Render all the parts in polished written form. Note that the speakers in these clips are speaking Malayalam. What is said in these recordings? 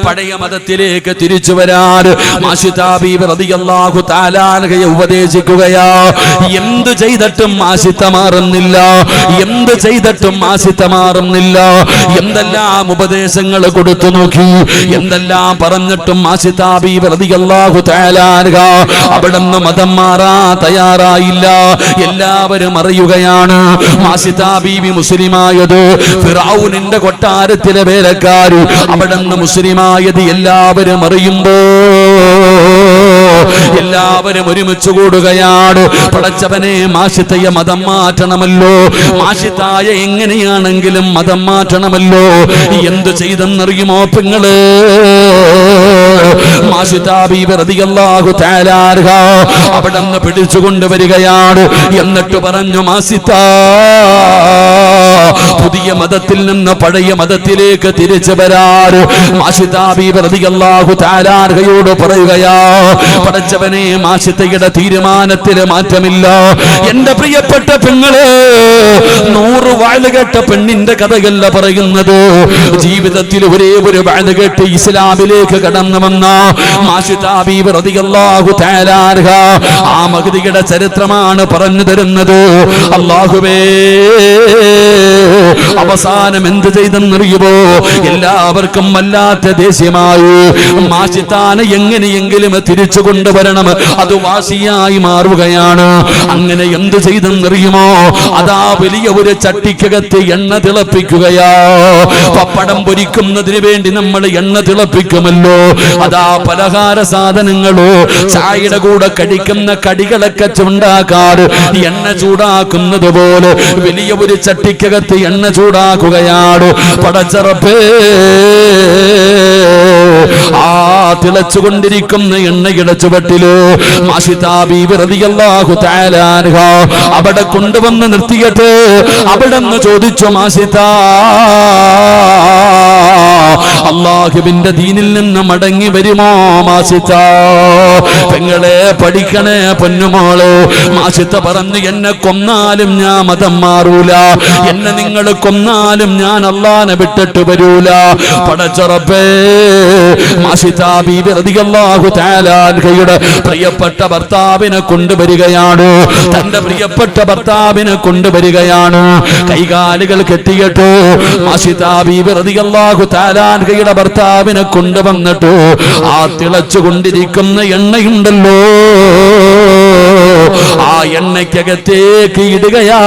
പഴയ മതത്തിലേക്ക് തിരിച്ചു വരാൻ മാഷിതാ ബീബി റളിയല്ലാഹു തആല അൻഹയെ ഉപദേശിക്കുകയാ. എന്ത് ചെയ്തിട്ടും മാഷിത മാറുന്നില്ല, എന്ത് ചെയ്തിട്ടും മാഷിത മാറുന്നില്ല. എന്തെല്ലാം ഉപദേശങ്ങൾ കൊടുത്തു നോക്കി, എന്തെല്ലാം പറഞ്ഞിട്ടും മാഷിതാ ബീബി റളിയല്ലാഹു തആല അൻഹ അവിടുന്ന് മതം മാറാൻ തയ്യാറായില്ല. എല്ലാവരും അറിയുകയാണ് മാഷിതാ ബീബി മുസ്ലിമായത് ഫിറഔനിന്റെ കൊട്ടാരത്തിലെ വേലക്കാരി അവിടുന്ന് മുസ്ലിമായത് എല്ലാവരും അറിയുമ്പോ എല്ലാവരും ഒരുമിച്ച് കൂടുകയാണ്. പടച്ചവനെ, മാഷിതയെ മതം മാറ്റണമല്ലോ, മാഷിതായ എങ്ങനെയാണെങ്കിലും മതം മാറ്റണമല്ലോ. എന്തു ചെയ്തെന്നറിയുമോ പെങ്ങള്? മാഷിതാ ബീബി റളിയല്ലാഹു തആല അൻഹ അവിടുന്ന് പിടിച്ചുകൊണ്ടുവരികയാണ്. എന്നിട്ട് പറഞ്ഞു, മാഷിതാ, പുതിയ മതത്തിൽ നിന്ന് പഴയ മതത്തിലേക്ക് തിരിച്ചു വരാൻ മാഷിതാ ബീബി റളിയല്ലാഹു തആല അൻഹയോട് പറയുകയാ. പടച്ചവനെ, മാഷിതയുടെ തീരുമാനത്തിൽ മാറ്റമില്ല. എന്റെ പ്രിയപ്പെട്ട പെങ്ങളെ, 100 വഅദ് കേട്ട പെണ്ണിന്റെ കഥയല്ല പറയുന്നത്. ജീവിതത്തിൽ ഒരേ ഒരു വഅദ് കേട്ട് ഇസ്ലാമിലേക്ക് കടന്നു വന്ന മാഷിതാ ബീബി റളിയല്ലാഹു തആല അൻഹ ആ മഹദിയുടെ ചരിത്രമാണ് പറഞ്ഞു തരുന്നത്. അല്ലാഹുവേ, അവസാനം എന്ത് ചെയ്തെന്നറിയുമോ? എല്ലാവർക്കും വല്ലാത്ത ദേഷ്യമായി. മാഷിതാനെ എങ്ങനെയെങ്കിലും തിരിച്ചു കൊണ്ടുവരണം, അത് വാശിയായി മാറുകയാണ്. അങ്ങനെ എന്ത് ചെയ്തെന്നറിയുമോ? അതാ വലിയ ഒരു ചട്ടിക്കകത്ത് എണ്ണ തിളപ്പിക്കുകയാ. പപ്പടം പൊരിക്കുന്നതിന് വേണ്ടി നമ്മൾ എണ്ണ തിളപ്പിക്കുമല്ലോ, അതാ പലഹാര സാധനങ്ങളോ ചായയുടെ കൂടെ കഴിക്കുന്ന കടികളൊക്കെ ചൂണ്ടാക്കാറ് എണ്ണ ചൂടാക്കുന്നത് പോലെ വലിയ ഒരു ചട്ടിക്കകത്ത് എണ്ണ ചൂടാക്കുകയാണ്. പടച്ചറപ്പേ, ആ തിളച്ചുകൊണ്ടിരിക്കുന്ന എണ്ണയുടെ ചുവട്ടില് മാഷിതാ ബീബി റളിയല്ലാഹു തആല അൻഹ അവിടെ കൊണ്ടുവന്ന് നിർത്തിയിട്ട് അവിടെന്ന് ചോദിച്ചു, മാഷിതാ, അല്ലാഹുവിന്റെ ദീനിൽ നിന്ന് മടങ്ങി വരുമോ മാഷിതാ? പെങ്ങളെ, പഠിക്കണേ പൊന്നുമോള്. മാഷിത പറഞ്ഞു, എന്നെ കൊന്നാലും ഞാൻ മതം മാറൂല, എന്നെ നിങ്ങൾ കൊന്നാലും ഞാൻ അല്ലാഹനെ വിട്ടിട്ട് വരൂല. പടച്ചറപ്പേ, മാഷിതാ ബീബി റളിയല്ലാഹു തആല അൻഹയുടെ പ്രിയപ്പെട്ട ഭർത്താവിനെ കൊണ്ടുവരികയാണ്. തന്റെ പ്രിയപ്പെട്ട ഭർത്താവിനെ കൊണ്ടുവരികയാണ്. കൈകാലുകൾ കെട്ടിയിട്ട് മാഷിതാ ബീബി റളിയല്ലാഹു തആല അൻഹയുടെ ഭർത്താവിനെ കൊണ്ടുവന്നിട്ട് ആ തിളച്ചുകൊണ്ടിരിക്കുന്ന എണ്ണയുണ്ടല്ലോ, ആ എണ്ണയ്ക്കകത്തേക്ക് ഇടുകയാ.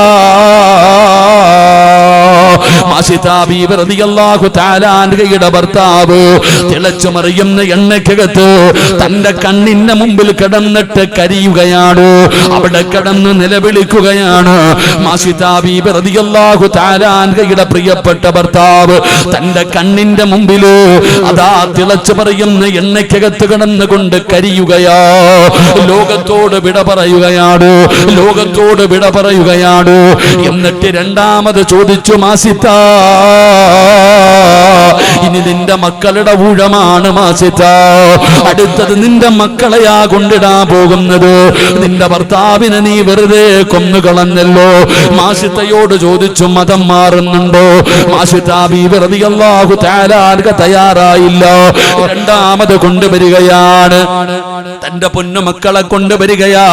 മാഷിതാ ബീബി റളിയല്ലാഹു തആല അൻഹയുടെ ഭർത്താവ് തിളച്ചു മറിയുന്ന എണ്ണയ്ക്കകത്ത് തന്റെ കണ്ണിന്റെ മുമ്പിൽ കിടന്നിട്ട് കരിയുകയാണ്. അവിടെ കിടന്ന് നിലവിളിക്കുകയാണ്. മാഷിതാ ബീബി റളിയല്ലാഹു തആല അൻഹയുടെ പ്രിയപ്പെട്ട ഭർത്താവ് തന്റെ കണ്ണിന്റെ മുമ്പില് അതാ തിളച്ചു മറിയുന്ന എണ്ണയ്ക്കകത്ത് കിടന്നുകൊണ്ട് കരിയുകയാ. ലോകത്തോട് വിട പറയുകയാണ്, ലോകത്തോട് വിട പറയുകയാണ്. എന്നിട്ട് രണ്ടാമത് ചോദിച്ചു, മാഷിതാ, ഇനി നിന്റെ മക്കളുടെ ഊഴമാണ് മാഷിതാ. അടുത്തത് നിന്റെ മക്കളെയാ കൊണ്ടിടാൻ പോകുന്നത്. നിന്റെ ഭർത്താവിനെ നീ വെറുതെ കൊന്നുകളഞ്ഞല്ലോ. മാഷിതയോട് ചോദിച്ചു, മതം മാറുന്നുണ്ടോ? മാഷിതാ ബീബി റളിയല്ലാഹു തആല അൻഹ തയ്യാറായില്ല. രണ്ടാമത് കൊണ്ടുവരികയാണ്, തന്റെ പൊന്നുമക്കളെ കൊണ്ടുവരികയാ.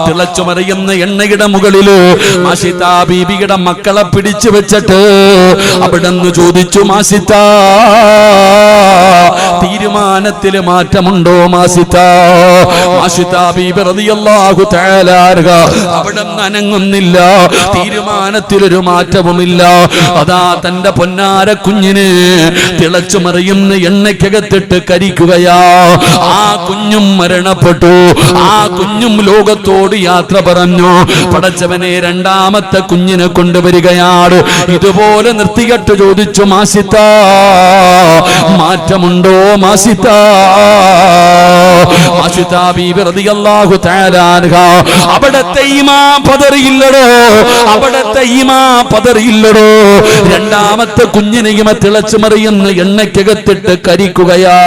തിളച്ചു മറിയുന്ന എണ്ണയുടെ മുകളില് മാഷിതാ ബീബിയുടെ മക്കളെ പിടിച്ചു വെച്ചിട്ട് അവിടെന്ന് ചോദിച്ചു, മാഷിതാ, തീരുമാനത്തിൽ മാറ്റമുണ്ടോ മാഷിതാ? മാഷിതാ ബീബി റളിയല്ലാഹു തആല അൻഹ അവിടെന്ന് അനങ്ങുന്നില്ല. തീരുമാനത്തിലൊരു മാറ്റവുമില്ല. അതാ തന്റെ പൊന്നാര കുഞ്ഞിനെ തിളച്ചു മറിയുന്ന എണ്ണയ്ക്കകത്തിട്ട് കരിക്കുകയാ. ആ കുഞ്ഞും മരണപ്പെട്ടു. ആ കുഞ്ഞും ലോകത്തോട് യാത്ര പറഞ്ഞു. പടച്ചവനെ, രണ്ടാമത്തെ കുഞ്ഞിനെ കൊണ്ടുവരികയാണ്. ഇതുപോലെ നിർത്തിയിട്ട് ചോദിച്ചു, മാഷിതാ, മാറ്റമുണ്ടോ മാഷിതാ? മാഷിത ബീബി റളിയല്ലാഹു തആല അൻഹ അവിടത്തെ ഈമാൻ പതറിയില്ലടോ, അവിടത്തെ ഈമാൻ പതറിയില്ലടോ. രണ്ടാമത്തെ കുഞ്ഞിനെയും തിളച്ചു മറിയുന്ന എണ്ണയ്ക്കകത്തിട്ട് കരിക്കുകയാ.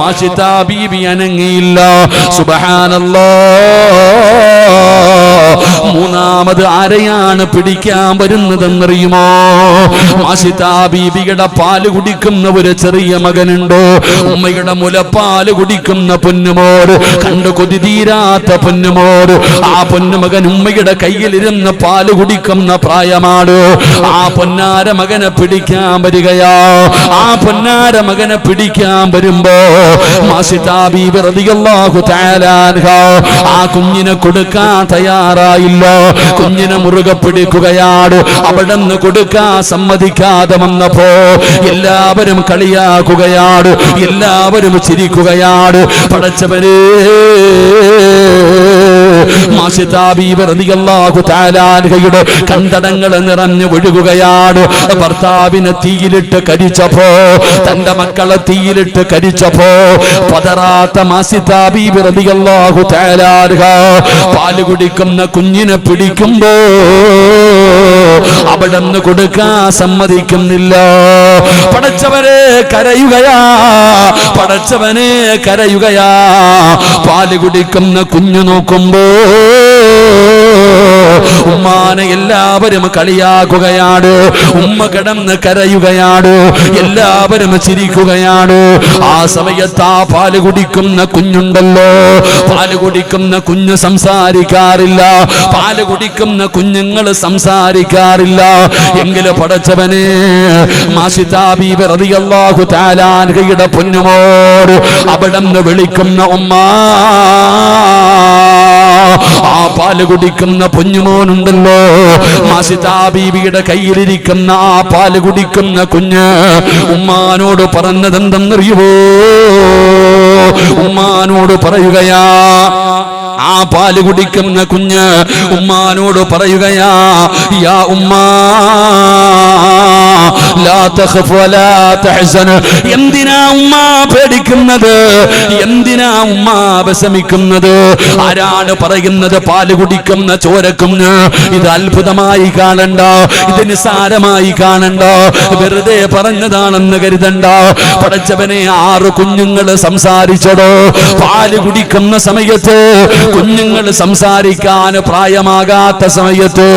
മാഷിത ബീബി അനങ്ങിയില്ല. സുബ്ഹാനല്ലാഹ്. മൂന്നാമത് ആരെയാണ് പിടിക്കാൻ വരുന്നതെന്നറിയുമോ? മാഷിത ബീബിയുടെ പാല് കുടിക്കുന്ന ഒരു ചെറിയ മകനുണ്ടോ, ഉമ്മയുടെ മുലപ്പാല് കുടിക്കുന്ന പൊന്നുമോർ, കണ്ടു കൊതി തീരാത്ത പൊന്നുമോർ. ആ പൊന്നുമകൻ ഉമ്മയുടെ കയ്യിലിരുന്ന് പാല് കുടിക്കുന്ന പ്രായമാണ്. ആ പൊന്നാര മകനെ പിടിക്കാൻ വരികയാ. ആ പൊന്നാര മകനെ പിടിക്കാൻ വരുമ്പോ മാഷിത ബീബി റളിയല്ലാഹു തആല അൻഹ ആ കുഞ്ഞിനെ കൊടുക്കാൻ തയ്യാറായില്ല. കുഞ്ഞിനെ മുറുകെ പിടിക്കുകയാണ്. അവിടെ നിന്ന് കൊടുക്കാൻ സമ്മതിക്കാതെ വന്നപ്പോ എല്ലാവരും കളിയാക്കുകയാണ്, എല്ലാവരും ചിരിക്കുകയാണ്. പടച്ചവരേ, മാഷിത ബീബി റളിയല്ലാഹു തആല അൻഹയുടെ കണ്ടടങ്ങൾ നിറഞ്ഞു ഒഴുകുകയാണ്. ഭർത്താവിനെ തീയിലിട്ട് കരിച്ചപ്പോ, തന്റെ മക്കളെ തീയിലിട്ട് കരിച്ചപ്പോ പതറാത്ത മാഷിത ബീബി റളിയല്ലാഹു തആല അൻഹ പാല് കുടിക്കുന്ന കുഞ്ഞിനെ പിടിക്കുമ്പോ അവിടെ നിന്ന് കൊടുക്കാൻ സമ്മതിക്കുന്നില്ല. പടച്ചവനെ കരയുകയാ, പടച്ചവനെ കരയുകയാ. പാല് കുടിക്കുന്ന കുഞ്ഞു നോക്കുമ്പോ ഉമ്മാനെ എല്ലാവരും കളിയാക്കുകയാണ്. ഉമ്മ കിടന്ന് കരയുകയാണ്, എല്ലാവരും ചിരിക്കുകയാണ്. ആ സമയത്ത് ആ പാല് കുടിക്കുന്ന കുഞ്ഞുണ്ടല്ലോ, പാല് കുടിക്കുന്ന കുഞ്ഞ് സംസാരിക്കാറില്ല, പാല് കുടിക്കുന്ന കുഞ്ഞുങ്ങൾ സംസാരിക്കാറില്ല. എങ്കിലും പടച്ചവനെ, മാഷിത ബീബി റളിയല്ലാഹു തആല അൻഹയുടെ പൊന്നുമോർ അവിടെ നിന്ന് വിളിക്കുന്ന ഉമ്മ. ആ പാല് കുടിക്കുന്ന പൊന്നുമോനുണ്ടല്ലോ, മാഷിത ബീബിയുടെ കയ്യിലിരിക്കുന്ന ആ പാല് കുടിക്കുന്ന കുഞ്ഞ് ഉമ്മാനോട് പറഞ്ഞതെന്തെന്നറിയുവോ? ഉമ്മാനോട് പറയുകയാ, ആ പാല് കുടിക്കുന്ന കുഞ്ഞ് ഉമ്മാനോട് പറയുകയാ, യാ ഉമ്മാ ലാ തഖഫ് വലാ തഹ്സൻ. എന്തിനാ ഉമ്മ പേടിക്കുന്നത്? എന്തിനാ ഉമ്മ വിഷമിക്കുന്നത്? ആരാണ് പറയുന്നത്? പാല് കുടിക്കുന്ന ചോരക്കുഞ്ഞ്. ഇത് അത്ഭുതമായി കാണണ്ട, ഇത് നിസ്സാരമായി കാണണ്ട, വെറുതെ പറഞ്ഞതാണെന്ന് കരുതണ്ട. പടച്ചവനെ, 6 കുഞ്ഞുങ്ങൾ സംസാരിച്ചടോ. പാല് കുടിക്കുന്ന സമയത്ത് കുഞ്ഞുങ്ങൾ സംസാരിക്കാൻ പ്രായമാകാത്ത സമയത്ത്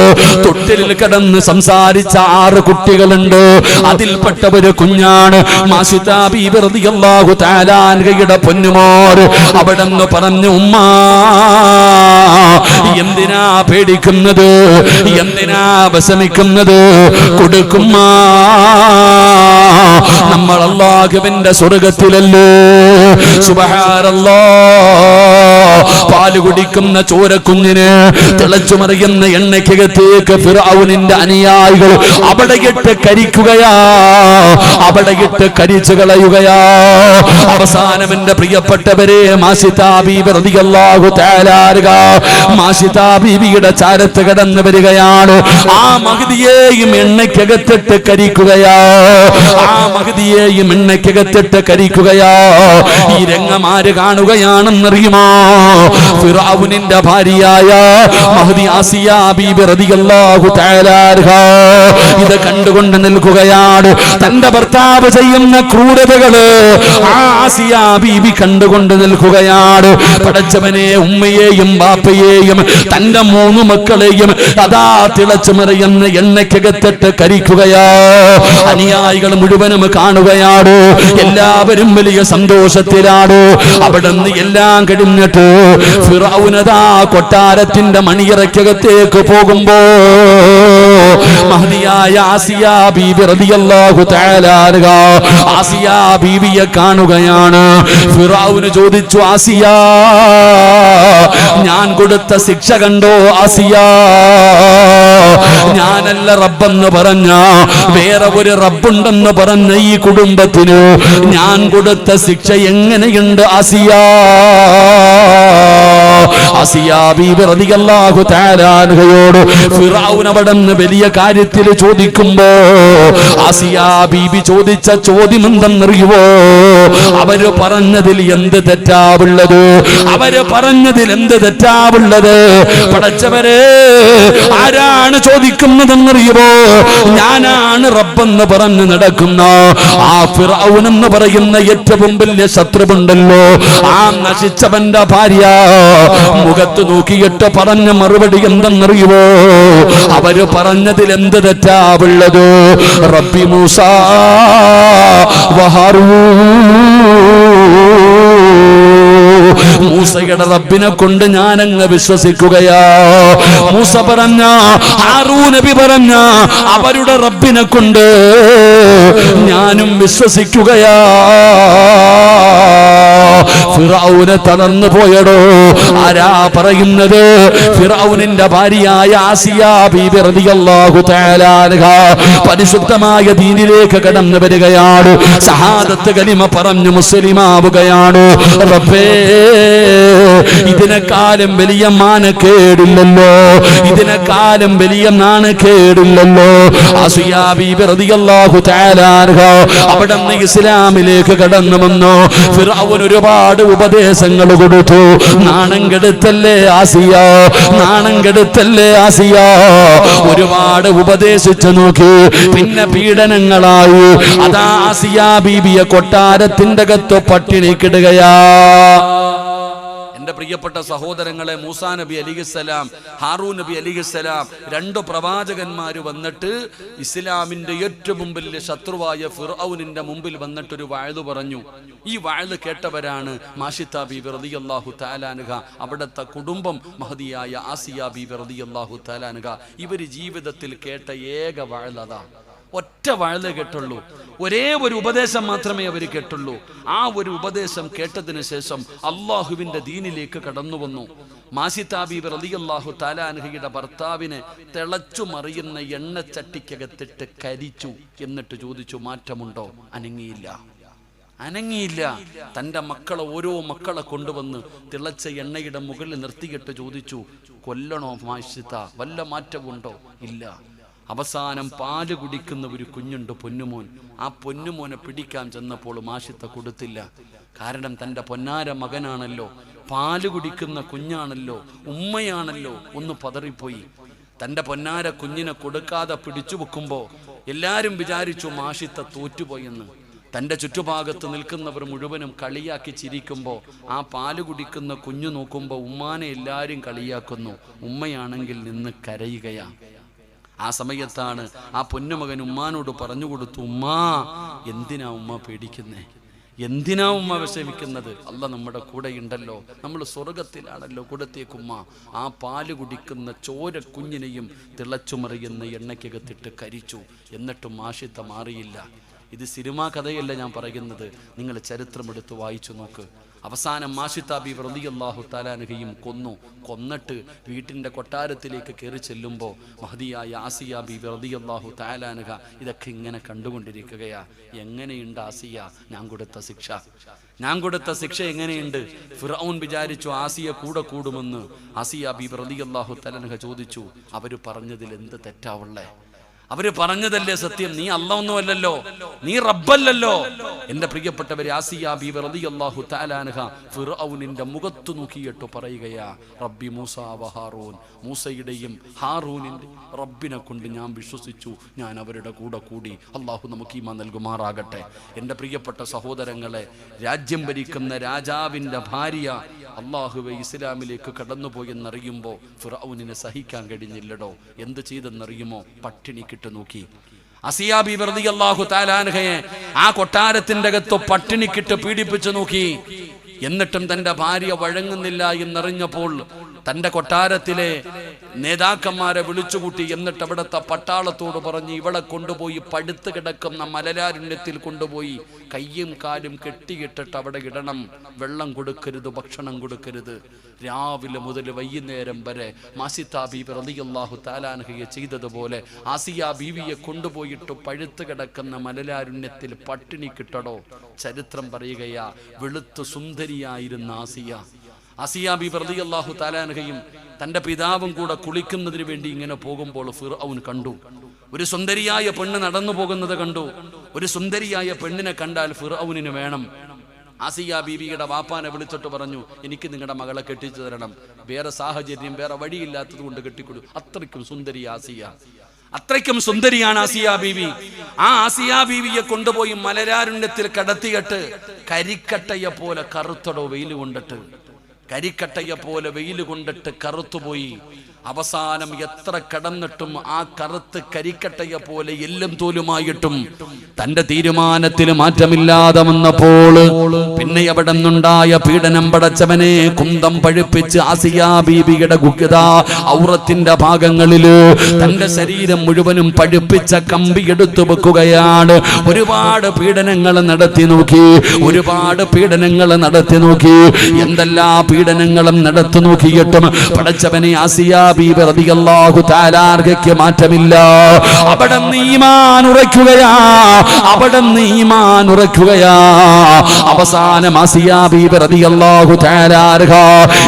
തൊട്ടിലിൽ കിടന്ന് സംസാരിച്ച 6 കുട്ടികളുണ്ട്. അതിൽപ്പെട്ട ഒരു കുഞ്ഞാണ് മാഷിത ബീബി റളിയല്ലാഹു തആല അൻഹയുടെ പൊന്നുമോർ. അവിടെ നിന്ന് പറഞ്ഞു, ഉമ്മ എന്തിനാ പേടിക്കുന്നത്? എന്തിനാ വിഷമിക്കുന്നത്? കൊടുക്കുമ്മ, നമ്മൾ അല്ലാഹുവിന്റെ സ്വർഗ്ഗത്തിലല്ലേ. സുബ്ഹാനല്ലാഹ്. പാല് കുടിക്കുന്ന ചോരക്കുഞ്ഞിന് തിളച്ചുമറിയുന്ന എണ്ണയ്ക്കകത്തേക്ക് ഫിർഔനിന്റെ അനുയായികൾ അവിടെ ഇട്ട് കരിക്കുകയാ, അവിടെ ഇട്ട് കരിച്ചു കളയുകയാ. അവസാനം എന്റെ പ്രിയപ്പെട്ടവരെ, മാഷിത ബീബി റളിയല്ലാഹു തആല അൻഹ മാഷിത ബീബിയുടെ ചാരത്ത് കടന്നു വരികയാണ്. ആ മഹ്ദിയെയും എണ്ണയ്ക്കകത്തിട്ട് കരിക്കുകയാ, ആ മഹ്ദിയെയും എണ്ണയ്ക്കകത്തിട്ട് കരിക്കുകയാ. ഈ രംഗം ആര് കാണുകയാണെന്നറിയുമോ? ഫിർഔനിന്റെ ഭാര്യയായ മഹ്ദി ആസിയ ബീബി റളിയല്ലാഹു തആല അൻഹ ഇത് കണ്ടുകൊണ്ട് നിൽക്കുകയാണ്. തന്റെ ഭർത്താവ് ചെയ്യുന്ന ക്രൂരതകള് ആ ആസിയ ബീബി കണ്ടുകൊണ്ട് നിൽക്കുകയാണ്. പടച്ചവനെ, ഉമ്മയെയും ബാപ്പയെയും തന്റെ 3 മക്കളെയും അതാ തിളച്ചു മറിയുന്ന എണ്ണയ്ക്കകത്തിട്ട് കരിക്കുകയാ. അനുയായികൾ മുഴുവനും കാണുകയാണ്. എല്ലാവരും വലിയ സന്തോഷത്തിലാണ്. അവിടെ നിന്ന് എല്ലാം കഴിഞ്ഞിട്ട് ഫിർഔനതാ കൊട്ടാരത്തിന്റെ മണിയറയ്ക്കകത്തേക്ക് പോകുമ്പോ മഹ്ദിയായ ആസിയ ബീബി റളിയല്ലാഹു തആല അൻഹ ആസിയ ബീവിയെ കാണുകയാണ്. ഫിർഔന് ചോദിച്ചു, ആസിയ, ഞാൻ കൊടുത്ത ശിക്ഷ കണ്ടോ ആസിയ? ഞാനല്ല റബ്ബെന്ന് പറഞ്ഞ, വേറെ ഒരു റബ്ബുണ്ടെന്ന് പറഞ്ഞ ഈ കുടുംബത്തിന് ഞാൻ കൊടുത്ത ശിക്ഷ എങ്ങനെയുണ്ട് ആസിയ? ആസിയാ ബീബി റളിയല്ലാഹു തആല അൻഹയോട് ഫിറഔൻ അവിടുന്ന് വലിയ കാര്യത്തിൽ ചോദിക്കുമ്പോ ആസിയാ ബീബി ചോദിച്ച ചോദ്യം എന്തെന്നറിയുവോ? അവര് പറഞ്ഞതിൽ എന്ത് തെറ്റാവുള്ളത്? അവര് പറഞ്ഞതിൽ എന്ത് തെറ്റാവുള്ളത്? പടച്ചവരെ, ആരാണ് ചോദിക്കുന്നതെന്നറിയുവോ? ഞാനാണ് റബ്ബെന്ന് പറഞ്ഞു നടക്കുന്ന ആ ഫിറഔൻ എന്ന് പറയുന്ന ഏറ്റവും വലിയ ശത്രുവുണ്ടല്ലോ, ആ നശിച്ചവന്റെ ഭാര്യ മുഖത്ത് നോക്കിയിട്ട് പറഞ്ഞ മറുപടി എന്തെന്നറിയുവോ? അവര് പറഞ്ഞതിൽ എന്ത് തെറ്റാവുള്ളത്? റബ്ബി മൂസാ മൂസയുടെ റബ്ബിനെ കൊണ്ട് ഞാനങ്ങ് വിശ്വസിക്കുകയാ. മൂസ പറഞ്ഞ, ഹാറൂൻ നബി പറഞ്ഞ അവരുടെ റബ്ബിനെ കൊണ്ട് ഞാനും വിശ്വസിക്കുകയാ. ഫിറഔന് തളർന്നു പോയടോ. ആരാ പറയുന്നത്? ഫിറഔനിന്റെ ഭാര്യയായ ആസിയാ ബീബി റളിയല്ലാഹു തആല അൻഹ പരിശുദ്ധമായ ദീനിലേക്ക് കടന്നു വരികയാണ്. ഷഹാദത്ത് കലിമ പറഞ്ഞു മുസ്ലിമാവുകയാണ്. റബ്ബേ, ഇതിനെക്കാലം വലിയ മാനക്കേടില്ലല്ലോ, ഇതിനെക്കാലം വലിയ നാണക്കേടില്ലല്ലോ. ആസിയാ ബീബി റളിയല്ലാഹു തആല അൻഹ അവിടുന്ന് ഇസ്ലാമിലേക്ക് കടന്നു വന്നു. ഫിറഔൻ ഒരുപാട് ഉപദേശങ്ങൾ കൊടുത്തു. നാണം കെടുത്തല്ലേ ആസിയ, നാണം കെടുത്തല്ലേ ആസിയ. ഒരുപാട് ഉപദേശിച്ചു നോക്കി. പിന്നെ പീഡനങ്ങളായി. അതാ ആസിയാ ബീബിയെ കൊട്ടാരത്തിന്റെ അകത്ത് പട്ടിണിക്കിടുകയാ. എന്റെ പ്രിയപ്പെട്ട സഹോദരങ്ങളെ, മൂസാ നബി അലിഹിസ്സലാം, ഹാറൂൻ നബി അലിഹിസ്സലാം, രണ്ടു പ്രവാചകന്മാര് വന്നിട്ട് ഇസ്ലാമിന്റെ ഏറ്റവും വലിയ ശത്രുവായ ഫിർഔനിന്റെ മുമ്പിൽ വന്നിട്ടൊരു വഅദ് പറഞ്ഞു. ഈ വഅദ് കേട്ടവരാണ് മാഷിത്ത ബീബി റളിയല്ലാഹു തആല അൻഹ, അവിടുത്തെ കുടുംബം മഹദിയായ ആസിയാ ബീബി റളിയല്ലാഹു തആല അൻഹ. ഇവര് ജീവിതത്തിൽ കേട്ട ഏക വഅദ് അതാ. ഒറ്റ വഅദ് കേട്ടുള്ളൂ. ഒരേ ഒരു ഉപദേശം മാത്രമേ അവർ കേട്ടുള്ളൂ. ആ ഒരു ഉപദേശം കേട്ടതിന് ശേഷം അള്ളാഹുവിന്റെ ദീനിലേക്ക് കടന്നു വന്നു. മാസിത്താ ബീബി റളിയല്ലാഹു തആല അൻഹയുടെ ഭർത്താവിനെ തിളച്ചു മറിയുന്ന എണ്ണച്ചട്ടിക്കകത്തിട്ട് കരിച്ചു. എന്നിട്ട് ചോദിച്ചു, മാറ്റമുണ്ടോ? അനങ്ങിയില്ല, അനങ്ങിയില്ല. തൻ്റെ മക്കളെ, ഓരോ മക്കളെ കൊണ്ടുവന്ന് തിളച്ച എണ്ണയുടെ മുകളിൽ നിർത്തിയിട്ട് ചോദിച്ചു, കൊല്ലണോ മാഷിത്ത? വല്ല മാറ്റമുണ്ടോ? ഇല്ല. അവസാനം പാല് കുടിക്കുന്ന ഒരു കുഞ്ഞുണ്ട്, പൊന്നുമോൻ. ആ പൊന്നുമോനെ പിടിക്കാൻ ചെന്നപ്പോൾ മാഷിത്ത കൊടുത്തില്ല. കാരണം തൻ്റെ പൊന്നാര മകനാണല്ലോ, പാല് കുടിക്കുന്ന കുഞ്ഞാണല്ലോ, ഉമ്മയാണല്ലോ. ഒന്ന് പതറിപ്പോയി. തൻ്റെ പൊന്നാര കുഞ്ഞിനെ കൊടുക്കാതെ പിടിച്ചു വെക്കുമ്പോൾ എല്ലാവരും വിചാരിച്ചു മാഷിത്ത തോറ്റുപോയെന്ന്. തൻ്റെ ചുറ്റുഭാഗത്ത് നിൽക്കുന്നവർ മുഴുവനും കളിയാക്കി ചിരിക്കുമ്പോൾ ആ പാല് കുടിക്കുന്ന കുഞ്ഞു നോക്കുമ്പോൾ ഉമ്മാനെ എല്ലാവരും കളിയാക്കുന്നു. ഉമ്മയാണെങ്കിൽ നിന്ന് കരയുകയാണ്. ആ സമയത്താണ് ആ പൊന്നുമകൻ ഉമ്മാനോട് പറഞ്ഞു കൊടുത്തു, ഉമ്മാ, എന്തിനാ ഉമ്മ പേടിക്കുന്നേ? എന്തിനാ ഉമ്മ വിഷമിക്കുന്നത്? അല്ല നമ്മുടെ കൂടെ ഉണ്ടല്ലോ, നമ്മൾ സ്വർഗത്തിലാണല്ലോ. കൊടുത്തേക്കുമ്മ. ആ പാല് കുടിക്കുന്ന ചോര കുഞ്ഞിനെയും തിളച്ചുമറിയുന്ന എണ്ണയ്ക്കകത്തിട്ട് കരിച്ചു. എന്നിട്ടും മാഷിത്ത മാറിയില്ല. ഇത് സിനിമാ കഥയല്ല ഞാൻ പറയുന്നത്, നിങ്ങൾ ചരിത്രമെടുത്ത് വായിച്ചു നോക്ക്. അവസാനം മാഷിത്ത ബീബി റളിയല്ലാഹു തആല അൻഹയും കൊന്നിട്ട് വീട്ടിൻ്റെ കൊട്ടാരത്തിലേക്ക് കയറി ചെല്ലുമ്പോൾ മഹദിയായ ആസിയ ബീബി റളിയല്ലാഹു തആല അൻഹ ഇതൊക്കെ ഇങ്ങനെ കണ്ടുകൊണ്ടിരിക്കുകയാ. എങ്ങനെയുണ്ട് ആസിയ ഞാൻ കൊടുത്ത ശിക്ഷ? ഞാൻ കൊടുത്ത ശിക്ഷ എങ്ങനെയുണ്ട്? ഫിർഔൻ വിചാരിച്ചു ആസിയ കൂടെ കൂടുമെന്ന്. ആസിയ ബീബി റളിയല്ലാഹു തആല അൻഹ ചോദിച്ചു, അവര് പറഞ്ഞതിൽ എന്ത് തെറ്റാവുള്ളേ? അവര് പറഞ്ഞതല്ലേ സത്യം? നീ അല്ലാഹൊന്നുമല്ലല്ലോ, നീ റബ്ബല്ലല്ലോ. എന്റെ പ്രിയപ്പെട്ടവരെ, ആസിയ ബീബി റളിയല്ലാഹു തആല അൻഹ ഫിർഔനിന്റെ മുഖത്ത് നോക്കിയിട്ട് പറയുകയാ, റബ്ബി മൂസാ വ ഹാറൂൻ, മൂസയുടെയും ഹാറൂനിന്റെ റബ്ബിനെ കൊണ്ട് ഞാൻ വിശ്വസിച്ചു, ഞാൻ അവരുടെ കൂടെ കൂടി. അള്ളാഹു നമുക്ക് ഈമാൻ നൽകുമാറാകട്ടെ. എൻ്റെ പ്രിയപ്പെട്ട സഹോദരങ്ങളെ, രാജ്യം ഭരിക്കുന്ന രാജാവിൻ്റെ ഭാര്യ അള്ളാഹുവെ ഇസ്ലാമിലേക്ക് കടന്നുപോയെന്നറിയുമ്പോൾ ഫിർഔനിനെ സഹിക്കാൻ കഴിഞ്ഞില്ലടോ. എന്ത് ചെയ്തെന്നറിയുമോ? പട്ടിണിക്കിട്ട് നോക്കി. ആസിയ ബീബി റളിയല്ലാഹു തആല അൻഹയെ ആ കൊട്ടാരത്തിന്റെ അകത്ത് പട്ടിണിക്കിട്ട് പീഡിപ്പിച്ചു നോക്കി. എന്നിട്ടും തൻ്റെ ഭാര്യ വഴങ്ങുന്നില്ല എന്നറിഞ്ഞപ്പോൾ തൻ്റെ കൊട്ടാരത്തിലെ നേതാക്കന്മാരെ വിളിച്ചുകൂട്ടി. എന്നിട്ട് അവിടുത്തെ പട്ടാളത്തോട് പറഞ്ഞ്, ഇവളെ കൊണ്ടുപോയി പടുത്ത് കിടക്കുന്ന മലരാരുണ്യത്തിൽ കൊണ്ടുപോയി കയ്യും കാലും കെട്ടിയിട്ടിട്ട് അവിടെ ഇടണം. വെള്ളം കൊടുക്കരുത്, ഭക്ഷണം കൊടുക്കരുത്. രാവിലെ മുതൽ വൈകുന്നേരം വരെ മാസിത്ത ബീബി റളിയല്ലാഹു തആല അൻഹയെ ചെയ്തതുപോലെ ആസിയ ബീവിയെ കൊണ്ടുപോയിട്ട് പഴുത്ത് കിടക്കുന്ന മലരാരുണ്യത്തിൽ പട്ടിണി കിട്ടടോ. ചരിത്രം പറയുകയാ, വെളുത്ത് സുന്ദരിയായിരുന്ന ആസിയ ആസിയ ബീബി റളിയല്ലാഹു തആല അൻഹയും തന്റെ പിതാവും കൂടെ കുളിക്കുന്നതിന് വേണ്ടി ഇങ്ങനെ പോകുമ്പോൾ ഫിർഔൻ കണ്ടു. ഒരു സുന്ദരിയായ പെണ്ണ് നടന്നു പോകുന്നത് കണ്ടു. ഒരു സുന്ദരിയായ പെണ്ണിനെ കണ്ടാൽ ഫിർഔനിന് വേണം. ആസിയ ബീബിയുടെ വാപ്പാനെ വിളിച്ചിട്ട് പറഞ്ഞു, എനിക്ക് നിങ്ങളുടെ മകളെ കെട്ടിച്ചു തരണം, വേറെ സാഹചര്യം വേറെ വഴിയില്ലാത്തത് കൊണ്ട് കെട്ടിക്കൊടു. അത്രയ്ക്കും സുന്ദരി ആസിയ, അത്രയ്ക്കും സുന്ദരിയാണ് ആസിയ ബീവി. ആ ആസിയ ബീവിയെ കൊണ്ടുപോയി മലരാരുണ്യത്തിൽ കടത്തിയിട്ട് കരിക്കട്ടയെ പോലെ കറുത്തടോ വെയിൽ കൊണ്ടിട്ട്, കരിക്കട്ടയെ പോലെ വെയിൽ കൊണ്ടിട്ട് കറുത്തുപോയി. അവസാനം എത്ര കടന്നിട്ടും ആ കറുത്ത് കരിക്കട്ടയെ പോലെ എല്ലും തോലുമായിട്ടും തന്റെ തീരുമാനത്തിൽ മാറ്റമില്ലാതെ വന്നപ്പോൾ പിന്നെ അവിടെ നിന്നുണ്ടായ പീഡനം പടച്ചവനെ കുന്തം പഴുപ്പിച്ച് ആസിയ ബീബിയുടെ ഗുഹ്യത ഔറത്തിന്റെ ഭാഗങ്ങളില് തന്റെ ശരീരം മുഴുവനും പഴുപ്പിച്ച കമ്പി എടുത്തു വെക്കുകയാണ്. ഒരുപാട് പീഡനങ്ങൾ നടത്തി നോക്കി, ഒരുപാട് പീഡനങ്ങൾ നടത്തി നോക്കി, എന്തെല്ലാം പീഡനങ്ങളും നടത്തി നോക്കിയിട്ടും പടച്ചവനെ ആസിയ ബീബി റളിയല്ലാഹു തആല അൻഹയ്ക്ക് മാറ്റമില്ല. അവിടെ ഈമാൻ ഉറയ്ക്കുകയാ, അവിടെ ഈമാൻ ഉറയ്ക്കുകയാ. അവസാനം ആസിയ ബീബി റളിയല്ലാഹു തആല അൻഹ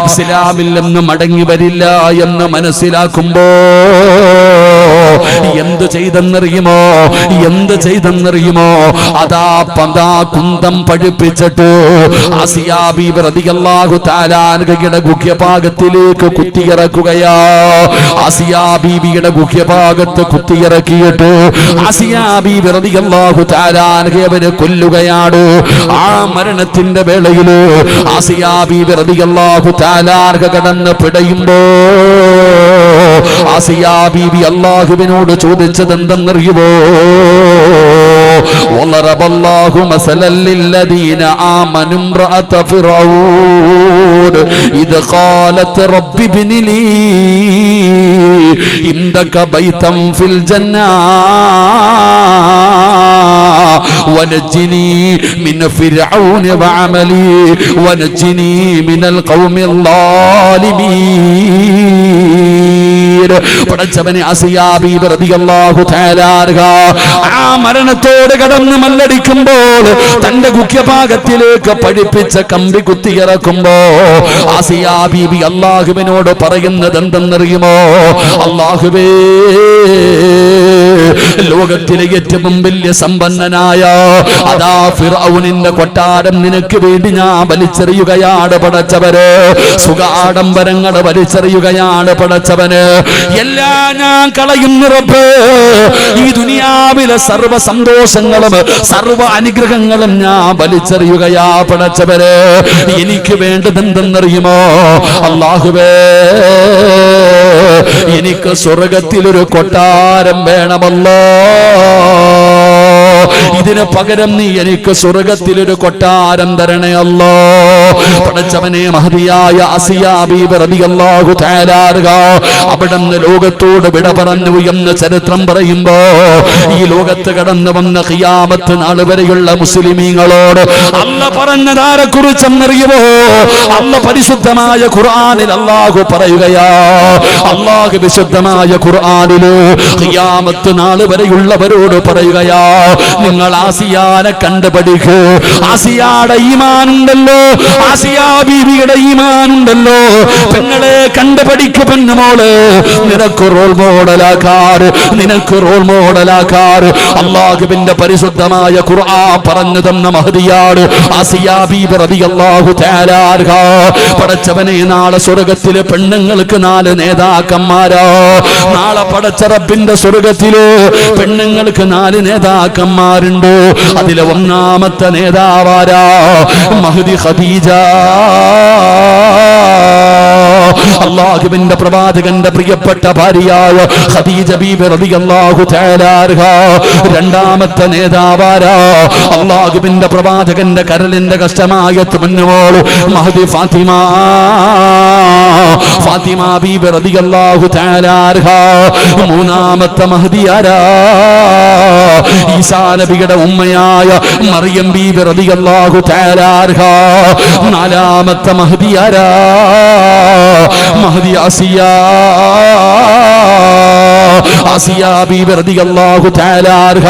ഇസ്ലാമിൽ നിന്ന് മടങ്ങി വരില്ല എന്ന് മനസ്സിലാക്കുമ്പോ എന്ത് ചെയ്തെന്നറിയുമോ, എന്ത് ചെയ്തെന്നറിയുമോ? അതാ കുന്തം പഴുപ്പിച്ചിട്ട് ആസിയ ബീബി റളിയല്ലാഹു തആല അൻഹയുടെ ഗുഹ്യഭാഗത്തിലേക്ക് കുത്തിയിറക്കുകയാ. ആസിയ ബീബിയുടെ ഗുഹ്യഭാഗത്ത് കുത്തിയിറക്കിയിട്ട് ആസിയ ബീബി റളിയല്ലാഹു തആല അൻഹയെ കൊല്ലുകയാണ്. ആ മരണത്തിന്റെ വേളയിൽ ആസിയ ബീബി റളിയല്ലാഹു തആല അൻഹ കടന്ന് പിടയുമ്പോ ആസിയ ബീബി അല്ലാഹുവിനോട് ചോദിച്ചത് എന്തെന്നറിയുമോ? وضرب الله مثلا للذين آمنوا امرأة فرعون إذ قالت رب ابن لي عندك بيتا في الجنة ونجني من فرعون وعملي ونجني من القوم الظالمين. പടച്ചവനെ ആസിയ ബീബി റളിയല്ലാഹു തആല അൻഹ ആ മരണത്തോട് കടന്ന് മല്ലടിക്കുമ്പോൾ തന്റെ ഗുഹ്യഭാഗത്തിലേക്ക് പഴിപ്പിച്ച കമ്പി കുത്തിയിറക്കുമ്പോ ആസിയ ബീബി അല്ലാഹുവിനോട് പറയുന്നത് എന്തെന്നറിയുമോ? അല്ലാഹുവേ, ലോകത്തിലെ ഏറ്റവും വലിയ സമ്പന്നനായ അതാ ഫിർഔനിന്റെ കൊട്ടാരം നിനക്ക് വേണ്ടി ഞാൻ വലിച്ചെറിയുകയാണ് പടച്ചവന്. സുഖാഡംബരങ്ങൾ വലിച്ചെറിയുകയാണ് പടച്ചവന്. എല്ലാം ഞാൻ കളയുന്നു റബ്ബേ. ഈ ദുനിയാവിലെ സർവ്വ സന്തോഷങ്ങളും സർവ്വ അനുഗ്രഹങ്ങളും ഞാൻ വലിച്ചെറിയുകയാ പടച്ചവന്. എനിക്ക് വേണ്ടത് എന്തെന്നറിയുമോ? അല്ലാഹുവേ, എനിക്ക് സ്വർഗത്തിലൊരു കൊട്ടാരം വേണമല്ലോ. ഇതിന് പകരം നീ എനിക്ക് സ്വർഗത്തിലൊരു കൊട്ടാരം തരണേ അല്ലോ. പടച്ചവനെ, മഹദിയായ ആസിയ ബീബി റളിയല്ലാഹു തആല അൻഹ അവിടുന്ന് ലോകത്തോട് വിട പറഞ്ഞു എന്ന് ചരിത്രം പറയുമ്പോ ഈ ലോകത്ത് കടന്നു വന്ന ഖിയാമത്ത് നാൾ വരെയുള്ള മുസ്ലിമീങ്ങളോട് അല്ലാഹു പറഞ്ഞതാരെ കുറിച്ചെന്നറിയുമോ? അല്ലാഹു പരിശുദ്ധമായ ഖുർആനിൽ അല്ലാഹു പറയുകയാ. അല്ലാഹു വിശുദ്ധമായ ഖുർആനിൽ ഖിയാമത്ത് നാൾ വരെയുള്ളവരോട് പറയുകയാ, നിങ്ങൾ ആസിയാനെ കണ്ടുപഠിക്കൂ. ആസിയയുടെ ഈമാനുണ്ടല്ലോ, ആസിയ ബീവിയുടെ ഈമാനുണ്ടല്ലോ. പെങ്ങളെ കണ്ടുപഠിക്കു പെണ്ണുമോള്. നിനക്ക് റോൾ മോഡലാക്കാറ്, നിനക്ക് റോൾ മോഡലാക്കാറ് അല്ലാഹുവിന്റെ പരിശുദ്ധമായ ഖുർആൻ പറഞ്ഞു തന്ന മഹദിയാണ് ആസിയ ബീബി റളിയല്ലാഹു തആല അൻഹ. പടച്ചവനെ, നാളെ സ്വർഗ്ഗത്തിലെ പെണ്ണുങ്ങൾക്ക് 4 നേതാക്കന്മാരാ. നാളെ പടച്ച റബ്ബിന്റെ സ്വർഗ്ഗത്തില് പെണ്ണുങ്ങൾക്ക് 4 നേതാക്കന്മാരുണ്ട്. അതിലെ ഒന്നാമത്തെ നേതാവാരാ? മഹദി ഖദീജ. അല്ലാഹുവിന്റെ പ്രവാചകന്റെ പ്രിയപ്പെട്ട ഭാര്യയായ ഖദീജ ബീബി റളിയല്ലാഹു തആല അൻഹ. രണ്ടാമത്തെ നേതാവാരാ? അല്ലാഹുവിന്റെ പ്രവാചകന്റെ കരളിന്റെ കഷ്ടമായ തുമന്നുമോൾ മഹദി ഫാത്തിമ. ഫാത്തിമ ബീബി റളിയല്ലാഹു തആല അൻഹ. മൂന്നാമത്തെ മഹദി ആരാ? ഈസാ നബിയുടെ ഉമ്മയായ മറിയം ബീബി റളിയല്ലാഹു തആല അൻഹ. നാലാമത്തെ മഹദി ആരാ? മഹദി ആസിയ. ആസിയ ബീബി റളിയല്ലാഹു തആല അൻഹ.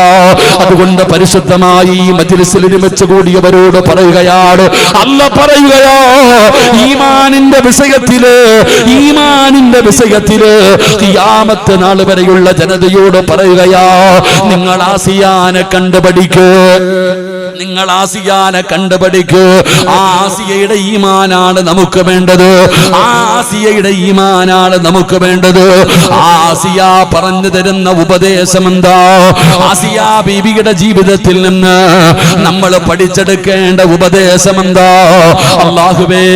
അതുകൊണ്ട് പരിശുദ്ധമായി ഈ മജ്ലിസിൽ ഒരുമിച്ച് കൂടിയവരോട് പറയുകയാണ്, അല്ലാഹ് പറയുകയോ ഈമാനിന്റെ വിഷയത്തില് ഖിയാമത്ത് നാൾ വരെയുള്ള ജനതയോട് പറയുകയാ, നിങ്ങൾ ആസിയാനെ കണ്ടുപിടിക്ക്. ആ ആസിയയുടെ ഈമാനാണ് നമുക്ക് വേണ്ടത്. ആ ആസിയ പറഞ്ഞു തരുന്ന ഉപദേശം എന്താ? ആസിയ ബീവിയുടെ ജീവിതത്തിൽ നിന്ന് നമ്മൾ പഠിച്ചെടുക്കേണ്ട ഉപദേശം എന്താ? അല്ലാഹുവേ,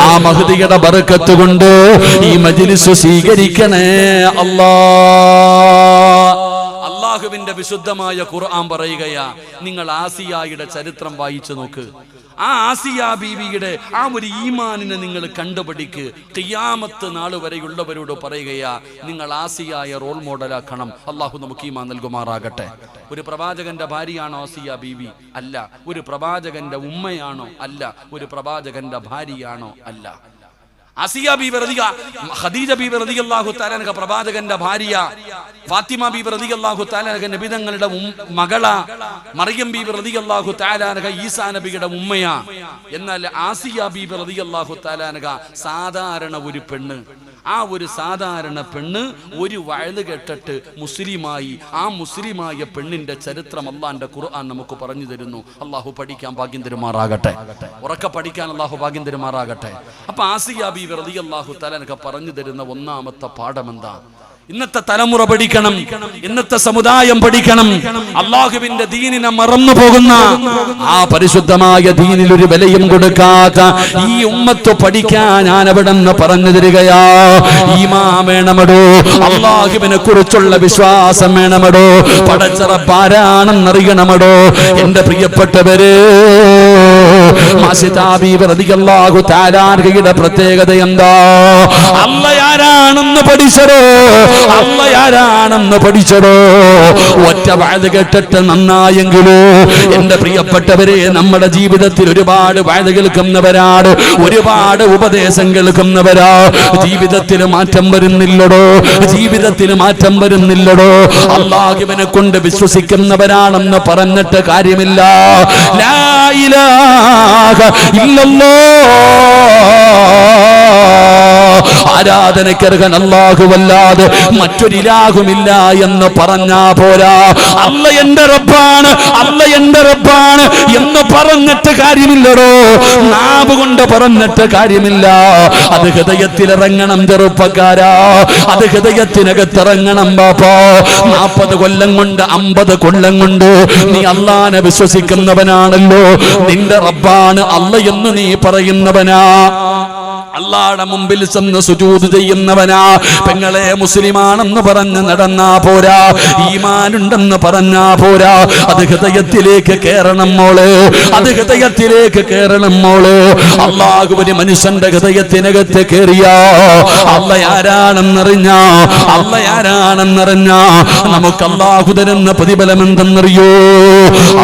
ആ മഹ്ദിയുടെ ബർക്കത്ത് കൊണ്ട് ഈ മജ്ലിസ് സ്വീകരിക്കണേ അല്ലാഹ്. അല്ലാഹുവിന്റെ വിശുദ്ധമായ ഖുർആൻ പറയുകയാ, നിങ്ങൾ ആസിയായുടെ ചരിത്രം വായിച്ചു നോക്ക്. ആ ആസിയ ബീവിയുടെ ആ ഒരു ഈമാനിനെ നിങ്ങൾ കണ്ടുപിടിക്ക്. ഖിയാമത്ത് നാൾ വരെയുള്ളവരോട് പറയുകയാ, നിങ്ങൾ ആസിയായ റോൾ മോഡലാക്കണം. അല്ലാഹു നമുക്ക് ഈമാൻ നൽകുമാറാകട്ടെ. ഒരു പ്രവാചകന്റെ ഭാര്യയാണോ ആസിയ ബീവി? അല്ല. ഒരു പ്രവാചകന്റെ ഉമ്മയാണോ? അല്ല. ഒരു പ്രവാചകന്റെ ഭാര്യയാണോ? അല്ല. ആസിയ ബീബി ഖദീജ ബീബി റളിയല്ലാഹു തആല അൻഹ പ്രവാചകന്റെ ഭാര്യ, ഫാത്തിമ ബീബി റളിയല്ലാഹു തആല അൻഹ നബിതങ്ങളുടെ മകള, മറിയം ബീബി റളിയല്ലാഹു തആല അൻഹ ഈസാ നബിയുടെ ഉമ്മയാ. എന്നാൽ ആസിയ ബീബി റളിയല്ലാഹു തആല അൻഹ സാധാരണ ഒരു പെണ്ണ്. ആ ഒരു സാധാരണ പെണ്ണ് ഒരു വയല് കേട്ടിട്ട് മുസ്ലിമായി. ആ മുസ്ലിമായ പെണ്ണിന്റെ ചരിത്രം അല്ലാഹുവിന്റെ ഖുർആൻ നമുക്ക് പറഞ്ഞു തരുന്നു. അല്ലാഹു പഠിക്കാൻ ഭാഗ്യം തരുമാറാകട്ടെ. ഉറക്കെ പഠിക്കാൻ അല്ലാഹു ഭാഗ്യം തരുമാറാകട്ടെ. അപ്പൊ ആസിയ ബീവി റളിയല്ലാഹു തആല അൻഹ പറഞ്ഞു തരുന്ന ഒന്നാമത്തെ പാഠം എന്താ? ഇന്നത്തെ തലമുറ പഠിക്കണം, ഇന്നത്തെ സമുദായം പഠിക്കണം. അല്ലാഹുവിന്റെ ദീനിനെ മറന്നു പോകുന്ന, ആ പരിശുദ്ധമായ ദീനിൽ ഒരു വിലയും കൊടുക്കാത്ത ഈ ഉമ്മത്ത് പഠിക്കാൻ ഞാൻ അവിടെ നിന്ന് പറഞ്ഞു തരികയാ. ഈമാൻ വേണമടോ, അല്ലാഹുവിനെ കുറിച്ചുള്ള വിശ്വാസം വേണമടോ, പടച്ച റബ്ബാരാണെന്നറിയണമടോ. എന്റെ പ്രിയപ്പെട്ടവരെ, ആസിയ ബീവി റളിയല്ലാഹു തആല അൻഹയുടെ പ്രത്യേകത എന്താ? അല്ലാഹ് ആരാണെന്ന് പഠിച്ചടോ. ഒറ്റ വഅദ് കേട്ടിട്ട് നന്നായെങ്കിലോ? എന്റെ പ്രിയപ്പെട്ടവരെ, നമ്മുടെ ജീവിതത്തിൽ ഒരുപാട് വഅദ് കേൾക്കുന്നവരാണ്, ഒരുപാട് ഉപദേശം കേൾക്കുന്നവരാ. ജീവിതത്തിൽ മാറ്റം വരുന്നില്ലടോ. അല്ലാഹുവിനെ കൊണ്ട് വിശ്വസിക്കുന്നവരാണെന്ന് പറഞ്ഞിട്ട് കാര്യമില്ല. ലാ ഇലാഹ ഇല്ലല്ലാഹ്, ആരാധനക്കർഹൻ അല്ലാഹുവല്ലാതെ മറ്റൊരിലാഹുമില്ല എന്ന് പറഞ്ഞാ പോരാ. അല്ലാഹ് എന്റെ റബ്ബാണ് എന്ന് പറഞ്ഞിട്ട് കാര്യമില്ലടോ. നാവ് കൊണ്ട് പറഞ്ഞിട്ട് കാര്യമില്ല. അത് ഹൃദയത്തിലിറങ്ങണം ചെറുപ്പക്കാരാ, അത് ഹൃദയത്തിനകത്തിറങ്ങണം ബാപ്പാ. 40 കൊല്ലം കൊണ്ട് 50 കൊല്ലം കൊണ്ട് നീ അല്ലാഹനെ വിശ്വസിക്കുന്നവനാണല്ലോ. നിന്റെ റബ്ബാണ് അല്ലാഹ് എന്ന് നീ പറയുന്നവനാ. അല്ലാഹുവിന്റെ മുമ്പിൽ ചെന്ന് സുജൂദ് ചെയ്യുന്നവനാ. പെങ്ങളെ, മുസ്ലിമാണെന്ന് പറഞ്ഞ് നടന്നാ പോരാ, ഈമാനുണ്ടെന്ന് പറഞ്ഞാ പോരാ. അത് ഹൃദയത്തിലേക്ക് കേറണം മോള്, അല്ലാഹു ഒരു മനുഷ്യന്റെ ഹൃദയത്തിനകത്ത് കേറിയാ അല്ലാഹ് ആരാണെന്നറിഞ്ഞാ നമുക്ക് അല്ലാഹു തരുന്ന പ്രതിഫലം എന്തെന്നറിയോ?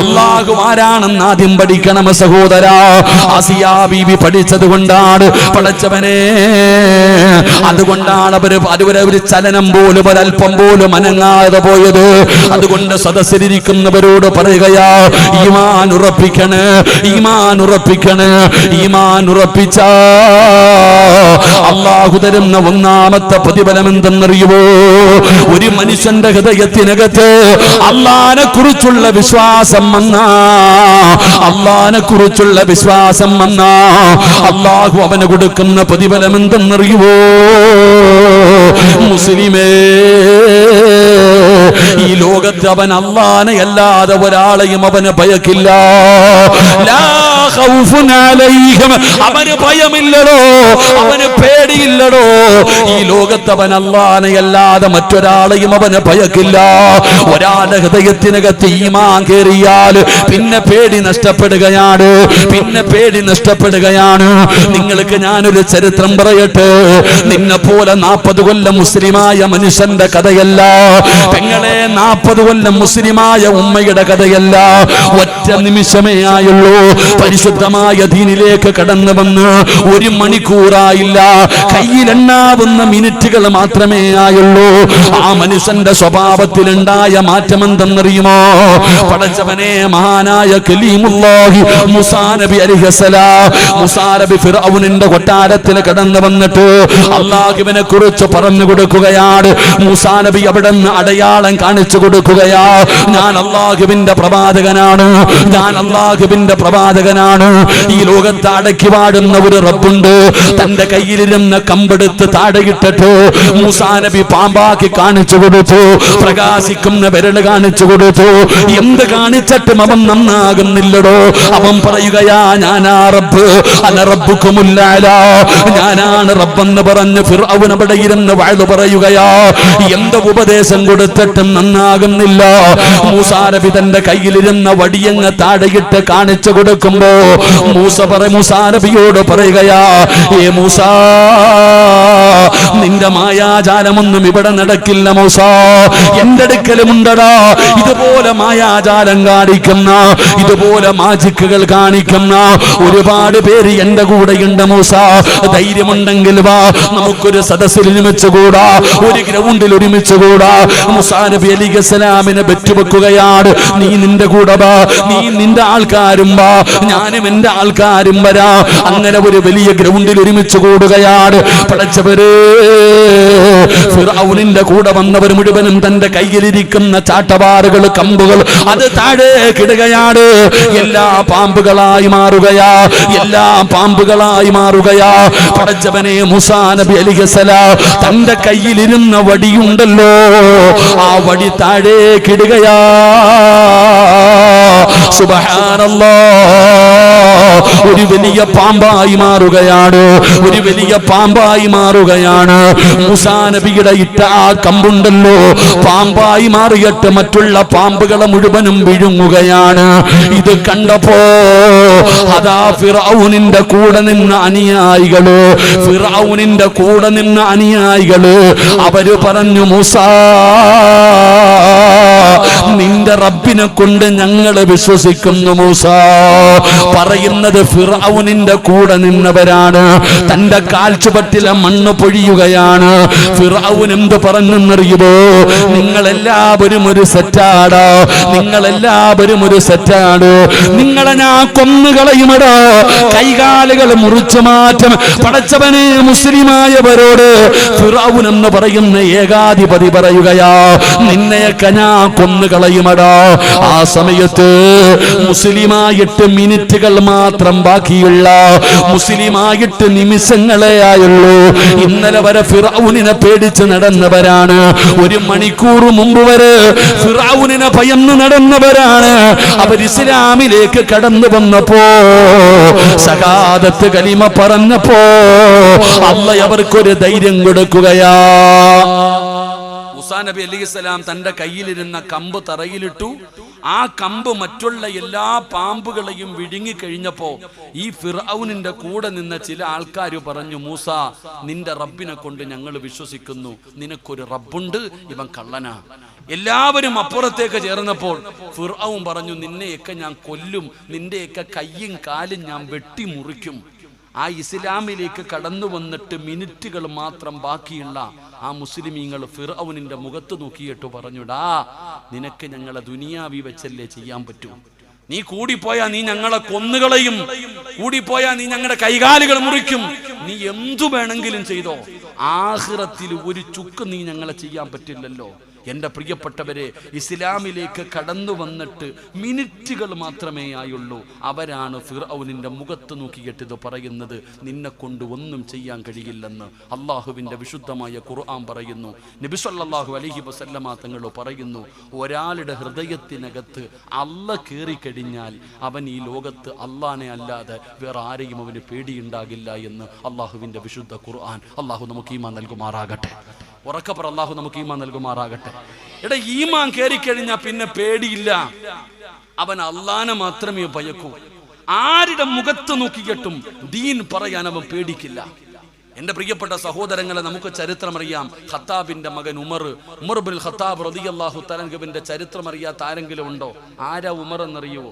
അല്ലാഹു ആരാണെന്ന് ആദ്യം പഠിക്കണം സഹോദരാ. ആസിയ ബീവി പഠിച്ചത് കൊണ്ടാണ് പഠിച്ചവനെ, അതുകൊണ്ടാണ് ഒരു ചലനം പോലും ഒരൽപ്പം പോലും അനങ്ങാതെ പോയത്. അതുകൊണ്ട് സദസ്സിലിരിക്കുന്നവരോട് പറയുകയാ, ഈമാൻ ഉറപ്പിച്ച അല്ലാഹു തരുന്ന ഒന്നാമത്തെ പ്രതിഫലം എന്തെന്നറിയുമോ? ഒരു മനുഷ്യന്റെ ഹൃദയത്തിനകത്ത് അല്ലാഹനെ കുറിച്ചുള്ള വിശ്വാസം വന്നാ അല്ലാഹു അവന് കൊടുക്കുന്ന പ്രതിഫലം എന്തെന്നറിയുമോ? മുസ്ലിമേ, ഈ ലോകത്ത് അവൻ അല്ലാഹനെ അല്ലാതെ ഒരാളെയും അവന് ഭയക്കില്ല. ലാ ഖൗഫുൻ അലൈഹിം, അവന് ഭയമില്ലടോ, അവന് പേടിയില്ലടോ. ഈ ലോകത്ത് അവൻ അല്ലാഹനെ അല്ലാതെ മറ്റൊരാളെയും അവന് ഭയക്കില്ല. ഒരാളുടെ ഹൃദയത്തിനകത്ത് ഈമാൻ കേറിയാൽ പിന്നെ പേടി നഷ്ടപ്പെടുകയാണ്. നിങ്ങൾക്ക് ഞാനൊരു ചരിത്രം പറയട്ടെ. നിന്നെ പോലെ 40 കൊല്ലം മുസ്ലിമായ മനുഷ്യന്റെ കഥയല്ല പെങ്ങളെ, 40 കൊല്ലം മുസ്ലിമായ ഉമ്മയുടെ കഥയല്ല. ഒറ്റ നിമിഷമേ ആയുള്ളൂ പരിശുദ്ധ പരിശുദ്ധമായ ദീനിലേക്ക് കടന്നു വന്ന് 1 മണിക്കൂറായില്ല, കയ്യിലെണ്ണാവുന്ന മിനിറ്റുകൾ മാത്രമേ ആയുള്ളൂ. ആ മനുഷ്യന്റെ സ്വഭാവത്തിലുണ്ടായ മാറ്റം എന്തെന്നറിയുമോ? പടച്ചവനെ, മഹാനായ കലീമുല്ലാഹി മൂസാ നബി അലൈഹിസ്സലാം, മൂസാ നബി ഫിർഔനിന്റെ കൊട്ടാരത്തിൽ കടന്നു വന്നിട്ട് അല്ലാഹുവിനെ കുറിച്ച് പറഞ്ഞു കൊടുക്കുകയാണ്. മൂസാ നബി അവിടുന്ന് അടയാളം കാണിച്ചു കൊടുക്കുകയാ. ഞാൻ അല്ലാഹുവിന്റെ പ്രവാചകനാണ്, ഞാൻ അല്ലാഹുവിന്റെ പ്രവാചകനാണ്. ഈ ലോകത്ത് അടക്കി വാഴുന്ന ഒരു റബ്ബുണ്ട്. തന്റെ കയ്യിലിരുന്ന കമ്പെടുത്ത് താഴെയിട്ടിട്ട് മൂസാ നബി പാമ്പാക്കി കാണിച്ചു കൊടുത്തു, പ്രകാശിക്കുന്ന വിരൽ കാണിച്ചു കൊടുത്തു. എന്ത് കാണിച്ചിട്ടും അവൻ നന്നാകുന്നില്ലടോ. അവൻ പറയുകയാ, ഞാനാ റബ്ബ്, അന റബ്ബുക്കുമുൽ അലാ, ഞാനാണ് റബ്ബെന്ന് പറഞ്ഞ് ഫിർഔൻ അവിടെ ഇരുന്ന് വഅദ് പറയുകയാ. എന്ത് ഉപദേശം കൊടുത്തിട്ടും നന്നാകുന്നില്ല. മൂസാ നബി തന്റെ കയ്യിലിരുന്ന വടിയങ്ങ് താഴെയിട്ട് കാണിച്ചു കൊടുക്കുമ്പോ മൂസാ നബിയോട് പറയുകയാ, ഏ മൂസാ, നിന്റെ മായാജാലമൊന്നും ഇവിടെ നടക്കില്ല മൂസാ. എന്റെ അടുക്കലുമുണ്ടടാ ഇതുപോലെ മായാജാലം കാണിക്കുന്ന, ഇതുപോലെ മാജിക്കുകൾ കാണിക്കുന്ന ഒരുപാട് പേര് എന്റെ കൂടെയുണ്ട് മൂസാ. ധൈര്യമുണ്ടെങ്കിൽ വാ, നമുക്കൊരു സദസ്സിൽ ഒരുമിച്ച് കൂടാ, ഒരു ഗ്രൗണ്ടിൽ ഒരുമിച്ച് കൂടാ. മൂസാ നബി അലൈഹിസ്സലാമിനെ വെച്ചുവെക്കുകയാണ്. നീ നിന്റെ കൂടെ വാ, നീ നിന്റെ ആൾക്കാരും വാ, ഞാനും എന്റെ ആൾക്കാരും വരാ. അങ്ങനെ ഒരു വലിയ ഗ്രൗണ്ടിൽ ഒരുമിച്ച് കൂടുകയാണ്. പടച്ചവര്, ഫിർഔനിന്റെ കൂടെ വന്നവർ മുഴുവനും തന്റെ കയ്യിലിരിക്കുന്ന ചാട്ടവാറുകൾ, കമ്പുകൾ അത് താഴെ കിടുകയാണ്. എല്ലാ പാമ്പുകളായി മാറുകയാ, എല്ലാ പാമ്പുകളായി മാറുകയാ. പടച്ചവനെ, മൂസാ നബി അലൈഹിസ്സലാം തന്റെ കയ്യിലിരുന്ന വടിയുണ്ടല്ലോ, ആ വടി താഴെ കിടുകയാ. സുബ്ഹാനല്ലാഹ്, ഒരു വലിയ പാമ്പായി മാറുകയാണ്, ഒരു വലിയ പാമ്പായി മാറുകയാണ്. മൂസാ നബിയുടെ ഇട്ട ആ കമ്പുണ്ടല്ലോ പാമ്പായി മാറിയിട്ട് മറ്റുള്ള പാമ്പുകളെ മുഴുവനും വിഴുങ്ങുകയാണ്. ഇത് കണ്ടപ്പോ അതാ ഫിർഔനിന്റെ കൂടെ നിന്ന അനുയായികള്, ഫിർഔനിന്റെ കൂടെ നിന്ന അനുയായികള് അവര് പറഞ്ഞു, മൂസാ, നിന്റെ റബ്ബിനെ കൊണ്ട് ഞങ്ങൾ വിശ്വസിക്കുന്നു മൂസാ. പറയുന്നത് ഫിർഔനിന്റെ കൂടെ നിന്നവരാണ്. തന്റെ കാൽച്ചുവട്ടിലെ മണ്ണ് പൊഴിയുകയാണ്. ഫിർഔൻ എന്ത് പറഞ്ഞെന്നറിയുമോ? നിങ്ങളെല്ലാവരും ഒരു സെറ്റാടോ, നിങ്ങളെല്ലാവരും ഒരു സെറ്റാടോ, നിങ്ങളെ ഞാൻ കൊന്നുകളയുമടോ, കൈകാലുകൾ മുറിച്ചു മാറ്റും. പടച്ചവനെ, മുസ്ലിമായവരോട് ഫിർഔൻ എന്ന് പറയുന്ന ഏകാധിപതി പറയുകയാ, നിന്നെയൊക്കെ ഞാൻ കൊന്നുകളയുമടോ. ആ സമയത്ത് മുസ്ലിമായിട്ട് മിനിറ്റുകൾ മാത്രം ബാക്കിയുള്ള, മുസ്ലിമായിട്ട് നിമിഷങ്ങളെ ആയുള്ളൂ. ഇന്നലെ വരെ ഫിർഔനിനെ പേടിച്ച് നടന്നവരാണ്. 1 മണിക്കൂർ മുമ്പ് വരെ ഫിർഔനിനെ ഭയന്ന് നടന്നവരാണ്. അവർ ഇസ്ലാമിലേക്ക് കടന്നു വന്നപ്പോ, ശഹാദത്ത് കലിമ പറഞ്ഞപ്പോ അല്ലാഹ് അവർക്കൊരു ധൈര്യം കൊടുക്കുകയാ. മൂസാ നബി അലൈഹിസ്സലാം തന്റെ കയ്യിലിരുന്ന കമ്പ് തറയിലിട്ടു. ആ കമ്പ് മറ്റുള്ള എല്ലാ പാമ്പുകളെയും വിഴുങ്ങിക്കഴിഞ്ഞപ്പോ ഈ ഫിർഔനിന്റെ കൂടെ നിന്ന ചില ആൾക്കാർ പറഞ്ഞു, മൂസാ, നിന്റെ റബ്ബിനെ കൊണ്ട് ഞങ്ങൾ വിശ്വസിക്കുന്നു, നിനക്കൊരു റബ്ബുണ്ട്, ഇവൻ കള്ളനാ. എല്ലാവരും അപ്പുറത്തേക്ക് ചേർന്നപ്പോൾ ഫിർഔൻ പറഞ്ഞു, നിന്നെയൊക്കെ ഞാൻ കൊല്ലും, നിന്റെയൊക്കെ കയ്യും കാലും ഞാൻ വെട്ടിമുറിക്കും. ആ ഇസ്ലാമിലേക്ക് കടന്നു വന്നിട്ട് മിനിറ്റുകൾ മാത്രം ബാക്കിയുള്ള ആ മുസ്ലിമീങ്ങൾ ഫിർഔനിന്റെ മുഖത്ത് നോക്കിയിട്ട് പറഞ്ഞുടാ, നിനക്ക് ഞങ്ങളെ ദുനിയാവി വെച്ചല്ലേ ചെയ്യാൻ പറ്റൂ. നീ കൂടിപ്പോയാ നീ ഞങ്ങളെ കൊന്നുകളയും, കൂടിപ്പോയാ നീ ഞങ്ങളുടെ കൈകാലുകൾ മുറിക്കും, നീ എന്തു വേണമെങ്കിലും ചെയ്തോ, ആഖിറത്തിൽ ഒരു ചുക്ക് നീ ഞങ്ങളെ ചെയ്യാൻ പറ്റില്ലല്ലോ. എൻ്റെ പ്രിയപ്പെട്ടവരെ, ഇസ്ലാമിലേക്ക് കടന്നു വന്നിട്ട് മിനിറ്റുകൾ മാത്രമേ ആയുള്ളൂ. അവരാണ് ഫിർഔനിന്റെ മുഖത്ത് നോക്കിയിട്ട് ഇത് പറയുന്നത്, നിന്നെ കൊണ്ട് ഒന്നും ചെയ്യാൻ കഴിയില്ലെന്ന് അള്ളാഹുവിൻ്റെ വിശുദ്ധമായ ഖുർആൻ പറയുന്നു. നബി സല്ലല്ലാഹു അലൈഹി വസല്ലമ തങ്ങൾ പറയുന്നു, ഒരാളുടെ ഹൃദയത്തിനകത്ത് അല്ലാഹ് കയറിക്കഴിഞ്ഞാൽ അവൻ ഈ ലോകത്ത് അള്ളാനെ അല്ലാതെ വേറെ ആരെയും അവന് പേടിയുണ്ടാകില്ല എന്ന് അള്ളാഹുവിൻ്റെ വിശുദ്ധ ഖുർആൻ. അള്ളാഹു നമുക്ക് ഈമാൻ നൽകുമാറാകട്ടെ. ഉറക്കപ്പറ, അള്ളാഹു നമുക്ക് ഈമാൻ നൽകുമാറാകട്ടെ. എടാ, ഈമാൻ കയറിക്കഴിഞ്ഞാൽ പിന്നെ പേടിയില്ല. അവൻ അള്ളാനെ മാത്രമേ ഭയക്കൂ. ആരുടെ മുഖത്ത് നോക്കിയിട്ടും ദീൻ പറയാൻ അവൻ പേടിക്കില്ല. എന്റെ പ്രിയപ്പെട്ട സഹോദരങ്ങളെ, നമുക്ക് ചരിത്രമറിയാം. ഖത്താബിന്റെ മകൻ ഉമർ ബിൻ ഖത്താബ് റളിയല്ലാഹു തആല അൻഹുവിന്റെ ചരിത്രം അറിയാത്ത ആരെങ്കിലും ഉണ്ടോ? ആരാ ഉമർ എന്നറിയോ?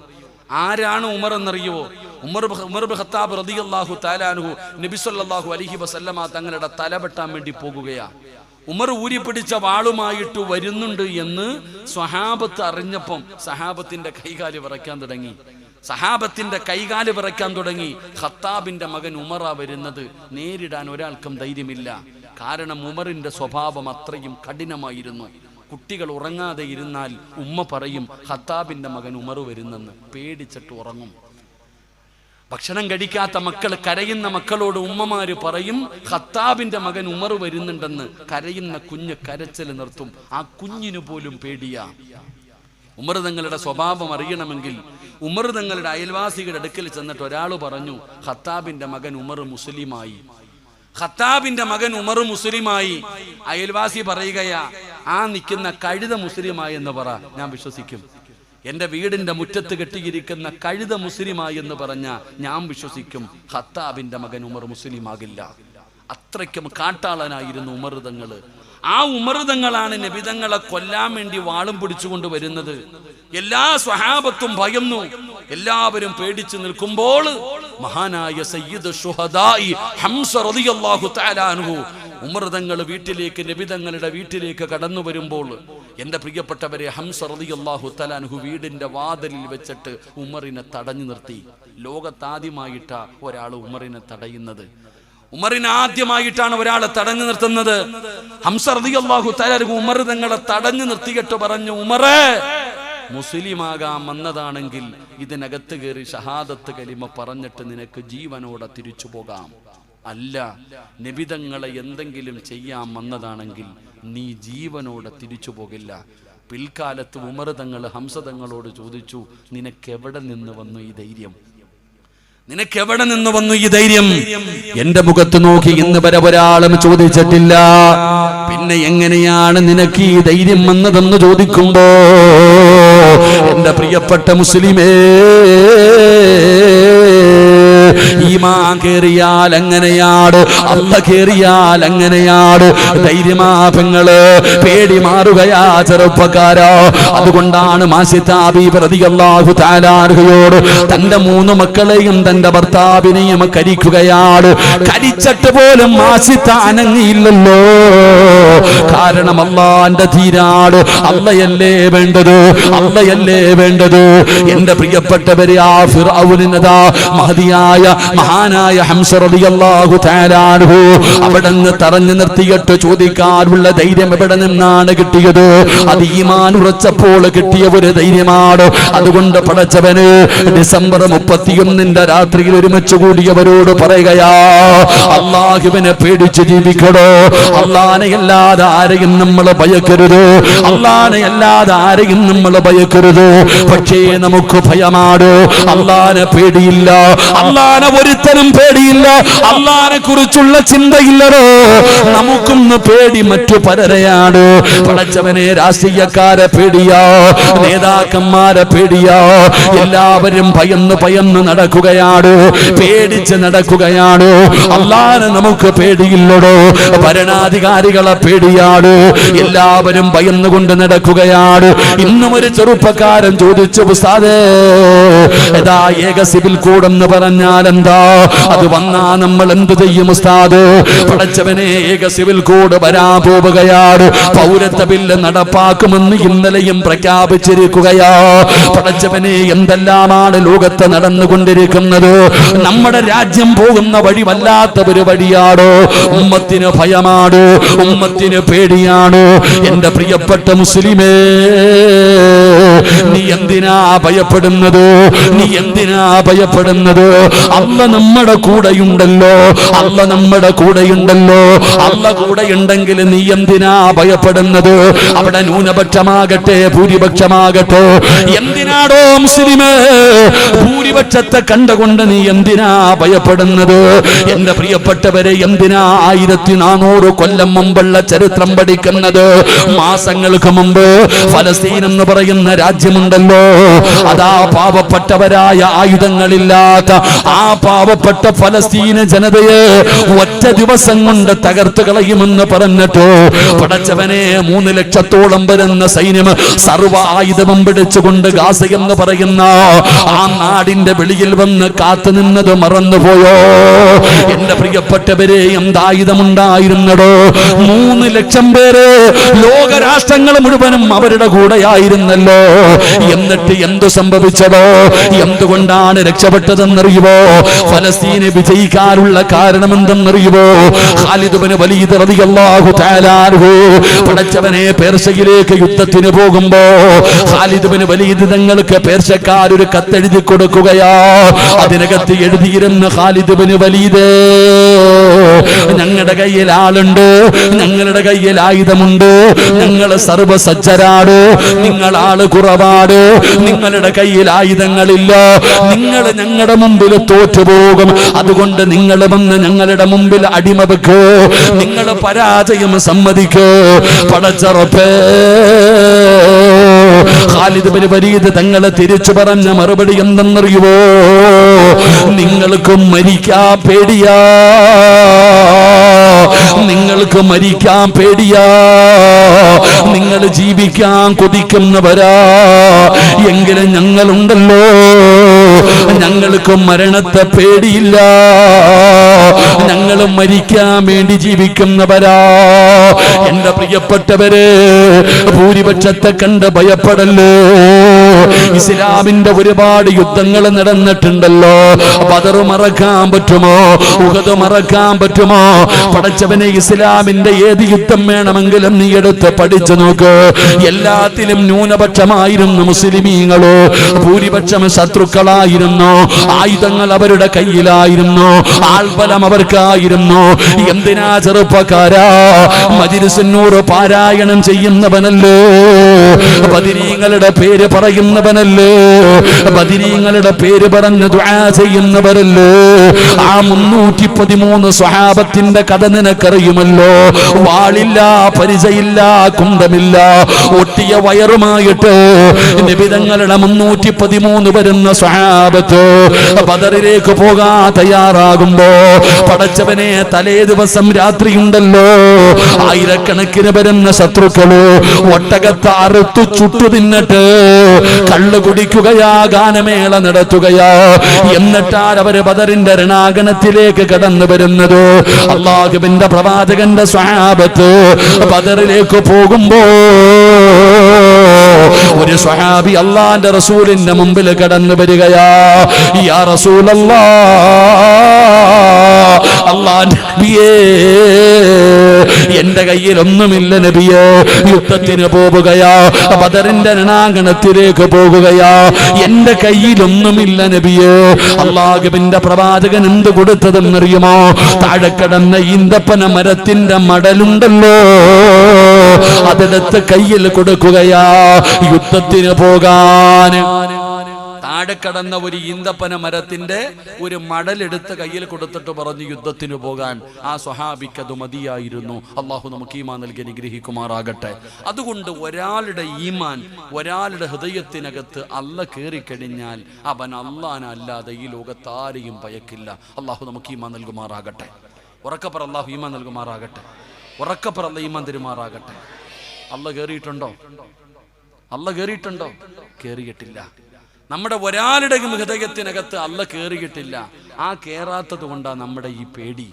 ആരാണ് ഉമർ എന്നറിയോ? ഉമർ ബിൻ ഖത്താബ് റളിയല്ലാഹു തആല അൻഹു നബി സല്ലല്ലാഹു അലൈഹി വസല്ലമ തങ്ങളുടെ തല വെട്ടാൻ വേണ്ടി പോകുകയാണ്. ഉമർ ഊരിപ്പിടിച്ച വാളുമായിട്ട് വരുന്നുണ്ട് എന്ന് സ്വഹാബത്ത് അറിഞ്ഞപ്പം സഹാബത്തിന്റെ കൈകാല് വിറയ്ക്കാൻ തുടങ്ങി. ഖത്താബിന്റെ മകൻ ഉമറാ വരുന്നത്. നേരിടാൻ ഒരാൾക്കും ധൈര്യമില്ല. കാരണം ഉമറിന്റെ സ്വഭാവം അത്രയും കഠിനമായിരുന്നു. കുട്ടികൾ ഉറങ്ങാതെ ഇരുന്നാൽ ഉമ്മ പറയും ഖത്താബിന്റെ മകൻ ഉമർ വരുന്നെന്ന്. പേടിച്ചിട്ട് ഉറങ്ങും. ഭക്ഷണം കഴിക്കാത്ത മക്കൾ, കരയുന്ന മക്കളോട് ഉമ്മമാര് പറയും ഖത്താബിന്റെ മകൻ ഉമർ വരുന്നുണ്ടെന്ന്. കരയുന്ന കുഞ്ഞ് കരച്ചിൽ നിർത്തും. ആ കുഞ്ഞിനു പോലും പേടിയാ. ഉമർ തങ്ങളുടെ സ്വഭാവം അറിയണമെങ്കിൽ ഉമർ തങ്ങളുടെ അയൽവാസികളുടെ അടുക്കൽ ചെന്നിട്ട് ഒരാൾ പറഞ്ഞു ഖത്താബിന്റെ മകൻ ഉമർ മുസ്ലിമായി. അയൽവാസി പറയുകയാ, ആ നിൽക്കുന്ന കഴുത മുസ്ലിമായി എന്ന് പറ, ഞാൻ വിശ്വസിക്കും. എന്റെ വീടിന്റെ മുറ്റത്ത് കെട്ടിയിരിക്കുന്ന കഴുത മുസ്ലിമായി എന്ന് പറഞ്ഞ ഞാൻ വിശ്വസിക്കും. ഖത്താബിന്റെ മകൻ ഉമർ മുസ്ലിമാകില്ല. അത്രയ്ക്കും കാട്ടാളനായിരുന്നു ഉമർ തങ്ങള്. ആ ഉമർ തങ്ങളാണ് നബി തങ്ങളെ കൊല്ലാൻ വേണ്ടി വാളും പിടിച്ചുകൊണ്ട് വരുന്നത്. എല്ലാ സ്വഹാബത്തും ഭയന്നു. എല്ലാവരും പേടിച്ചു നിൽക്കുമ്പോൾ മഹാനായ സയ്യിദ് ശുഹദാഇ ഹംസ റളിയല്ലാഹു തആല അൻഹു ഉമർ തങ്ങൾ വീട്ടിലേക്ക്, നബി തങ്ങളുടെ വീട്ടിലേക്ക് കടന്നു വരുമ്പോൾ എന്റെ പ്രിയപ്പെട്ടവരെ, ഹംസ റളിയല്ലാഹു തആല അൻഹു വീടിന്റെ വാതിലിൽ വെച്ചിട്ട് ഉമറിനെ തടഞ്ഞു നിർത്തി. ലോകത്താദ്യമായിട്ടാ ഒരാൾ ഉമറിനെ തടയുന്നത്. ഉമറിനെ ആദ്യമായിട്ടാണ് ഒരാളെ തടഞ്ഞു നിർത്തുന്നത്. ഹംസ റളിയല്ലാഹു തആല അൻഹു ഉമർ തങ്ങളെ തടഞ്ഞു നിർത്തിയിട്ട് പറഞ്ഞു, ഉമറേ, മുസ്ലിമാകാൻ വന്നതാണെങ്കിൽ ഇതിനകത്ത് കയറി ഷഹാദത്ത് കലിമ പറഞ്ഞിട്ട് നിനക്ക് ജീവനോടെ തിരിച്ചു പോകാം. അല്ല, നബിതങ്ങളെ എന്തെങ്കിലും ചെയ്യാൻ വന്നതാണെങ്കിൽ നീ ജീവനോടെ തിരിച്ചു പോകില്ല. പിൽക്കാലത്ത് ഉമർ തങ്ങൾ ഹംസ തങ്ങളോട് ചോദിച്ചു, നിനക്കെവിടെ നിന്ന് വന്നു ഈ ധൈര്യം? നിനക്കെവിടെ നിന്ന് വന്നു ഈ ധൈര്യം? എന്റെ മുഖത്ത് നോക്കി ഇന്ന് വരെ ഒരാളും ചോദിച്ചിട്ടില്ല. പിന്നെ എങ്ങനെയാണ് നിനക്ക് ഈ ധൈര്യം വന്നതെന്ന് ചോദിക്കുമ്പോ എന്റെ പ്രിയപ്പെട്ട മുസ്ലിമേ, ഈമാൻ കേറിയാൽ അങ്ങനെയാണ്, അല്ല കേറിയാൽ അങ്ങനെയാണ്. ധൈര്യമാപങ്ങള് പേടി മാറുകയാ ചെറുപ്പക്കാരാ. അതുകൊണ്ടാണ് മാസിത ബീബി റളിയല്ലാഹു തആല അൻഹയോട് തന്റെ 3 മക്കളെയും തന്റെ ഭർത്താവിനെയും കരിക്കുകയാണ്. കരിച്ചിട്ട് പോലും മാസിത അനങ്ങിയില്ലല്ലോ. കാരണം അല്ലാഹുവിന്റെ ധീരാണ്. അല്ലയല്ലേ വേണ്ടത്, അല്ലയല്ലേ വേണ്ടത്. എന്റെ പ്രിയപ്പെട്ടവരെ, ആ ഫിർഔനിനതാ മഹദിയായ മഹാനായ ഹംസ റളിയല്ലാഹു തആല അൻഹു അവിടുന്ന് തടഞ്ഞു നിർത്തിയിട്ട് ചോദിക്കാനുള്ള ധൈര്യം എവിടെ നിന്നാണ് കിട്ടിയത്? അത് ഈമാൻ ഉറച്ചപ്പോൾ കിട്ടിയ ഒരു ധൈര്യമാണ്. അതുകൊണ്ട് പടച്ചവന് ഡിസംബർ 31 രാത്രിയിൽ ഒരുമിച്ച് കൂടിയവരോട് പറയുകയാ, അല്ലാഹുവിനെ പേടിച്ച് ജീവിക്കണോ. അല്ലാഹനെ അല്ലാതെ ആരെയും നമ്മൾ ഭയക്കരുത്. അല്ലാഹനെ അല്ലാതെ ആരെയും നമ്മൾ ഭയക്കരുത്. പക്ഷേ നമുക്ക് ഭയമാണ്. അല്ലാഹനെ പേടിയില്ല. അല്ലാഹനെ ഒരുത്തനും പേടിയില്ല. അല്ലാഹനെ കുറിച്ചുള്ള ചിന്തയില്ലടോ. നമുക്കൊന്ന് പേടി മറ്റു പലരെയാണ്. പടച്ചവനെ, രാഷ്ട്രീയക്കാരെ പേടിയാ, നേതാക്കന്മാരെ പേടിയാ. എല്ലാവരും ഭയന്ന് നടക്കുകയാണ്, പേടിച്ച് നടക്കുകയാണ്. അല്ലാഹനെ നമുക്ക് പേടിയില്ലടോ. ഭരണാധികാരികളെ പേടിയാണ്. എല്ലാവരും ഭയന്നുകൊണ്ട് നടക്കുകയാണ്. ഇന്നും ഒരു ചെറുപ്പക്കാരൻ ചോദിച്ചു, ഉസ്താദേ, ഏതാ ഏക സിവിൽ കോഡ് എന്ന് പറഞ്ഞാൽ എന്താ? അത് വന്നാ നമ്മൾ എന്ത് ചെയ്യും ഉസ്താദ്? പടച്ചവനെ, ഏക സിവിൽ കോഡ് വരാൻ പോവുകയാണ്. പൗരത്വ ബില്ല് നടപ്പാക്കുമെന്ന് ഇന്നലെയും പ്രഖ്യാപിച്ചിരിക്കുകയാ. പടച്ചവനെ, എന്തെല്ലാമാണ് ലോകത്ത് നടന്നുകൊണ്ടിരിക്കുന്നത്. നമ്മുടെ രാജ്യം പോകുന്ന വഴി വല്ലാത്ത ഒരു വഴിയാണ്. ഉമ്മത്തിന് ഭയമാണ്, ഉമ്മത്തിന് പേടിയാണ്. എന്റെ പ്രിയപ്പെട്ട മുസ്ലിമേ, നീ എന്തിനാ ഭയപ്പെടുന്നത്? നീ എന്തിനാ ഭയപ്പെടുന്നത്? അല്ല നമ്മുടെ കൂടെയുണ്ടല്ലോ. അല്ല നമ്മുടെ കൂടെയുണ്ടല്ലോ. അല്ല കൂടെയുണ്ടെങ്കിൽ നീ എന്തിനാ ഭയപ്പെടുന്നത്? അവിടെ ന്യൂനപക്ഷമാകട്ടെ ഭൂരിപക്ഷമാകട്ടെ, എന്തിനാടോ മുസ്ലിമേ ഭൂരിപക്ഷത്തെ കണ്ടുകൊണ്ട് നീ എന്തിനാ ഭയപ്പെടുന്നത്? എന്റെ പ്രിയപ്പെട്ടവരെ, എന്തിനാ 1400 കൊല്ലം മുമ്പുള്ള ചരിത്രം പഠിക്കുന്നത്? മാസങ്ങൾക്ക് മുമ്പ് ഫലസ്തീൻ എന്ന് പറയുന്ന രാജ്യമുണ്ട്. ഉണ്ടല്ലോ, അതാ പാവപ്പെട്ടവരായ ആയുധങ്ങളില്ലാത്ത ആ പാവപ്പെട്ട ഫലസ്തീന ജനതയെ ഒറ്റ ദിവസം കൊണ്ട് തകർത്ത് കളയുമെന്ന് പറഞ്ഞിട്ടോ പടച്ചവനെ 3 ലക്ഷത്തോളം വരുന്ന സൈന്യം സർവ്വ ആയുധം പിടിച്ചുകൊണ്ട് ഗാസ എന്ന് പറയുന്ന ആ നാടിന്റെ വെളിയിൽ വന്ന് കാത്തു നിന്നത് മറന്നുപോയോ? എന്റെ പ്രിയപ്പെട്ടവരെ, എന്തായുധമുണ്ടായിരുന്നടോ? 3 ലക്ഷം പേര് ലോകരാഷ്ട്രങ്ങൾ മുഴുവനും അവരുടെ കൂടെയായിരുന്നല്ലോ. എന്നിട്ട് എന്തു സംഭവിച്ചതോ? എന്തുകൊണ്ടാണ് രക്ഷപ്പെട്ടതെന്നറിയുമോ? ഫലസ്തീനെ വിജയിക്കാനുള്ള കാരണം എന്തെന്നറിയുമോ? ഖാലിദ് ഇബ്നു വലീദ് റളിയല്ലാഹു തആല അൻഹു പടച്ചവനെ പേർഷ്യയിലേക്ക് യുദ്ധത്തിന് പോകുമ്പോ ഖാലിദ് ഇബ്നു വലീദ് തങ്ങൾക്ക് പേർഷ്യക്കാരൊരു കത്തെഴുതി കൊടുക്കുകയാ. അതിനകത്ത് എഴുതിയിരുന്ന ഖാലിദ് ഇബ്നു വലീദ്, ഞങ്ങളുടെ കയ്യിൽ ആളുണ്ട്, ഞങ്ങളുടെ കയ്യിൽ ആയുധമുണ്ട്, ഞങ്ങൾ സർവസജ്ജരാണ്, നിങ്ങൾ ആള് കുറവാണ്, നിങ്ങളുടെ കയ്യിൽ ആയുധങ്ങളില്ല, നിങ്ങൾ ഞങ്ങളുടെ മുമ്പിൽ തോറ്റുപോകും, അതുകൊണ്ട് നിങ്ങൾ വന്ന് ഞങ്ങളുടെ മുമ്പിൽ അടിമ വെക്കോ, നിങ്ങൾ പരാജയം സമ്മതിക്കോ. പടച്ചറപ്പേ, ഖാലിദ് ഇബ്നു വലീദ് തങ്ങളെ തിരിച്ചു പറഞ്ഞ മറുപടി എന്തെന്നറിയുമോ? നിങ്ങൾക്ക് മരിക്കാൻ പേടിയാ, നിങ്ങൾക്ക് മരിക്കാൻ പേടിയാ, നിങ്ങൾ ജീവിക്കാൻ കൊതിക്കുന്നവരാ, എങ്കിലും ഞങ്ങളുണ്ടല്ലോ, ഞങ്ങൾക്ക് മരണത്തെ പേടിയില്ല, ഞങ്ങൾ മരിക്കാൻ വേണ്ടി ജീവിക്കുന്നവരാ. എന്റെ പ്രിയപ്പെട്ടവരെ, ഭൂരിപക്ഷത്തെ കണ്ട് ഭയപ്പെടല്ലേ. ഇസ്ലാമിന്റെ ഒരുപാട് യുദ്ധങ്ങൾ നടന്നിട്ടുണ്ടല്ലോ. ബദർ മറക്കാൻ പറ്റുമോ? ഉഹദ് മറക്കാൻ പറ്റുമോ? പടച്ചവനെ, ഇസ്ലാമിന്റെ ഏത് യുദ്ധം വേണമെങ്കിലും നീ എടുത്ത് പഠിച്ചു നോക്ക്. എല്ലാത്തിലും ന്യൂനപക്ഷമായിരുന്നു മുസ്ലിമീങ്ങള്, ഭൂരിപക്ഷം ശത്രുക്കളായിരുന്നു, ആയുധങ്ങൾ അവരുടെ കയ്യിലായിരുന്നു, ആൾബലം അവർക്കായിരുന്നു. എന്തിനാ ചെറുപ്പക്കാരാ, മജ്‌ലിസുന്നൂർ പാരായണം ചെയ്യുന്നവനല്ലേ, ബദരീങ്ങളുടെ പേര് പറയുന്നവനല്ലേ, ബദരീങ്ങളുടെ പേര് പറഞ്ഞ് ദുആ ചെയ്യുന്നവരല്ലേ. ആ 313 സ്വഹാബത്തിന്റെ കഥ നിനക്കറിയുമല്ലോ. വാളില്ല, പരിചയില്ല, കുന്തമില്ല, ഒട്ടിയ വയറുമായിട്ട് നബിതങ്ങളുടെ 313 വരുന്ന സ്വഹാബത്ത് ബദറിലേക്ക് പോകാൻ തയ്യാറാകുമ്പോ പടച്ചവനെ, തലേ ദിവസം രാത്രിയുണ്ടല്ലോ, ആയിരക്കണക്കിന് വരുന്ന ശത്രുക്കള് ഒട്ടകത്തെ അറുത്തു ചുട്ടു തിന്നിട്ട് കള്ളു കുടിക്കുകയാ, ഗാനമേള നടത്തുകയാ. എന്നിട്ടാൽ അവര് ബദറിന്റെ രണാങ്കണത്തിലേക്ക് കടന്നു വരുന്നത്. അല്ലാഹുവിന്റെ പ്രവാചകന്റെ സ്വഹാബത്ത് ബദറിലേക്ക് പോകുമ്പോ ഒരു സ്വഹാബി അല്ലാഹുവിന്റെ റസൂലിന്റെ മുമ്പിൽ കടന്നു വരികയാ. യാ റസൂലല്ലാഹ്, അല്ലാഹുവിന്റെ നബിയേ, എന്റെ കയ്യിൽ ഒന്നുമില്ല നബിയേ, യുദ്ധത്തിന് പോവുകയാ, ബദറിന്റെ രണാങ്കണത്തിലേക്ക് പോകുകയാ, എന്റെ കയ്യിലൊന്നുമില്ല നബിയേ. അല്ലാഹുവിന്റെ പ്രവാചകൻ എന്ത് കൊടുത്തതെന്നറിയുമോ? താഴെ കിടന്ന ഈന്തപ്പന മരത്തിന്റെ മടലുണ്ടല്ലോ, അതെടുത്ത് കയ്യിൽ കൊടുക്കുകയാ യുദ്ധത്തിന് പോകാൻ. താഴെ കടന്ന ഒരു ഈന്തപ്പന മരത്തിന്റെ ഒരു മടലെടുത്ത് കയ്യിൽ കൊടുത്തിട്ട് പറഞ്ഞു യുദ്ധത്തിന് പോകാൻ. ആ സ്വഹാബിക്ക് അത് മതിയായിരുന്നു. അള്ളാഹു നമുക്ക് ഈമാൻ നൽകി അനുഗ്രഹിക്കുമാറാകട്ടെ. അതുകൊണ്ട് ഒരാളുടെ ഈമാൻ, ഒരാളുടെ ഹൃദയത്തിനകത്ത് അല്ല കയറിക്കഴിഞ്ഞാൽ അവൻ അല്ലാഹനല്ലാതെ ഈ ലോകത്ത് ആരെയും ഭയക്കില്ല. അള്ളാഹു നമുക്ക് ഈമാൻ നൽകുമാറാകട്ടെ. ഉറക്കപ്പറ അള്ളാഹു ഈമാൻ നൽകുമാറാകട്ടെ. ഉറക്കപ്പറ അല്ല ഈമാൻ തരുമാറാകട്ടെ. അല്ല കയറിയിട്ടുണ്ടോ? അല്ല കയറിയിട്ടുണ്ടോ? കയറിയിട്ടില്ല. നമ്മുടെ ഒരാളുടെയും ഹൃദയത്തിനകത്ത് അല്ല കയറിയിട്ടില്ല. ആ കയറാത്തത് കൊണ്ടാണ് നമ്മുടെ ഈ പേടി,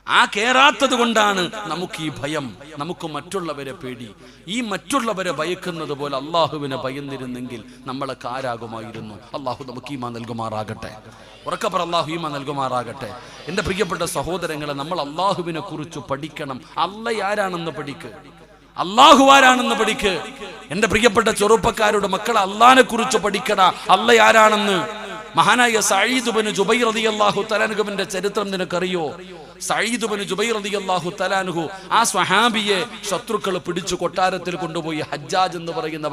ആ കയറാത്തത് കൊണ്ടാണ് നമുക്ക് ഈ ഭയം, നമുക്ക് മറ്റുള്ളവരെ പേടി. ഈ മറ്റുള്ളവരെ ഭയക്കുന്നത് പോലെ അള്ളാഹുവിനെ ഭയന്നിരുന്നെങ്കിൽ നമ്മളൊക്കെ ആരാകുമായിരുന്നു. അള്ളാഹു നമുക്ക് ഈമാൻ നൽകുമാറാകട്ടെ. ഉറക്കപ്പറ അള്ളാഹു ഈമാൻ നൽകുമാറാകട്ടെ. എൻ്റെ പ്രിയപ്പെട്ട സഹോദരങ്ങളെ, നമ്മൾ അള്ളാഹുവിനെ കുറിച്ച് പഠിക്കണം. അല്ല ആരാണെന്ന് പഠിക്ക്, അള്ളാഹു ആരാണെന്ന് പഠിക്ക്. എന്റെ പ്രിയപ്പെട്ട ചെറുപ്പക്കാരുടെ മക്കൾ, അള്ളാഹിനെ കുറിച്ച് പഠിക്കട. അല്ല ആരാണെന്ന്. മഹാനായ സഈദ് ഇബ്നു ജുബൈർ റളിയല്ലാഹു തആല അൻഹുവിന്റെ ചരിത്രം നിനക്കറിയോ? സഈദ് ഇബ്നു ജുബൈർ റളിയല്ലാഹു തആല അൻഹു ആ സ്വഹാബിയെ ശത്രുക്കൾ പിടിച്ചു കൊട്ടാരത്തിൽ കൊണ്ടുപോയി. ഹജ്ജാജ് എന്ന് പറയുന്ന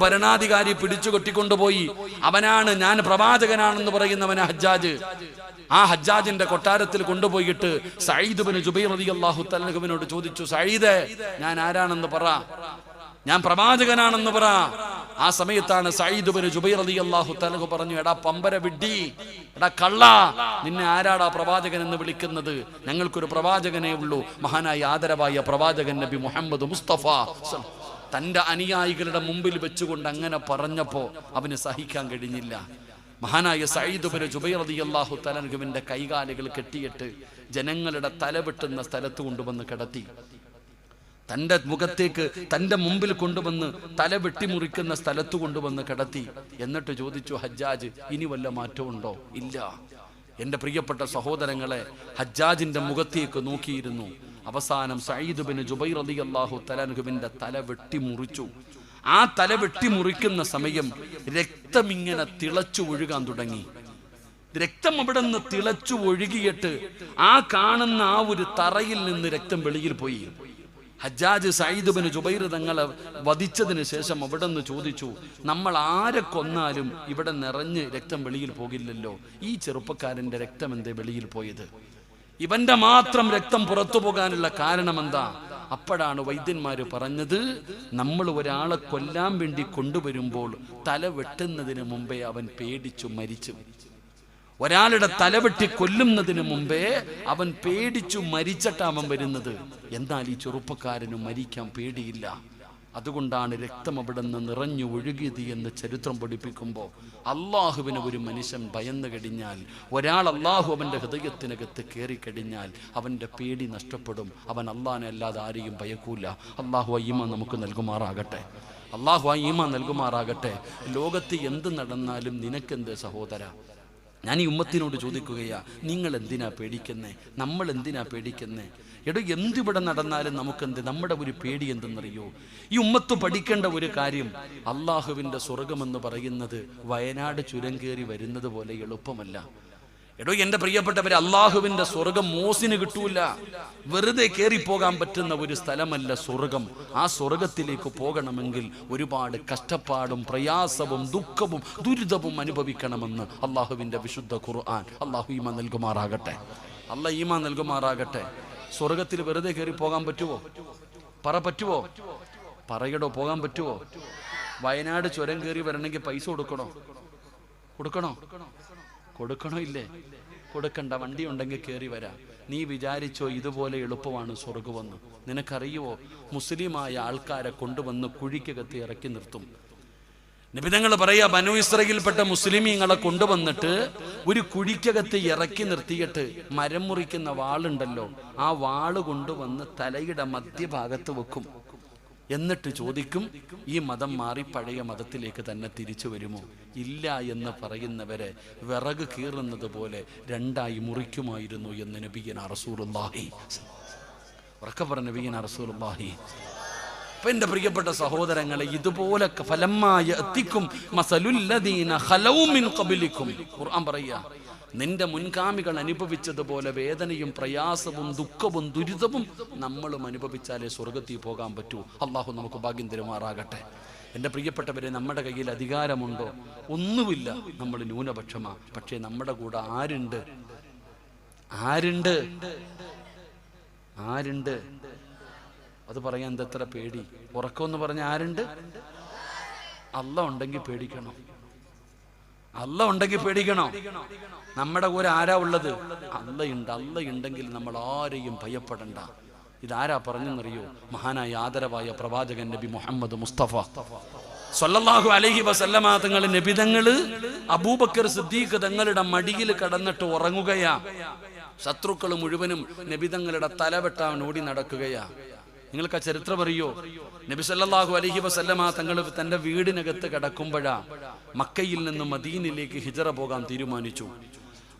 ഭരണാധികാരി പിടിച്ചു കൊട്ടിക്കൊണ്ടുപോയി. അവനാണ്, ഞാൻ പ്രവാചകനാണെന്ന് പറയുന്നവന് ഹജ്ജാജ്. ആ ഹജ്ജാജിന്റെ കൊട്ടാരത്തിൽ കൊണ്ടുപോയിട്ട് സഈദ് ഇബ്നു ജുബൈർ റളിയല്ലാഹു തആല അൻഹുവിനോട് ചോദിച്ചു, സഈദേ, ഞാൻ ആരാണെന്ന് പറ. ഞാൻ പ്രവാചകനാണെന്ന് പറ. ആ സമയത്താണ് സഈദ് ഇബ്നു ജുബൈർ റളിയല്ലാഹു തആല പറഞ്ഞു, എടാ പമ്പര വിഡ്ഢി, എടാ കള്ള, നിന്നെ ആരാടാ പ്രവാചകൻ എന്ന് വിളിക്കുന്നത്? ഞങ്ങൾക്കൊരു പ്രവാചകനേ ഉള്ളൂ, മഹാനായ ആദരവായ പ്രവാചകൻ നബി മുഹമ്മദ് മുസ്തഫ. തൻ്റെ അനുയായികളുടെ മുമ്പിൽ വെച്ചുകൊണ്ട് അങ്ങനെ പറഞ്ഞപ്പോൾ അവന് സഹിക്കാൻ കഴിഞ്ഞില്ല. മഹാനായ സഈദ് ഇബ്നു ജുബൈർ റളിയല്ലാഹു തആല അൻഹുവിന്റെ കൈകാലുകൾ കെട്ടിയിട്ട് ജനങ്ങളുടെ തല വെട്ടുന്ന സ്ഥലത്ത് കൊണ്ടുവന്ന് കിടത്തി. തൻ്റെ മുഖത്തേക്ക് തൻ്റെ മുമ്പിൽ കൊണ്ടുവന്ന് തല വെട്ടിമുറിക്കുന്ന സ്ഥലത്ത് കൊണ്ടുവന്ന് കിടത്തി. എന്നിട്ട് ചോദിച്ചു, ഹജ്ജാജ്, ഇനി വല്ല മാറ്റമുണ്ടോ? ഇല്ല. എൻ്റെ പ്രിയപ്പെട്ട സഹോദരങ്ങളെ, ഹജ്ജാജിന്റെ മുഖത്തേക്ക് നോക്കിയിരുന്നു. അവസാനം സഈദ് ഇബ്നു ജുബൈർ റളിയല്ലാഹു തആല അൻഹുവിന്റെ തല വെട്ടിമുറിച്ചു. ആ തല വെട്ടിമുറിക്കുന്ന സമയം രക്തം ഇങ്ങനെ തിളച്ചു ഒഴുകാൻ തുടങ്ങി. രക്തം അവിടെ നിന്ന് തിളച്ചു ഒഴുകിയിട്ട് ആ കാണുന്ന ആ ഒരു തറയിൽ നിന്ന് രക്തം വെളിയിൽ പോയി. ഹജ്ജാജ് സഈദ് ഇബ്നു ജുബൈർ തങ്ങളെ വധിച്ചതിന് ശേഷം അവിടെ നിന്ന് ചോദിച്ചു, നമ്മൾ ആരെ കൊന്നാലും ഇവിടെ നിറഞ്ഞ് രക്തം വെളിയിൽ പോകില്ലല്ലോ, ഈ ചെറുപ്പക്കാരന്റെ രക്തം എന്തേ വെളിയിൽ പോയത്? ഇവന്റെ മാത്രം രക്തം പുറത്തു പോകാനുള്ള കാരണം എന്താ? അപ്പോഴാണ് വൈദ്യന്മാര് പറഞ്ഞത്, നമ്മൾ ഒരാളെ കൊല്ലാൻ വേണ്ടി കൊണ്ടുവരുമ്പോൾ തല വെട്ടുന്നതിന് മുമ്പേ അവൻ പേടിച്ചു മരിച്ചു. ഒരാളുടെ തലവെട്ടി കൊല്ലുന്നതിന് മുമ്പേ അവൻ പേടിച്ചു മരിച്ചിട്ടാണ് അവൻ വരുന്നത്. എന്നാൽ ഈ ചെറുപ്പക്കാരന് മരിക്കാൻ പേടിയില്ല. അതുകൊണ്ടാണ് രക്തം അവിടെ നിന്ന് നിറഞ്ഞു ഒഴുകിയത് എന്ന് ചരിത്രം പഠിപ്പിക്കുമ്പോൾ, അള്ളാഹുവിനെ ഒരു മനുഷ്യൻ ഭയന്നു കഴിഞ്ഞാൽ, ഒരാൾ അള്ളാഹു അവൻ്റെ ഹൃദയത്തിനകത്ത് കയറിക്കഴിഞ്ഞാൽ അവൻ്റെ പേടി നഷ്ടപ്പെടും. അവൻ അള്ളാഹിനെ അല്ലാതെ ആരെയും ഭയക്കൂല. അള്ളാഹു ഈമാൻ നമുക്ക് നൽകുമാറാകട്ടെ. അള്ളാഹു ഈമാൻ നൽകുമാറാകട്ടെ. ലോകത്ത് എന്ത് നടന്നാലും നിനക്കെന്ത് സഹോദര? ഞാൻ ഈ ഉമ്മത്തിനോട് ചോദിക്കുകയാ, നിങ്ങൾ എന്തിനാ പേടിക്കുന്നേ? നമ്മൾ എന്തിനാ പേടിക്കുന്നേ? എടോ, എന്തിവിടെ നടന്നാലും നമുക്കെന്ത്? നമ്മുടെ ഒരു പേടി എന്തെന്നറിയോ? ഈ ഉമ്മത്ത് പഠിക്കേണ്ട ഒരു കാര്യം, അള്ളാഹുവിൻ്റെ സ്വർഗമെന്ന് പറയുന്നത് വയനാട് ചുരം കയറി വരുന്നത് പോലെ എളുപ്പമല്ല. എടോ എൻ്റെ പ്രിയപ്പെട്ടവരെ, അള്ളാഹുവിൻ്റെ സ്വർഗം മോസിന് കിട്ടൂല. വെറുതെ കയറിപ്പോകാൻ പറ്റുന്ന ഒരു സ്ഥലമല്ല സ്വർഗം. ആ സ്വർഗത്തിലേക്ക് പോകണമെങ്കിൽ ഒരുപാട് കഷ്ടപ്പാടും പ്രയാസവും ദുഃഖവും ദുരിതവും അനുഭവിക്കണമെന്ന് അള്ളാഹുവിൻ്റെ വിശുദ്ധ ഖുർആൻ. അള്ളാഹു ഈമാൻ നൽകുമാറാകട്ടെ. അള്ളാഹ് ഈമാൻ നൽകുമാറാകട്ടെ. സ്വർഗത്തിൽ വെറുതെ കയറി പോകാൻ പറ്റുമോ? പറ്റുമോ? പറയടോ, പോകാൻ പറ്റുമോ? വയനാട് ചുരം കയറി വരണമെങ്കിൽ പൈസ കൊടുക്കണോ? കൊടുക്കണോ ഇല്ലേ? കൊടുക്കണ്ട. വണ്ടി ഉണ്ടെങ്കിൽ കയറി വരാം. നീ വിചാരിച്ചോ ഇതുപോലെ എളുപ്പമാണ് സ്വർഗമെന്ന്? നിനക്കറിയുവോ, മുസ്ലിമായ ആൾക്കാരെ കൊണ്ടുവന്ന് കുഴിക്കകത്ത് ഇറക്കി നിർത്തും. നബിതങ്ങൾ പറയാ, ബനൂ ഇസ്രായേലിൽപ്പെട്ട മുസ്ലിമീങ്ങളെ കൊണ്ടുവന്നിട്ട് ഒരു കുഴിക്കകത്ത് ഇറക്കി നിർത്തിയിട്ട് മരം മുറിക്കുന്ന വാളുണ്ടല്ലോ, ആ വാള് കൊണ്ടുവന്ന് തലയുടെ മധ്യഭാഗത്ത് വെക്കും. എന്നിട്ട് ചോദിക്കും, ഈ മതം മാറി പഴയ മതത്തിലേക്ക് തന്നെ തിരിച്ചു വരുമോ? ഇല്ല എന്ന് പറയുന്നവരെ വിറക് കീറുന്നത് പോലെ രണ്ടായി മുറിക്കുമായിരുന്നു എന്ന് നബിയനാ റസൂലുള്ളാഹി. ഉറക്കെ പറഞ്ഞ നബിയനാ റസൂലുള്ളാഹി. അപ്പൊ എന്റെ പ്രിയപ്പെട്ട സഹോദരങ്ങളെ, ഇതുപോലെ ഫലമായ എത്തിക്കും മസലുല്ലദീന ഖലൗ മിൻ ഖബലിക്കും. ഖുർആൻ പറയാ, നിന്റെ മുൻഗാമികൾ അനുഭവിച്ചതുപോലെ വേദനയും പ്രയാസവും ദുഃഖവും ദുരിതവും നമ്മളും അനുഭവിച്ചാലേ സ്വർഗത്തിൽ പോകാൻ പറ്റൂ. അള്ളാഹു നമുക്ക് ഭാഗ്യം തരുമാറാകട്ടെ. എൻ്റെ പ്രിയപ്പെട്ടവരെ, നമ്മുടെ കയ്യിൽ അധികാരമുണ്ടോ? ഒന്നുമില്ല. നമ്മൾ ന്യൂനപക്ഷമാ. പക്ഷേ നമ്മുടെ കൂടെ ആരുണ്ട്? അത് പറയാൻ എന്തത്ര പേടി? ഉറക്കമെന്ന് പറഞ്ഞ ആരുണ്ട്? അല്ലാഹ് ഉണ്ടെങ്കിൽ പേടിക്കണം. അല്ലാഹ് ഉണ്ടെങ്കിൽ പേടിക്കണോ? നമ്മുടെ കൂടെ ആരാ ഉള്ളത്? അല്ലാഹുണ്ട്. അല്ലാഹ് ഉണ്ടെങ്കിൽ നമ്മൾ ആരെയും ഭയപ്പെടണ്ട. ഇതാരാ പറഞ്ഞെന്നറിയോ? മഹാനായ ആദരവായ പ്രവാചകൻ നബി മുഹമ്മദ് മുസ്തഫ സ്വല്ലല്ലാഹു അലൈഹി വസല്ലമ തങ്ങൾ. നബിതങ്ങള് അബൂബക്കർ സിദ്ദീഖ് തങ്ങളുടെ മടിയിൽ കടന്നിട്ട് ഉറങ്ങുകയാ. ശത്രുക്കൾ മുഴുവനും നബിതങ്ങളുടെ തലവെട്ടാൻ ഓടി നടക്കുകയാ. നിങ്ങൾക്ക് ആ ചരിത്രം അറിയോ? നബി സല്ലല്ലാഹു അലൈഹി വസല്ലമ തങ്ങൾ തന്റെ വീടിനകത്ത് കിടക്കുമ്പോഴാ മക്കയിൽ നിന്ന് മദീനയിലേക്ക് ഹിജറ പോകാൻ തീരുമാനിച്ചു.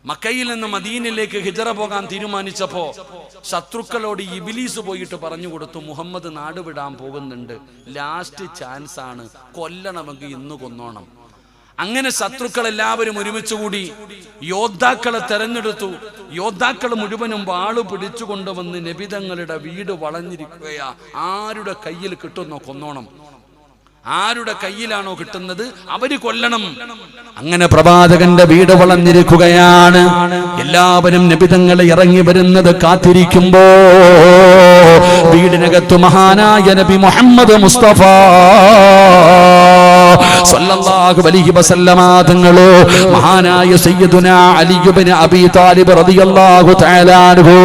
മക്കയിൽ നിന്ന് മദീനയിലേക്ക് ഹിജറ പോകാൻ തീരുമാനിച്ചപ്പോ ശത്രുക്കളോട് ഇബ്ലീസ് പോയിട്ട് പറഞ്ഞു കൊടുത്തു, മുഹമ്മദ് നാട് വിടാൻ പോകുന്നുണ്ട്, ലാസ്റ്റ് ചാൻസ് ആണ്, കൊല്ലണമെങ്കിൽ ഇന്ന് കൊന്നോണം. അങ്ങനെ ശത്രുക്കൾ എല്ലാവരും ഒരുമിച്ച് കൂടി യോദ്ധാക്കളെ തെരഞ്ഞെടുത്തു. യോദ്ധാക്കൾ മുഴുവനും വാള് പിടിച്ചുകൊണ്ടുവന്ന് നബിതങ്ങളുടെ വീട് വളഞ്ഞിരിക്കുകയാ. ആരുടെ കയ്യിൽ കിട്ടുന്നോ കൊന്നോണം. ആരുടെ കയ്യിലാണോ കിട്ടുന്നത് അവര് കൊല്ലണം. അങ്ങനെ പ്രവാചകന്റെ വീട് വളഞ്ഞിരിക്കുകയാണ്. എല്ലാവരും നബിതങ്ങളെ ഇറങ്ങി വരുന്നത് കാത്തിരിക്കുമ്പോ വീടിനകത്ത് മഹാനായ നബി മുഹമ്മദ് മുസ്തഫ സല്ലല്ലാഹു അലൈഹി വസല്ലമ തങ്ങളോ മഹാനായ സയ്യിദുനാ അലി ഇബ്നു അബീ താലിബ് റളിയല്ലാഹു തആല അൻഹു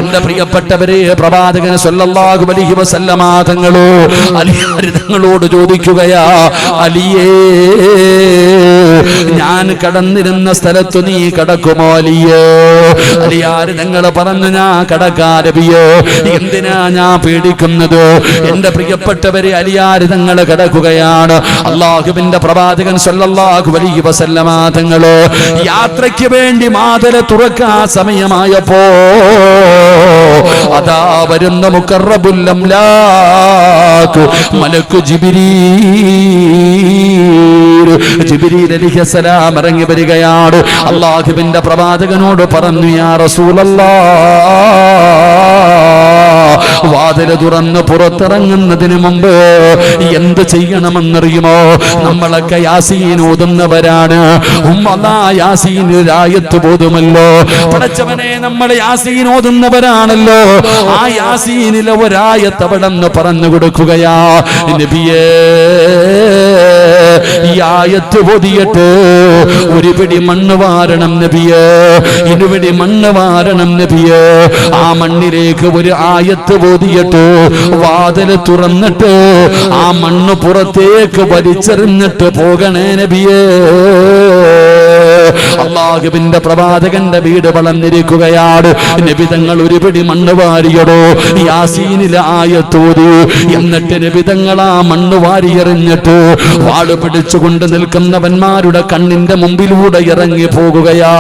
എൻ്റെ പ്രിയപ്പെട്ടവരെ പ്രവാചകൻ സല്ലല്ലാഹു അലൈഹി വസല്ലമ തങ്ങളോ അലി തങ്ങളോട് ചോദിക്കുകയാ, അലിയേ ഞാൻ കടന്നിരുന്ന സ്ഥലത്ത് നീ കടക്കുമോ അലിയേ? അലിയാർ തങ്ങൾ പറഞ്ഞു, ഞാൻ കടക്കാൻ നബിയേ. എന്തിനാ ഞാൻ പേടിക്കുന്നത്? എൻ്റെ പ്രിയപ്പെട്ടവരെ അലിയാർ തങ്ങൾ കടക്കുകയാണ്. അല്ലാഹുവിന്റെ പ്രവാചകൻ സല്ലല്ലാഹു അലൈഹി വസല്ലമ തങ്ങൾ യാത്രയ്ക്ക് വേണ്ടി മാതല തുറക്കാൻ സമയമായപ്പോ അതാ വരുന്ന മുഖറബുൽ അംലാക് മലക്കു ജിബ്രീൽ അലൈഹിസ്സലാം ഇറങ്ങി വരികയാണ്. അല്ലാഹുവിന്റെ പ്രവാചകനോട് പറഞ്ഞു, യാ റസൂലല്ലാഹ്, വാതില് തുറന്ന് പുറത്തിറങ്ങുന്നതിന് മുമ്പ് എന്ത് ചെയ്യണമെന്നറിയുമോ? നമ്മളൊക്കെ യാസീൻ ഓതുന്നവരാണ്. യാസീന് രായത്ത് ബോധമല്ലോ. പടച്ചവനെ, നമ്മൾ യാസീൻ ഓതുന്നവരാണല്ലോ. ആ യാസീനിലെ ഒരായത്ത് അവിടെ നിന്ന് പറഞ്ഞു കൊടുക്കുകയാ, നബിയേ ഈ ആയത്ത് ഓതിയിട്ട് ഒരു പിടി മണ്ണ് വാരണം നബിയേ, ഇരുപിടി മണ്ണ് വാരണം നബിയേ. ആ മണ്ണിലേക്ക് ഒരു ആയത്ത് ഓതിയിട്ട് വാതില് തുറന്നിട്ട് ആ മണ്ണ് പുറത്തേക്ക് വലിച്ചെറിഞ്ഞിട്ട് പോകണേ നബിയേ. അല്ലാഹുവിന്റെ പ്രവാചകന്റെ വീട് വളർന്നിരിക്കുകയാണ്. നബി തങ്ങൾ ഒരു പിടി മണ്ണ് വാരിയടോ യാസീനിലെ ആയത്തോതി. എന്നിട്ട് നബി തങ്ങൾ ആ മണ്ണ് വാരിയെറിഞ്ഞിട്ട് വാള് പിടിച്ചുകൊണ്ട് നിൽക്കുന്നവന്മാരുടെ കണ്ണിന്റെ മുമ്പിലൂടെ ഇറങ്ങി പോകുകയാ.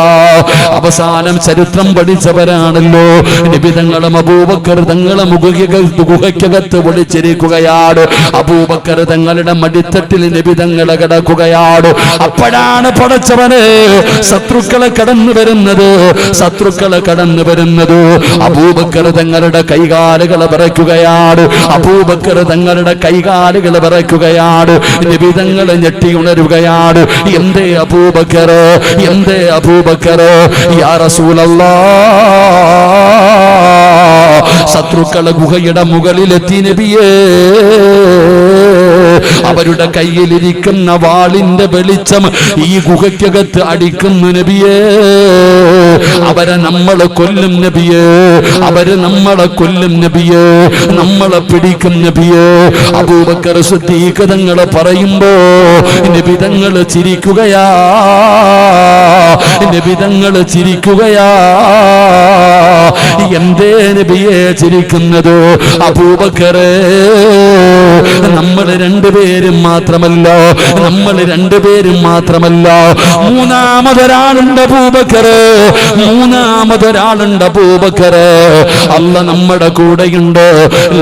അവസാനം ചരിത്രം പഠിച്ചവരാണല്ലോ. നബി തങ്ങളും അബൂബക്കർ തങ്ങളെ ഗുഹയ്ക്കകത്ത് ഒളിച്ചിരിക്കുകയാണ്. അബൂബക്കർ തങ്ങളുടെ മടിത്തട്ടിൽ നബി തങ്ങളെ കിടക്കുകയാണ്. അപ്പോഴാണ് പടച്ചവനെ ശത്രുക്കളെ കടന്നു വരുന്നത്. അബൂബക്കർ തങ്ങളുടെ കൈകാലുകളെ വിറയ്ക്കുകയാണ്. നബി തങ്ങളെ ഞെട്ടി ഉണരുകയാണ്. എന്തേ അബൂബക്കർ യാ റസൂലല്ലാഹ്, ശത്രുക്കളെ ഗുഹയുടെ മുകളിലെത്തി നബിയേ. അവരുടെ കയ്യിലിരിക്കുന്ന വാളിന്റെ വെളിച്ചം ഈ ഗുഹയ്ക്കകത്ത് അടിക്കുന്നു നബിയേ. അവരെ നമ്മളെ കൊല്ലും നബിയേ, നമ്മളെ പിടിക്കും നബിയേ. അബൂബക്കർ സിദ്ദീഖ് തങ്ങളെ പറയുമ്പോ നബി തങ്ങൾ ചിരിക്കുകയാ. എന്തേ നബിയെ ചിരിക്കുന്നത്? അബൂബക്കറേ, നമ്മൾ രണ്ടുപേരും മാത്രമല്ല, മൂന്നാമതൊരാളുണ്ട് അബൂബക്കറേ. അല്ലാഹ് നമ്മുടെ കൂടെയുണ്ട്.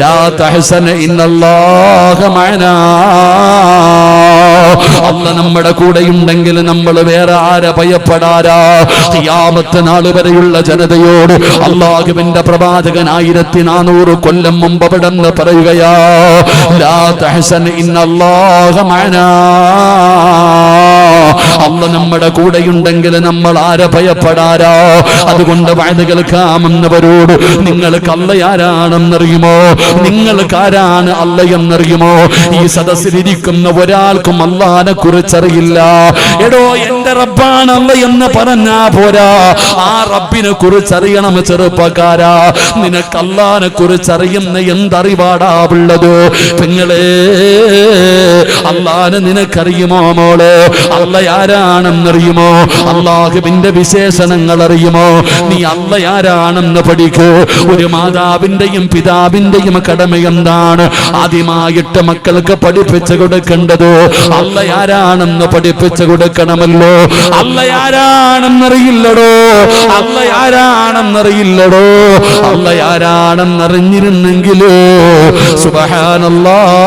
ലാ തഹ്സന ഇന്നല്ലാഹ മഅനാ. അല്ലാഹ് നമ്മുടെ കൂടെയുണ്ടെങ്കിൽ നമ്മൾ വേറെ ആരെ ഭയപ്പെടാരാ? ഖിയാമത്ത് നാൾ വരെയുള്ള ജനതയോട് അല്ലാഹുവിന്റെ പ്രവാചകൻ 1400 കൊല്ലം മുമ്പ് അവിടെന്ന് പറയുകയാ, ലാ തഹ്സൻ ഇന്നല്ലാഹ മഅനാ. അല്ലാഹ് നമ്മുടെ കൂടെയുണ്ടെങ്കിൽ നമ്മൾ ആരെ ഭയപ്പെടാരാ? അതുകൊണ്ട് വഅദ് കേൾക്കാമെന്നവരോട് നിങ്ങൾക്ക് അല്ലാഹ് ആരാണെന്നറിയുമോ? നിങ്ങൾക്കാരാണ് അല്ലാഹ് എന്നറിയുമോ? ഈ സദസ്സിലിരിക്കുന്ന ഒരാൾക്കും അല്ലാഹനെ കുറിച്ചറിയില്ല. എടോ, എന്റെ റബ്ബാണ് അല്ലാഹ് എന്ന് പറഞ്ഞാ പോരാ, ആ റബ്ബിനെ കുറിച്ചറിയണം ചെറുപ്പക്കാരാ. നിനക്ക് അല്ലാഹനെ കുറിച്ചറിയുന്ന എന്തറിവാടാ ഉള്ളത്? പെങ്ങളെ, അല്ലാഹനെ നിനക്കറിയുമോ മോളെ? അല്ലാഹ് ആരാണെന്നറിയുമോ? അല്ലാഹുവിന്റെ വിശേഷണങ്ങൾ അറിയുമോ? നീ അല്ലാഹ് ആരാണെന്ന് പഠിക്കൂ. ഒരു മാതാവിന്റെയും പിതാവിന്റെയും കടമ എന്താണ്? ആദ്യമായിട്ട് മക്കൾക്ക് പഠിപ്പിച്ചു കൊടുക്കേണ്ടത് അല്ലാഹ് ആരാണെന്ന് പഠിപ്പിച്ചു കൊടുക്കണമല്ലോ. അല്ലാഹ് ആരാണെന്നറിയില്ലടോ, അല്ലാഹ് ആരാണെന്നറിഞ്ഞിരുന്നെങ്കിലോ സുബ്ഹാനല്ലാഹ്,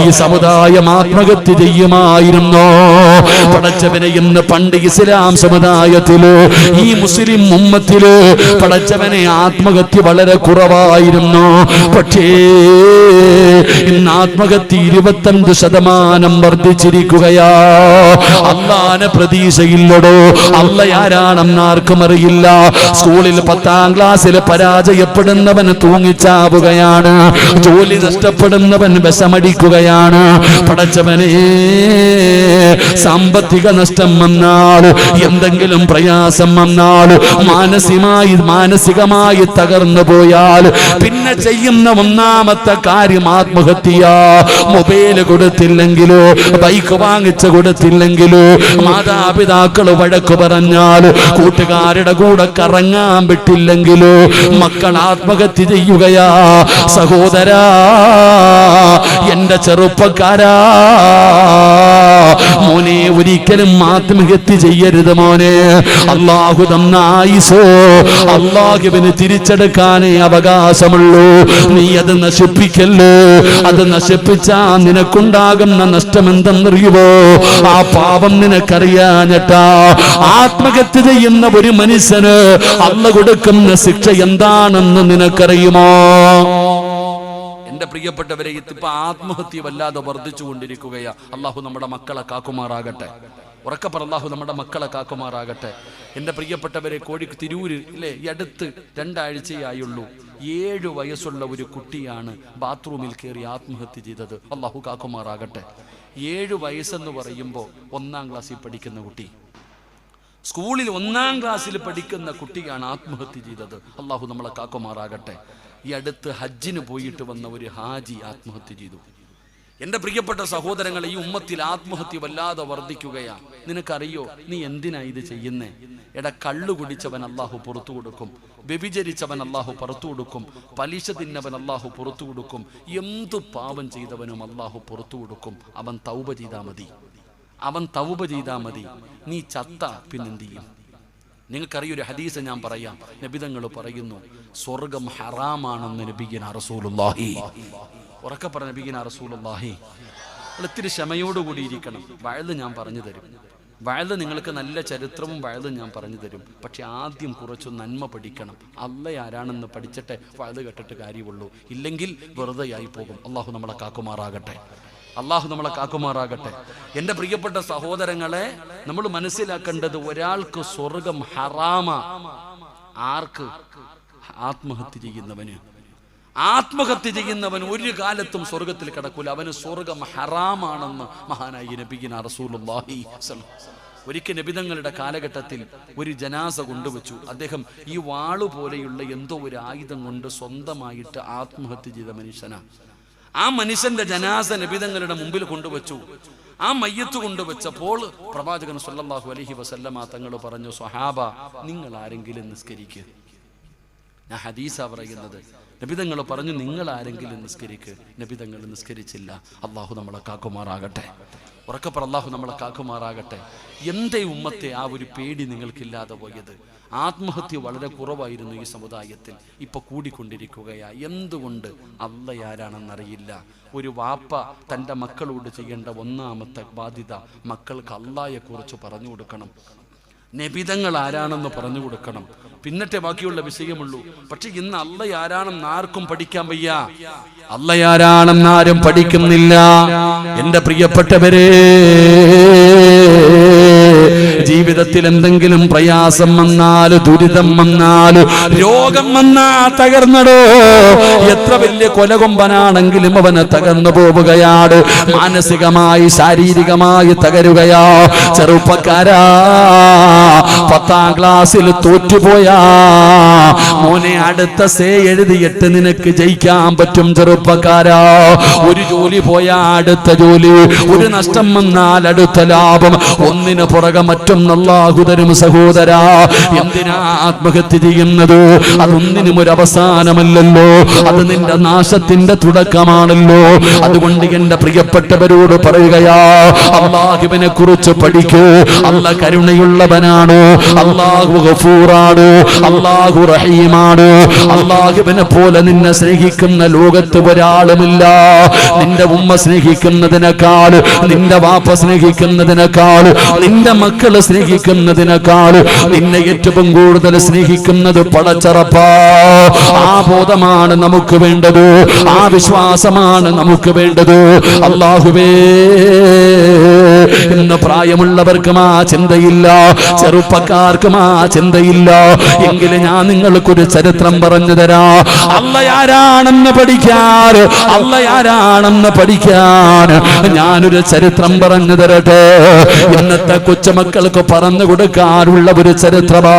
ഈ സമുദായം ആത്മഹത്യ ചെയ്യും. ചെയ്യുമായിരുന്നു. പടച്ചവനെ ഇന്ന് പണ്ട് ഇസ്ലാം സമുദായത്തില് ഈ മുസ്ലിം ഉമ്മത്തില് പടച്ചവനെ ആത്മഹത്യ വളരെ കുറവായിരുന്നു. പക്ഷേ ഇന്ന് ആത്മഹത്യ 25% വർദ്ധിച്ചിരിക്കുകയാ. അള്ളാനെ പ്രതീക്ഷയില്ലടോ. അള്ള ആരാണെന്ന് ആർക്കും അറിയില്ല. സ്കൂളിൽ 10ാം ക്ലാസ്സിൽ പരാജയപ്പെടുന്നവൻ തൂങ്ങിച്ചാവുകയാണ്. ജോലി നഷ്ടപ്പെടുന്നവൻ വിഷമടിക്കുകയാണ്. പടച്ചവനെ സാമ്പത്തിക നഷ്ടം വന്നാൽ, എന്തെങ്കിലും പ്രയാസം വന്നാൽ, മാനസികമായി തകർന്നു പോയാൽ പിന്നെ ചെയ്യുന്ന ഒന്നാമത്തെ കാര്യം ആത്മഹത്യ. മൊബൈൽ കൊടുത്തില്ലെങ്കിലോ, ബൈക്ക് വാങ്ങിച്ചു കൊടുത്തില്ലെങ്കിലോ, മാതാപിതാക്കൾ വഴക്ക് പറഞ്ഞാൽ, കൂട്ടുകാരുടെ കൂടെ കറങ്ങാൻ വിട്ടില്ലെങ്കിലോ മക്കൾ ആത്മഹത്യ ചെയ്യുകയാ. സഹോദരാ, എന്റെ ചെറുപ്പക്കാരാ, മോനെ ഒരിക്കലും ആത്മഹത്യ ചെയ്യരുത് മോനെ. അല്ലാഹു തന്ന ആയുസ്സോ അല്ലാഹുവിന് തിരിച്ചെടുക്കാനേ അവകാശമുള്ളൂ. നീ അത് നശിപ്പിക്കല്ലോ. അത് നശിപ്പിച്ചാ നിനക്കുണ്ടാകുന്ന നഷ്ടം എന്തെന്നറിയുവോ? ആ പാപം നിനക്കറിയാഞ്ഞിട്ടാ. ആത്മഹത്യ ചെയ്യുന്ന ഒരു മനുഷ്യന് അള്ള കൊടുക്കുന്ന ശിക്ഷ എന്താണെന്ന് നിനക്കറിയുമോ? എന്റെ പ്രിയപ്പെട്ടവരെ, ഇപ്പൊ ആത്മഹത്യ വല്ലാതെ വർദ്ധിച്ചു കൊണ്ടിരിക്കുകയാ. അള്ളാഹു നമ്മുടെ മക്കളെ കാക്കുമാറാകട്ടെ. ഉറക്കപ്പറ, അള്ളാഹു നമ്മുടെ മക്കളെ കാക്കുമാറാകട്ടെ. എന്റെ പ്രിയപ്പെട്ടവരെ, തിരൂര് ഇല്ലേ, ഈ അടുത്ത് 2 ആഴ്ചയായുള്ളൂ, 7 വയസ്സുള്ള ഒരു കുട്ടിയാണ് ബാത്റൂമിൽ കയറി ആത്മഹത്യ ചെയ്തത്. അള്ളാഹു കാക്കുമാറാകട്ടെ. 7 വയസ്സെന്ന് പറയുമ്പോൾ 1ാം ക്ലാസ്സിൽ പഠിക്കുന്ന കുട്ടി, സ്കൂളിൽ 1ാം ക്ലാസ്സിൽ പഠിക്കുന്ന കുട്ടിയാണ് ആത്മഹത്യ ചെയ്തത്. അള്ളാഹു നമ്മളെ കാക്കുമാറാകട്ടെ. ഈ അടുത്ത് ഹജ്ജിന് പോയിട്ട് വന്ന ഒരു ഹാജി ആത്മഹത്യ ചെയ്തു. എന്റെ പ്രിയപ്പെട്ട സഹോദരങ്ങളെ, ഈ ഉമ്മത്തിൽ ആത്മഹത്യ വല്ലാതെ വർദ്ധിക്കുകയാ. നിനക്കറിയോ നീ എന്തിനാ ഇത് ചെയ്യുന്നേ? കള്ളു കുടിച്ചവൻ അള്ളാഹു പുറത്തു കൊടുക്കും, വ്യഭിചരിച്ചവൻ അള്ളാഹു പുറത്തു കൊടുക്കും, പലിശ തിന്നവൻ അള്ളാഹു പുറത്തു കൊടുക്കും, എന്തു പാപം ചെയ്തവനും അള്ളാഹു പുറത്തു കൊടുക്കും. അവൻ തൗബ ചെയ്താ മതി. നീ ചത്ത പിന്നെന്ത് ചെയ്യും? നിങ്ങൾക്കറിയൊരു ഹദീസ് ഞാൻ പറയാം. നബിതങ്ങൾ പറയുന്നു, സ്വർഗം ഹറാമാണെന്ന് നബിയിന റസൂലുള്ളാഹി. ഉറക്കെ പറഞ്ഞ നബിയിന റസൂലുള്ളാഹി. ഇത്തിരി ക്ഷമയോടുകൂടി ഇരിക്കണം. വയല് ഞാൻ പറഞ്ഞു തരും. വയല് നിങ്ങൾക്ക് നല്ല ചരിത്രവും വയലും ഞാൻ പറഞ്ഞു തരും. പക്ഷെ ആദ്യം കുറച്ച് നന്മ പഠിക്കണം. അല്ല ആരാണെന്ന് പഠിച്ചിട്ടേ വയല് കേട്ടിട്ട് കാര്യമുള്ളൂ. ഇല്ലെങ്കിൽ വെറുതെയായി പോകും. അള്ളാഹു നമ്മളെ കാക്കുമാറാകട്ടെ. എന്റെ പ്രിയപ്പെട്ട സഹോദരങ്ങളെ, നമ്മൾ മനസ്സിലാക്കേണ്ടത്, ഒരാൾക്ക് സ്വർഗം ഹറാമ. ആർക്ക്? ആത്മഹത്യ ചെയ്യുന്നവൻ ഒരു കാലത്തും സ്വർഗത്തിൽ കിടക്കൂല. അവന് സ്വർഗം ഹറാമാണെന്ന് മഹാനായി നബിയിന റസൂലുള്ളാഹി. ഒരിക്കൽ നബിതങ്ങളുടെ കാലഘട്ടത്തിൽ ഒരു ജനാസ കൊണ്ടുവച്ചു. അദ്ദേഹം ഈ വാളു പോലെയുള്ള എന്തോ ഒരു ആയുധം കൊണ്ട് സ്വന്തമായിട്ട് ആത്മഹത്യ ചെയ്ത മനുഷ്യനാണ്. ആ മനുഷ്യന്റെ ജനാസ നബിതങ്ങളുടെ മുമ്പിൽ കൊണ്ടുവച്ചു. ആ മയ്യത്ത് കൊണ്ടുവച്ചപ്പോൾ പ്രവാചകൻ സല്ലല്ലാഹു അലൈഹി വസല്ലമ തങ്ങൾ പറഞ്ഞു, സ്വഹാബ, നിങ്ങൾ ആരെങ്കിലും നിസ്കരിക്കുക. ഞാൻ ഹദീസാ പറയുന്നത്. നബിതങ്ങൾ പറഞ്ഞു, നിങ്ങൾ ആരെങ്കിലും നിസ്കരിക്കുക. നബിതങ്ങൾ നിസ്കരിച്ചില്ല. അള്ളാഹു നമ്മളെ കാക്കുമാറാകട്ടെ. ഉറക്കപ്പറ, അള്ളാഹു നമ്മളെ കാക്കുമാറാകട്ടെ. എന്തേ ഉമ്മത്തെ ആ ഒരു പേടി നിങ്ങൾക്കില്ലാതെ പോയത്? ആത്മഹത്യ വളരെ കുറവായിരുന്നു ഈ സമുദായത്തിൽ, ഇപ്പൊ കൂടിക്കൊണ്ടിരിക്കുകയാ. എന്തുകൊണ്ട്? അല്ല ആരാണെന്നറിയില്ല. ഒരു വാപ്പ തൻ്റെ മക്കളോട് ചെയ്യേണ്ട ഒന്നാമത്തെ ബാധ്യത മക്കൾക്ക് അല്ലായെ കുറിച്ച് പറഞ്ഞു കൊടുക്കണം. നബിതങ്ങൾ ആരാണെന്ന് പറഞ്ഞു കൊടുക്കണം. പിന്നത്തെ ബാക്കിയുള്ള വിഷയമുള്ളൂ. പക്ഷെ ഇന്ന് അല്ല ആരാണെന്ന് ആർക്കും പഠിക്കാൻ വയ്യ. അല്ല ആരാണെന്ന് ആരും പഠിക്കുന്നില്ല. എന്റെ പ്രിയപ്പെട്ടവരെ, ജീവിതത്തിൽ എന്തെങ്കിലും പ്രയാസം വന്നാൽ, ദുരിതം വന്നാൽ, രോഗം വന്നാ തകർന്നടോ. എത്ര വലിയ കൊലകൊമ്പനാണെങ്കിലും അവന് തകർന്നു പോവുകയാണ്. മാനസികമായി ശാരീരികമായി തകരുകയാ. ചെറുപ്പക്കാരാ, 10ാം ക്ലാസ്സിൽ തോറ്റുപോയാ മോനെ, അടുത്ത സേ എഴുതിയിട്ട് നിനക്ക് ജയിക്കാൻ പറ്റും. ചെറുപ്പക്കാരാ, ഒരു ജോലി പോയാ അടുത്ത ജോലി, ഒരു നഷ്ടം വന്നാൽ അടുത്ത ലാഭം, ഒന്നിനു പുറകെ മറ്റൊന്ന് അല്ലാഹു തരും സഹോദരാ. എന്തിനാ ആത്മഹത്യ ചെയ്യുന്നത്? അതൊന്നിനും ഒരു അവസാനമല്ലല്ലോ, അത് നിന്റെ നാശത്തിന്റെ തുടക്കമാണല്ലോ. അതുകൊണ്ട് എന്റെ പ്രിയപ്പെട്ടവരോട് പറയുകയാ, അല്ലാഹുവിനെ കുറിച്ച് പഠിക്കൂ. അല്ലാഹു കരുണയുള്ളവനാണ്, അല്ലാഹു ഗഫൂറാണ്, അല്ലാഹു റഹീമാണ്. അല്ലാഹുവിനെ പോലെ നിന്നെ സ്നേഹിക്കുന്ന ലോകത്ത് ഒരാളുമില്ല. നിന്റെ ഉമ്മ സ്നേഹിക്കുന്നതിനേക്കാൾ, നിന്റെ വാപ്പ സ്നേഹിക്കുന്നതിനേക്കാൾ, നിന്റെ മക്കള് സ്നേഹിക്കുന്നതിനേക്കാൾ നിന്നെ ഏറ്റവും കൂടുതൽ സ്നേഹിക്കുന്നത് പടച്ചറപ്പാ. ആ ബോധമാണ് നമുക്ക് വേണ്ടത്, ആ വിശ്വാസമാണ് നമുക്ക് വേണ്ടത്. അല്ലാഹുവേ, ഇന്ന് പ്രായമുള്ളവർക്കും ആ ചിന്തയില്ല, ചെറുപ്പക്കാർക്കും ആ ചിന്തയില്ല. എങ്കിലും ഞാൻ നിങ്ങൾക്കൊരു ചരിത്രം പറഞ്ഞു തരാം. അല്ലാഹ് പഠിക്കാൻ, അല്ലാഹ് പഠിക്കാൻ ഞാനൊരു ചരിത്രം പറഞ്ഞു തരട്ടെ. ഇന്നത്തെ കൊച്ചുമക്കൾക്ക് പറഞ്ഞു കൊടുക്കാനുള്ള ഒരു ചരിത്രമാ,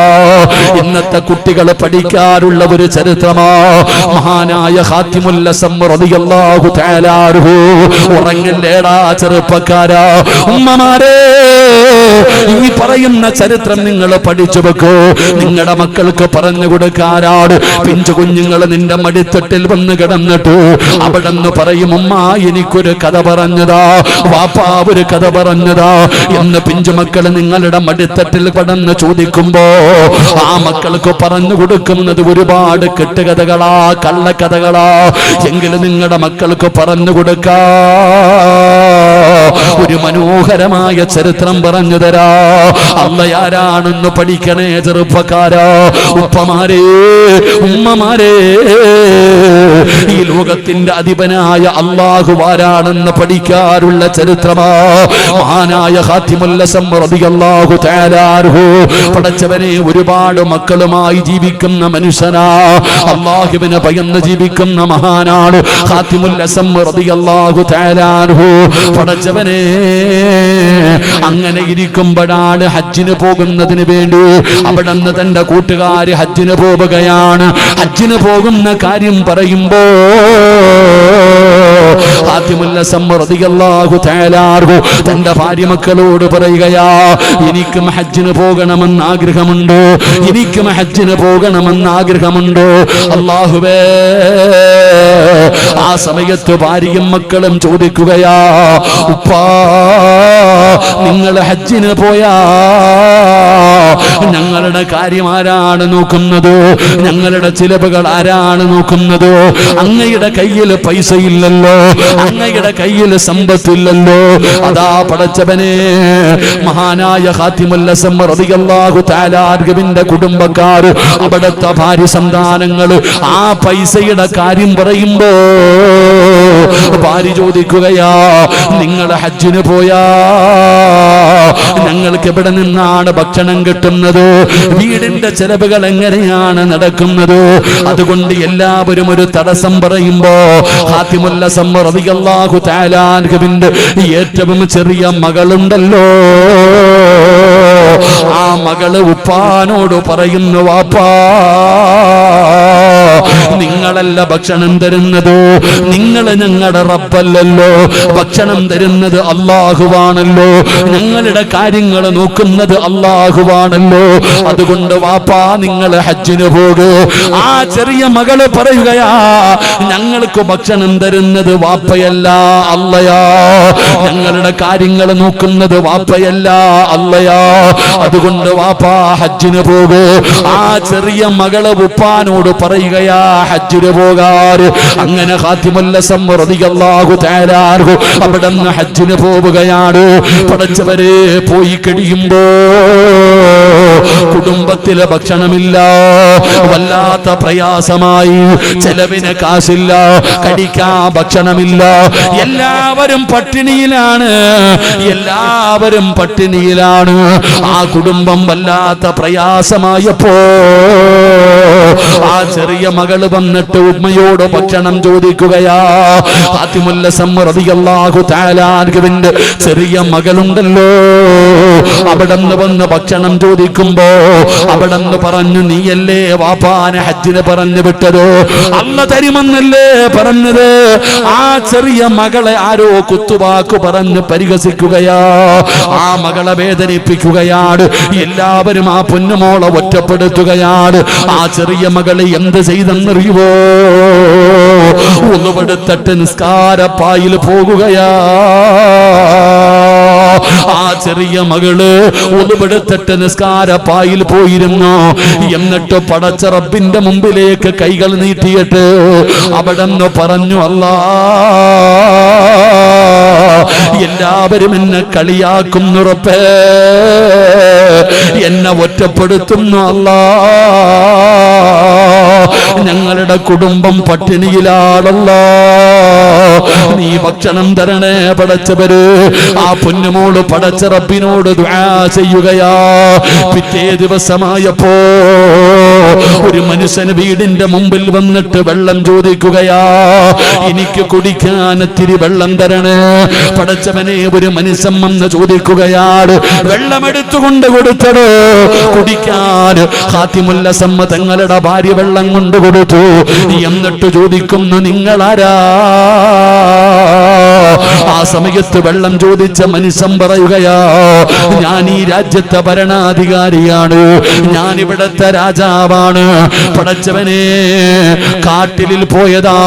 ഇന്നത്തെ കുട്ടികൾ പഠിക്കാനുള്ള ഒരു ചരിത്രമാ. മഹാനായ ഖാതിമുൽ അസം റളിയല്ലാഹു തആല അൻഹു. ഉറങ്ങില്ലേടാ ചെറുപ്പക്കാരാ, ഉമ്മമാരെ, ഈ പറയുന്ന ചരിത്രം നിങ്ങൾ പഠിച്ചു വെക്കൂ. നിങ്ങളുടെ മക്കൾക്ക് പറഞ്ഞു കൊടുക്കാനാണ്. പിഞ്ചു കുഞ്ഞുങ്ങൾ നിന്റെ മടിത്തട്ടിൽ വന്ന് കിടന്നിട്ട് അവിടെ നിന്ന് പറയും, ഉമ്മ എനിക്കൊരു കഥ പറഞ്ഞതാ, വാപ്പാ ഒരു കഥ പറഞ്ഞതാ എന്ന് പിഞ്ചുമക്കൾ നിങ്ങളുടെ മടിത്തട്ടിൽ കടന്ന് ചോദിക്കുമ്പോ ആ മക്കൾക്ക് പറഞ്ഞു കൊടുക്കുന്നത് ഒരുപാട് കെട്ടുകഥകളാ, കള്ളക്കഥകളാ. എങ്കിലും നിങ്ങളുടെ മക്കൾക്ക് പറഞ്ഞു കൊടുക്കാ ഒരു മനോഹരമായ ചരിത്രം പറഞ്ഞു തരാ. അല്ലാഹ് ആരാണെന്ന് പഠിക്കണേ ചെറുപ്പക്കാരാ, ഉപ്പമാരെ, ഉമ്മമാരെ. ഈ ലോകത്തിന്റെ അധിപനായ അല്ലാഹു ആരാണെന്ന് പഠിക്കാനുള്ള ചരിത്രമാ. മഹാനായ ഖാതിമുൽ അസം റളിയല്ലാഹു തആല അൻഹു. പടച്ചവനെ, ഒരുപാട് മക്കളുമായി ജീവിക്കുന്ന മനുഷ്യനാ, അല്ലാഹുവിനെ ഭയന്ന് ജീവിക്കുന്ന മഹാനാണ് ഖാതിമുൽ അസം റളിയല്ലാഹു തആല അൻഹു. പടച്ചവനെ, അങ്ങനെ ഇരിക്കുമ്പോഴാണ് ഹജ്ജിന് പോകുന്നതിന് വേണ്ടി അവിടെ നിന്ന് തന്റെ കൂട്ടുകാര് ഹജ്ജിന് പോവുകയാണ്. ഹജ്ജിന് പോകുന്ന കാര്യം പറയുമ്പോ ഖാതിമുൽ അസം റളിയല്ലാഹു തആല അൻഹു തന്റെ ഭാര്യ മക്കളോട് പറയുകയാ, എനിക്കും ഹജ്ജിന് പോകണമെന്ന് ആഗ്രഹമുണ്ട്, എനിക്കും ഹജ്ജിന് പോകണമെന്ന് ആഗ്രഹമുണ്ട്. അല്ലാഹുവേ, ആ സമയത്ത് ഭാര്യയും മക്കളും ചോദിക്കുകയാ, ഉപ്പാ, നിങ്ങൾ ഹജ്ജിന് പോയാ ഞങ്ങളുടെ കാര്യം ആരാണ് നോക്കുന്നത്? ഞങ്ങളുടെ ചിലവുകൾ ആരാണ് നോക്കുന്നത്? അങ്ങയുടെ കയ്യിൽ പൈസ ഇല്ലല്ലോ, അങ്ങയുടെ കയ്യിൽ സമ്പത്തില്ലല്ലോ. അതാ പടച്ചവനെ, മഹാനായ ഖാതിമുൽ അസം റളിയല്ലാഹു തആല അൻഹുവിന്റെ കുടുംബക്കാർ, അവിടുത്തെ ഭാര്യ സന്താനങ്ങൾ ആ പൈസയുടെ കാര്യം പറയുമ്പോ ഭാര്യ ചോദിക്കുകയാ, നിങ്ങൾ ഹജ്ജിന് പോയാ ഞങ്ങൾക്ക് എവിടെ നിന്നാണ് ഭക്ഷണം കിട്ടുന്നത്? വീടിന്റെ ചെലവുകൾ എങ്ങനെയാണ് നടക്കുന്നത്? അതുകൊണ്ട് എല്ലാവരും ഒരു തടസ്സം പറയുമ്പോ ഖാതിമുൽ അസം റളിയല്ലാഹു തആല അൻഹുവിന്റെ ഏറ്റവും ചെറിയ മകളുണ്ടല്ലോ, ആ മകള് ഉപ്പാനോട് പറയുന്നു, വാപ്പാ, നിങ്ങളല്ല ഭക്ഷണം തരുന്നത്, നിങ്ങൾ ഞങ്ങളുടെ റബ്ബല്ലല്ലോ, ഭക്ഷണം തരുന്നത് അല്ലാഹുവാണല്ലോ, ഞങ്ങളുടെ കാര്യങ്ങൾ നോക്കുന്നത് അല്ലാഹുവാണല്ലോ. അതുകൊണ്ട് വാപ്പാ, നിങ്ങൾ ഹജ്ജിന് പോകൂ. ആ ചെറിയ മകള് പറയുകയാ, ഞങ്ങൾക്ക് ഭക്ഷണം തരുന്നത് വാപ്പയല്ല അല്ലയാ, ഞങ്ങളുടെ കാര്യങ്ങൾ നോക്കുന്നത് വാപ്പയല്ല അല്ലയാ. അതുകൊണ്ട് വാപ്പാ ഹജ്ജിന് പോകൂ. ആ ചെറിയ മകള് ഉപ്പാനോട് പറയുകയാ ഹജ്ജിന് പോകാറ്. അങ്ങനെ ഖാതിമുൽ അസം റളിയല്ലാഹു തആല അൻഹു അവിടെ നിന്ന് ഹജ്ജിന് പോവുകയാണ്. പടച്ചവരെ, പോയി കഴിയുമ്പോ കുടുംബത്തിലെ ഭക്ഷണമില്ല, വല്ലാത്ത പ്രയാസമായി. ചെലവിന് കാശില്ല, കഴിക്കാൻ ഭക്ഷണമില്ല, എല്ലാവരും പട്ടിണിയിലാണ്, എല്ലാവരും പട്ടിണിയിലാണ്. ആ കുടുംബം വല്ലാത്ത പ്രയാസമായപ്പോ ആ ചെറിയ മകള് വന്നിട്ട് ഉമ്മയോട് ഭക്ഷണം ചോദിക്കുകയാ. ഖാതിമുൽ അസം റളിയല്ലാഹു തആല അൻഹുവിന്റെ ചെറിയ മകളുണ്ടല്ലോ, അവിടെ നിന്ന് വന്ന് ഭക്ഷണം ചോദിക്കും. ചോദിക്കുമ്പോ അവിടെന്ന് പറഞ്ഞു, നീയല്ലേ വാപ്പാനെ ഹജ്ജിന് പറഞ്ഞു വിട്ടത്, അല്ല തരുമെന്നല്ലേ പറഞ്ഞത്. ആ ചെറിയ മകളെ ആരോ കുത്തുവാക്ക് പറഞ്ഞ് പരിഹസിക്കുകയാ, ആ മകളെ വേദനിപ്പിക്കുകയാണ്. എല്ലാവരും ആ പൊന്നുമോളെ ഒറ്റപ്പെടുത്തുകയാണ്. ആ ചെറിയ മകളെ എന്ത് ചെയ്തെന്നറിയുവോ? ഒന്നുപെടുത്തട്ട് നിസ്കാരപ്പായിൽ പോകുകയാ. ആ ചെറിയ മകള് ഒന്നുപെടുത്തട്ട് നിസ്കാരപ്പായിൽ പോയിരുന്നു. എന്നിട്ട് പടച്ച റബ്ബിന്റെ മുമ്പിലേക്ക് കൈകൾ നീട്ടിയിട്ട് അവിടെന്ന് പറഞ്ഞു, അല്ലാ, എല്ലാവരും എന്നെ കളിയാക്കുന്നു റബ്ബേ, എന്നെ ഒറ്റപ്പെടുത്തുന്നു അല്ലാ, ഞങ്ങളുടെ കുടുംബം പട്ടിണിയിലാണല്ലോ, നീ ഭക്ഷണം തരണേ പടച്ചവര്. ആ പൊന്നുമോള് പടച്ച റബ്ബിനോട് ദുആ ചെയ്യുകയാ. പിറ്റേ ദിവസമായപ്പോ ഒരു മനുഷ്യന് വീടിന്റെ മുമ്പിൽ വന്നിട്ട് വെള്ളം ചോദിക്കുകയാ, എനിക്ക് കുടിക്കാൻ ഇത്തിരി വെള്ളം തരണേ പടച്ചവനെ. ഒരു മനുഷ്യൻ വന്ന് ചോദിക്കുകയാണ്, വെള്ളമെടുത്തുകൊണ്ട് കൊടുത്തത് കുടിക്കാൻ. ഖാത്തിമുൽ അസമ്മ തങ്ങളുടെ ഭാര്യ വെള്ളം കൊണ്ട് കൊടുത്തു. എന്നിട്ട് ചോദിക്കുന്നു, നിങ്ങളാരാ? ആ സമയത്ത് വെള്ളം ചോദിച്ച മനുഷ്യൻ പറയുകയാ, ഞാൻ ഈ രാജ്യത്തെ ഭരണാധികാരിയാണ്, ഞാൻ ഇവിടത്തെ രാജാവാണ് പടച്ചവനെ. കാട്ടിലിൽ പോയതാ,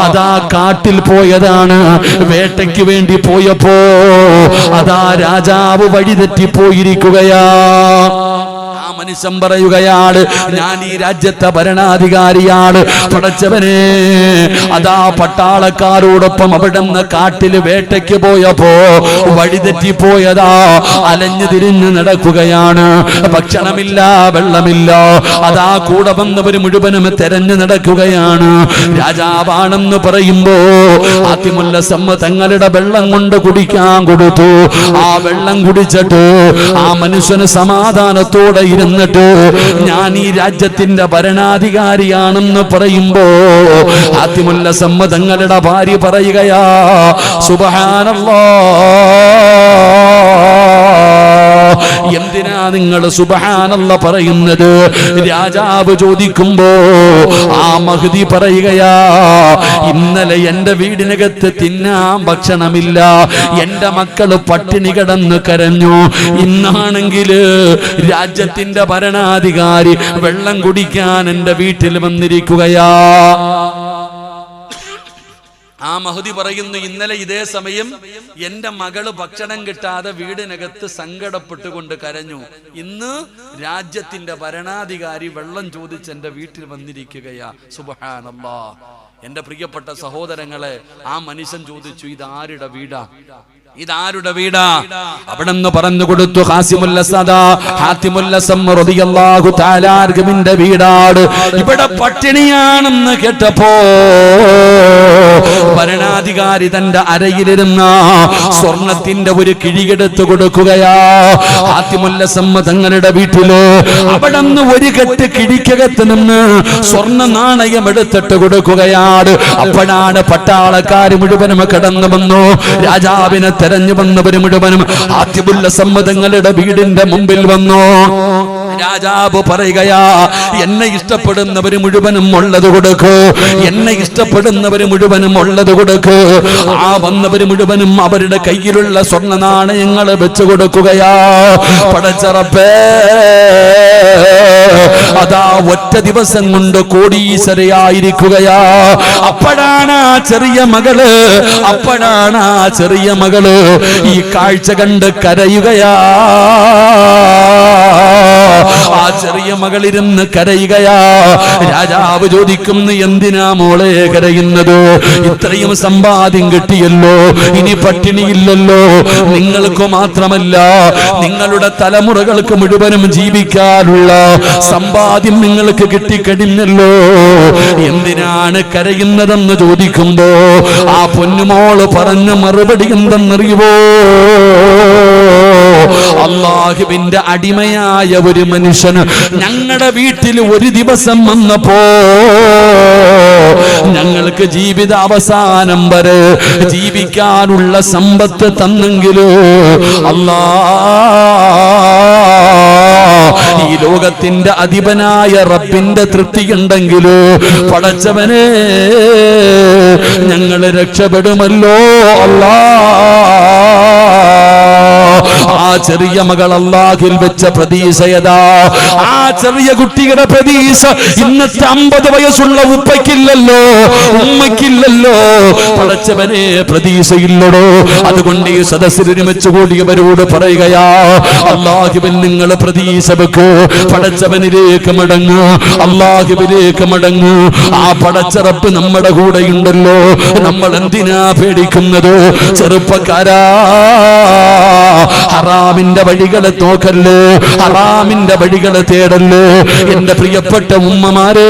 അതാ കാട്ടിൽ പോയതാണ്, വേട്ടയ്ക്ക് വേണ്ടി പോയപ്പോ അതാ രാജാവ് വഴിതെറ്റിപ്പോയിരിക്കുകയാ. ആ മനുഷ്യൻ പറയുകയാണ്, ഞാൻ ഈ രാജ്യത്തെ ഭരണാധികാരിയാണ് പടച്ചവനെ. അതാ പട്ടാളക്കാരോടൊപ്പം അവിടെ നിന്ന് കാട്ടിൽ വേട്ടയ്ക്ക് പോയപ്പോ വഴിതെറ്റിപ്പോയതാ, അലഞ്ഞു തിരിഞ്ഞ് നടക്കുകയാണ്, ഭക്ഷണമില്ല, വെള്ളമില്ല. അതാ കൂടെ വന്നവർ മുഴുവനും തെരഞ്ഞു നടക്കുകയാണ്. രാജാവാണെന്ന് പറയുമ്പോ ഖാത്തിമുൽ അസമ്മ തങ്ങളുടെ വെള്ളം കൊണ്ട് കുടിക്കാൻ കൊടുത്തു. ആ വെള്ളം കുടിച്ചിട്ട് ആ മനുഷ്യന് സമാധാനത്തോടെ ഇരുന്നിട്ട് ഞാൻ ഈ രാജ്യത്തിന്റെ ഭരണാധികാരിയാണെന്ന് പറയുമ്പോ ഖാത്തിമുൽ അസമ്മ തങ്ങളുടെ ഭാര്യ പറയുകയാ, സുബ്ഹാനല്ലാഹ്, എന്തിനാ നിങ്ങൾ സുബ്ഹാനല്ലാഹ് പറയുന്നത്? രാജാവ് ചോദിക്കുമ്പോ ആ മഹ്ദി പറയുകയാ, ഇന്നലെ എന്റെ വീടിനകത്ത് തിന്നാൻ ഭക്ഷണമില്ല, എന്റെ മക്കള് പട്ടിണി കിടന്ന് കരഞ്ഞു. ഇന്നാണെങ്കിൽ രാജ്യത്തിന്റെ ഭരണാധികാരി വെള്ളം കുടിക്കാൻ എന്റെ വീട്ടിൽ വന്നിരിക്കുകയാ. ആ മഹദി പറയുന്നു, ഇന്നലെ ഇതേ സമയം എന്റെ മകള് ഭക്ഷണം കിട്ടാതെ വീടിനകത്ത് സങ്കടപ്പെട്ടുകൊണ്ട് കരഞ്ഞു. ഇന്ന് രാജ്യത്തിന്റെ ഭരണാധികാരി വെള്ളം ചോദിച്ച് എന്റെ വീട്ടിൽ വന്നിരിക്കുകയാ. സുബ്ഹാനല്ലാഹ്. എന്റെ പ്രിയപ്പെട്ട സഹോദരങ്ങളെ, ആ മനുഷ്യൻ ചോദിച്ചു, ഇതാരുടെ വീടാ, ഇതാരുടെ വീടാ? അവിടെന്ന് പറഞ്ഞു കൊടുത്തു, ഖാസിമുൽ അസദ ഹാത്തിമുൽ അസം റളിയല്ലാഹു തആല അൻഹുവിന്റെ വീടാണ്. ഇവിടെ പട്ടിണിയാണെന്ന് കേട്ടപ്പോ ഭരണാധികാരി തന്റെ അരയിലിരുന്ന സ്വർണത്തിന്റെ ഒരു കിഴിയെടുത്ത് കൊടുക്കുകയാ. ഹാത്തിമുൽ അസം തങ്ങളുടെ വീട്ടില് അവിടെന്ന് ഒരു കെട്ട് കിഴിക്കകത്ത് നിന്ന് സ്വർണ്ണ നാണയം എടുത്തിട്ട് കൊടുക്കുകയാണ്. അപ്പോഴാണ് പട്ടാളക്കാര് മുഴുവനും കടന്നു വന്നു. രാജാവിനെ തെരഞ്ഞു വന്നവര് മുഴുവനും ഹാത്തിമുൽ അസം തങ്ങളുടെ വീടിന്റെ മുമ്പിൽ വന്നു. രാജാവ് പറയുകയാ, എന്നെ ഇഷ്ടപ്പെടുന്നവര് മുഴുവനും ഉള്ളത് കൊടുക്കൂ, എന്നെ ഇഷ്ടപ്പെടുന്നവര് മുഴുവനും ഉള്ളത് കൊടുക്കൂ. ആ വന്നവര് മുഴുവനും അവരുടെ കയ്യിലുള്ള സ്വർണ്ണ നാണയങ്ങൾ വെച്ചു കൊടുക്കുകയാ. പടച്ച റബ്ബേ, അതാ ഒറ്റ ദിവസം കൊണ്ട് കോടീശ്വരയായിരിക്കുകയാ. അപ്പോഴാണ് ആ ചെറിയ മകള് ഈ കാഴ്ച കണ്ട് കരയുകയാ. ആ ചെറിയ മകളിരുന്ന് കരയുകയാ. രാജാവ് ചോദിക്കുന്നു, എന്തിനാ മോളെ കരയുന്നത്? ഇത്രയും സമ്പാദ്യം കിട്ടിയല്ലോ, ഇനി പട്ടിണിയില്ലല്ലോ. നിങ്ങൾക്ക് മാത്രമല്ല, നിങ്ങളുടെ തലമുറകൾക്ക് മുഴുവനും ജീവിക്കാനുള്ള സമ്പാദ്യം നിങ്ങൾക്ക് കിട്ടിക്കഴിഞ്ഞല്ലോ, എന്തിനാണ് കരയുന്നതെന്ന് ചോദിക്കുമ്പോ ആ പൊന്നുമോള് പറഞ്ഞ മറുപടി എന്തെന്നറിയുവോ? അല്ലാഹുവിന്റെ അടിമയായ ഒരു മനുഷ്യന് ഞങ്ങളുടെ വീട്ടിൽ ഒരു ദിവസം വന്നപ്പോ ഞങ്ങൾക്ക് ജീവിത അവസാനം വരെ ജീവിക്കാനുള്ള സമ്പത്ത് തന്നെങ്കിലോ അല്ലാ, ലോകത്തിന്റെ അധിപനായ റബ്ബിന്റെ തൃപ്തിയുണ്ടെങ്കിലോ പടച്ചവനെ ഞങ്ങൾ രക്ഷപ്പെടുമല്ലോ അല്ലാ. ആ ചെറിയ മകൾ അല്ലാഹുവിൽ വെച്ച പ്രതീക്ഷയതാ. ആ ചെറിയ കുട്ടിയുടെ പ്രതീക്ഷ ഇന്നത്തെ 50 വയസ്സുള്ള ഉപ്പയ്ക്കില്ലല്ലോ, ഉമ്മയ്ക്കില്ലല്ലോ. പടച്ചവനെ പ്രതീക്ഷയില്ലടോ. അതുകൊണ്ട് ഈ സദസ്സിൽ ഒരുമിച്ച് കൂടിയവരോട് പറയുകയാ, അല്ലാഹുവിൽ നിങ്ങൾ പ്രതീക്ഷ വെക്കൂ. പടച്ചവനിലേക്ക് മടങ്ങൂ, അല്ലാഹുവിലേക്ക് മടങ്ങൂ. ആ പടച്ച റബ്ബ് നമ്മുടെ കൂടെയുണ്ടല്ലോ. നമ്മൾ എന്തിനാ പേടിക്കുന്നത്? ചെറുപ്പക്കാരാ, ഹറാമിന്റെ വഴികളെ നോക്കല്ലേ, ഹറാമിന്റെ വഴികളെ തേടല്ലേ. എന്റെ പ്രിയപ്പെട്ട ഉമ്മമാരെ,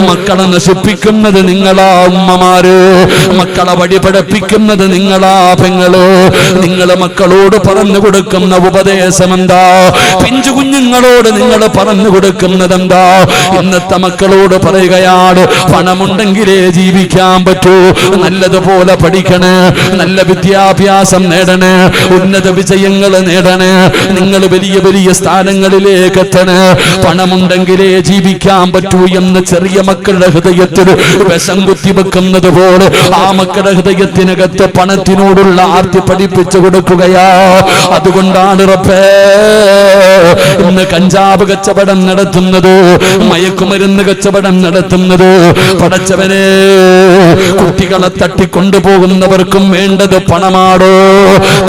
മക്കളെ നശിപ്പിക്കുന്നത് നിങ്ങളാ ഉമ്മമാര്, മക്കളെ വഴി പഠിപ്പിക്കുന്നത് നിങ്ങളാ പെങ്ങള്. നിങ്ങൾ മക്കളോട് പറഞ്ഞു കൊടുക്കുന്ന ഉപദേശം എന്താ? പിഞ്ചു കുഞ്ഞുങ്ങളോട് നിങ്ങൾ പറഞ്ഞു കൊടുക്കുന്നത് എന്താ? ഇന്നത്തെ മക്കളോട് പറയുകയാണ്, പണമുണ്ടെങ്കിലേ ജീവിക്കാൻ പറ്റൂ, നല്ലതുപോലെ പഠിക്കണേ, നല്ല വിദ്യാഭ്യാസം നേടണേ, ഉന്നത വിജയങ്ങൾ നേടണേ, നിങ്ങൾ വലിയ വലിയ സ്ഥാനങ്ങളിലേക്ക് എത്തണേ, പണമുണ്ടെങ്കിലേ ജീവിക്കാൻ പറ്റൂ എന്ന് ചെറിയ മക്കളുടെ ഹൃദയത്തിൽ വിഷം കുത്തിവെക്കുന്നത് പോലെ ആ മക്കളുടെ ഹൃദയത്തിനകത്ത് പണത്തിനോടുള്ള ആർത്തി പഠിപ്പിച്ചു കൊടുക്കുകയാ. അതുകൊണ്ടാണ് റബ്ബേ ഇന്ന് കഞ്ചാവ് കച്ചവടം നടത്തുന്നത്, മയക്കുമരുന്ന് കച്ചവടം നടത്തുന്നത്. പടച്ചവനെ, കുട്ടികളെ തട്ടിക്കൊണ്ടുപോകുന്നവർക്കും വേണ്ടത് പണമാടോ,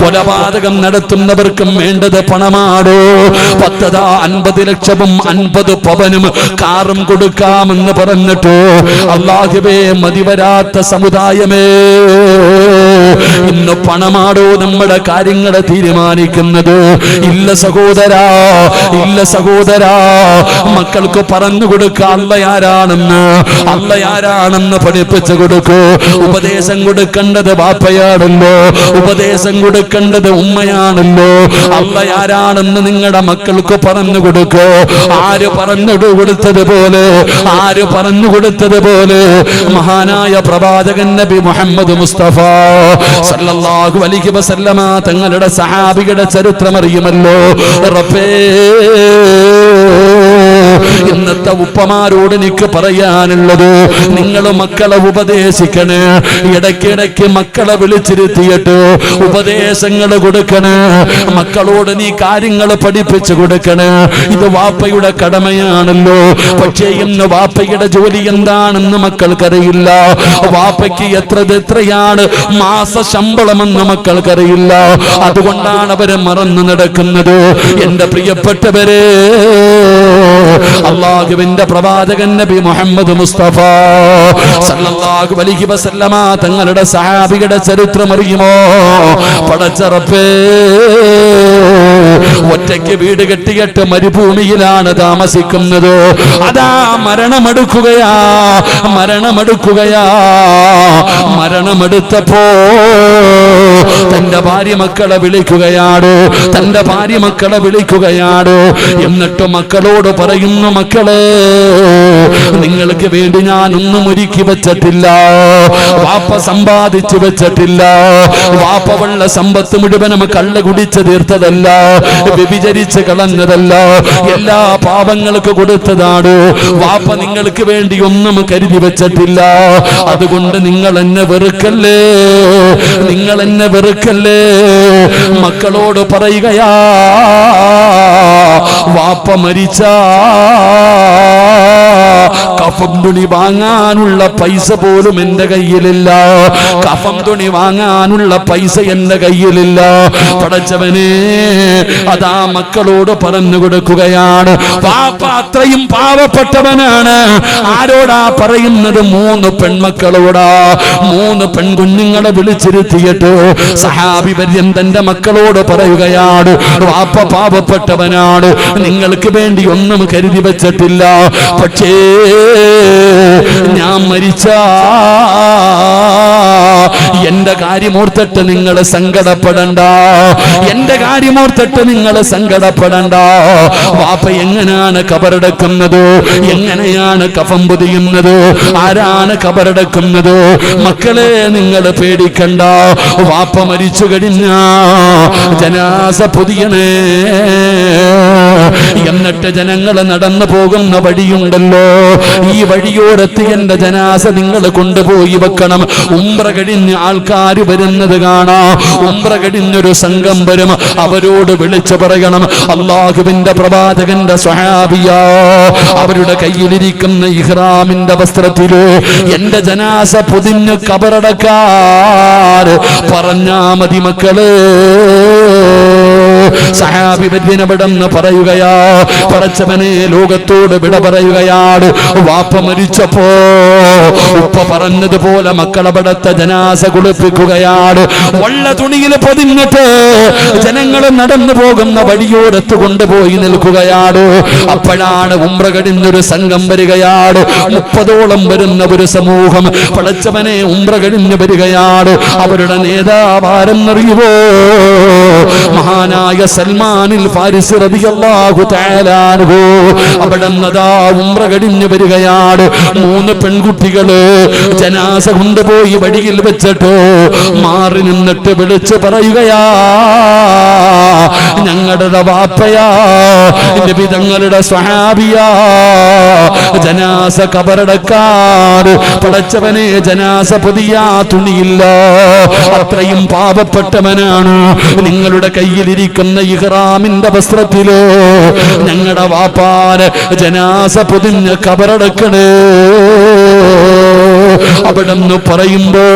കൊലപാതകം നടത്തുന്നവർക്കും വേണ്ടത് പണമാടോ. 50 ലക്ഷവും 50 പവനും കാറും കൊടുക്കാമെന്ന് പറഞ്ഞിട്ട് അല്ലാഹുവേ മതിവരാത്ത സമുദായമേ, ഇന്ന് പണമാടോ നമ്മുടെ കാര്യങ്ങളെ തീരുമാനിക്കുന്നത്? ഇല്ല സഹോദരാ, ഇല്ല സഹോദരാ. മക്കൾക്ക് പറഞ്ഞു കൊടുക്കുക അള്ളയാരാണെന്ന്, അള്ളയാരാണെന്ന് പഠിപ്പിച്ചു കൊടുക്കൂ. ഉപദേശം കൊടുക്കേണ്ടത് ബാപ്പയാണല്ലോ, ഉപദേശം കൊടുക്കേണ്ടത് ഉമ്മയാണല്ലോ. അള്ളയാരാണെന്ന് നിങ്ങളുടെ മക്കൾക്ക് പറഞ്ഞു കൊടുക്കൂ. ആര് പറഞ്ഞു കൊടുത്തതുപോലെ, ആര് പറഞ്ഞു കൊടുത്തതുപോലെ മഹാനായ പ്രവാചകൻ നബി മുഹമ്മദ് മുസ്തഫ സല്ലല്ലാഹു അലൈഹി വസല്ലമ തങ്ങളുടെ സഹാബിയുടെ ചരിത്രം അറിയുമല്ലോ. റബ്ബേ, ഇന്നത്തെ ഉപ്പമാരോട് എനിക്ക് പറയാനുള്ളത്, നിങ്ങൾ മക്കളെ ഉപദേശിക്കണേ. ഇടയ്ക്കിടയ്ക്ക് മക്കളെ വിളിച്ചിരുത്തിയിട്ട് ഉപദേശങ്ങൾ കൊടുക്കണേ. മക്കളോട് നീ കാര്യങ്ങൾ പഠിപ്പിച്ചു കൊടുക്കണേ. ഇത് വാപ്പയുടെ കടമയാണല്ലോ. പക്ഷേ ഇന്ന് വാപ്പയുടെ ജോലി എന്താണെന്ന് മക്കൾക്കറിയില്ല. വാപ്പയ്ക്ക് എത്രയാണ് മാസ ശമ്പളമെന്ന് മക്കൾക്കറിയില്ല. അതുകൊണ്ടാണ് അവരെ മറന്നു നടക്കുന്നത്. എന്റെ പ്രിയപ്പെട്ടവരെ, അല്ലാഹുവിന്റെ പ്രവാചകൻ നബി മുഹമ്മദ് മുസ്തഫ സല്ലല്ലാഹു അലൈഹി വസല്ലമ തങ്ങളുടെ സഹാബിയുടെ ചരിത്രം അറിയുമോ? പടച്ച റബ്ബേ, ഒറ്റയ്ക്ക് വീട് കെട്ടിയിട്ട് മരുഭൂമിയിലാണ് താമസിക്കുന്നത്. അതാ മരണമെടുക്കുകയാ, മരണമെടുക്കുകയാ. മരണമെടുത്തപ്പോ തന്റെ ഭാര്യ മക്കളെ വിളിക്കുകയാണ്, തന്റെ ഭാര്യ മക്കളെ വിളിക്കുകയാണ്. എന്നിട്ട് മക്കളോട് പറയുന്നു, മക്കളെ, നിങ്ങൾക്ക് വേണ്ടി ഞാനൊന്നും ഒരുക്കി വെച്ചിട്ടില്ല, വാപ്പ സമ്പാദിച്ചു വെച്ചിട്ടില്ല. വാപ്പ വള്ള സമ്പത്ത് മുഴുവനും കള്ള് കുടിച്ച് തീർത്തതല്ല, വ്യഭിചരിച്ച് കളഞ്ഞതല്ല, എല്ലാ പാപങ്ങൾക്ക് കൊടുത്തതാണ്. വാപ്പ നിങ്ങൾക്ക് വേണ്ടി ഒന്നും കരുതി വെച്ചിട്ടില്ല. അതുകൊണ്ട് നിങ്ങൾ എന്നെ വെറുക്കല്ലേ, നിങ്ങൾ എന്നെ വെറുക്കല്ലേ. മക്കളോട് പറയുകയാ, വാപ്പ മരിച്ച കഫം തുണി വാങ്ങാനുള്ള പൈസ പോലും എന്റെ കയ്യിലില്ല, കഫം തുണി വാങ്ങാനുള്ള പൈസ എന്റെ കയ്യിലില്ല. പടച്ചവനെ, അതാ മക്കളോട് പറഞ്ഞു കൊടുക്കുകയാണ്. വാപ്പ അത്രയും പാവപ്പെട്ടവനാണ്. ആരോടാ പറയുന്നത്? 3 പെൺമക്കളോടാ. 3 പെൺകുഞ്ഞുങ്ങളെ വിളിച്ചിരുത്തിയിട്ട് സഹാബി വര്യൻ തന്റെ മക്കളോട് പറയുകയാണ്, വാപ്പ പാവപ്പെട്ടവനാണ്, നിങ്ങൾക്ക് വേണ്ടി ഒന്നും കരുതി വെച്ചിട്ടില്ല. പക്ഷേ ഞാൻ മരിച്ച എന്റെ കാര്യമോർത്തിട്ട് നിങ്ങൾ സങ്കടപ്പെടണ്ട, എന്റെ കാര്യമോർത്തിട്ട് നിങ്ങൾ സങ്കടപ്പെടണ്ട. വാപ്പ എങ്ങനെയാണ് കബറടക്കുന്നത്? എങ്ങനെയാണ് കഫം പൊതിയുന്നത്? ആരാണ് കബറടക്കുന്നത്? മക്കളെ, നിങ്ങൾ പേടിക്കണ്ട. വാപ്പ മരിച്ചു കഴിഞ്ഞ ജനാസ പൊതിയണേ എന്ന എന്നിട്ട് ജനങ്ങൾ നടന്നു പോകുന്ന വഴിയുണ്ടല്ലോ, ഈ വഴിയോരത്ത് എന്റെ ജനാസ നിങ്ങൾ കൊണ്ടുപോയി വെക്കണം. ഉംറ കഴിഞ്ഞ് ആൾക്കാർ വരുന്നത് കാണാം. ഉംറ കഴിഞ്ഞൊരു സംഘം വരും, അവരോട് വിളിച്ചു പറയണം, അല്ലാഹുവിന്റെ പ്രവാചകന്റെ സ്വഹാബിയ, അവരുടെ കയ്യിലിരിക്കുന്ന ഇഹ്റാമിന്റെ വസ്ത്രത്തില് എന്റെ ജനാസ പൊതിഞ്ഞ് കബറടക്കാൻ പറഞ്ഞാ മതി മക്കള്. സഹാബി വര്യനവിടെന്ന് പറയുകയാ, പടച്ചവനെ ലോകത്തോട് വിട പറയുകയാണ്. വാപ്പ മരിച്ചപ്പോ ഉപ്പ പറഞ്ഞതുപോലെ മക്കളവിടത്തെ ജനാസ കുളിപ്പിക്കുകയാണ്. വള്ള തുണിയിൽ പൊതിഞ്ഞിട്ട് ജനങ്ങൾ നടന്നു പോകുന്ന വഴിയോരത്ത് കൊണ്ടുപോയി നിൽക്കുകയാണ്. അപ്പോഴാണ് ഉംറ കഴിഞ്ഞൊരു സംഘം വരികയാണ്. 30ഓളം വരുന്ന ഒരു സമൂഹം പടച്ചവനെ ഉംറ കഴിഞ്ഞ് വരികയാണ്. അവരുടെ നേതാവാരെന്നറിയുവോ? മഹാനായ സൽമാനിൽ ഫാരിസി റളിയല്ലാഹു തആല അൻഹു. അവിടെന്നതാ ഉംറ കഴിഞ്ഞ് വരികയാണ്. 3 പെൺകുട്ടികള് ജനാസ കൊണ്ടുപോയി വഴിയിൽ വെച്ചിട്ട് മാറി നിന്നിട്ട് വിളിച്ചു പറയുകയാ, ഞങ്ങളുടെ വാപ്പയാ, നബി തങ്ങളുടെ സ്വഹാബിയാ, ജനാസ കബറടക്കാൻ പടച്ചവനെ ജനാസ പൊതിയാ തുണിയില്ല, അത്രയും പാപപ്പെട്ടവനാണ്. നിങ്ങളുടെ കയ്യിലിരിക്കുന്ന ഇഹ്റാമിന്റെ വസ്ത്രത്തില് ഞങ്ങളുടെ വാപ്പാന് ജനാസ പൊതിഞ്ഞ് കബറടക്കണേ. അവിടെന്ന് പറയുമ്പോ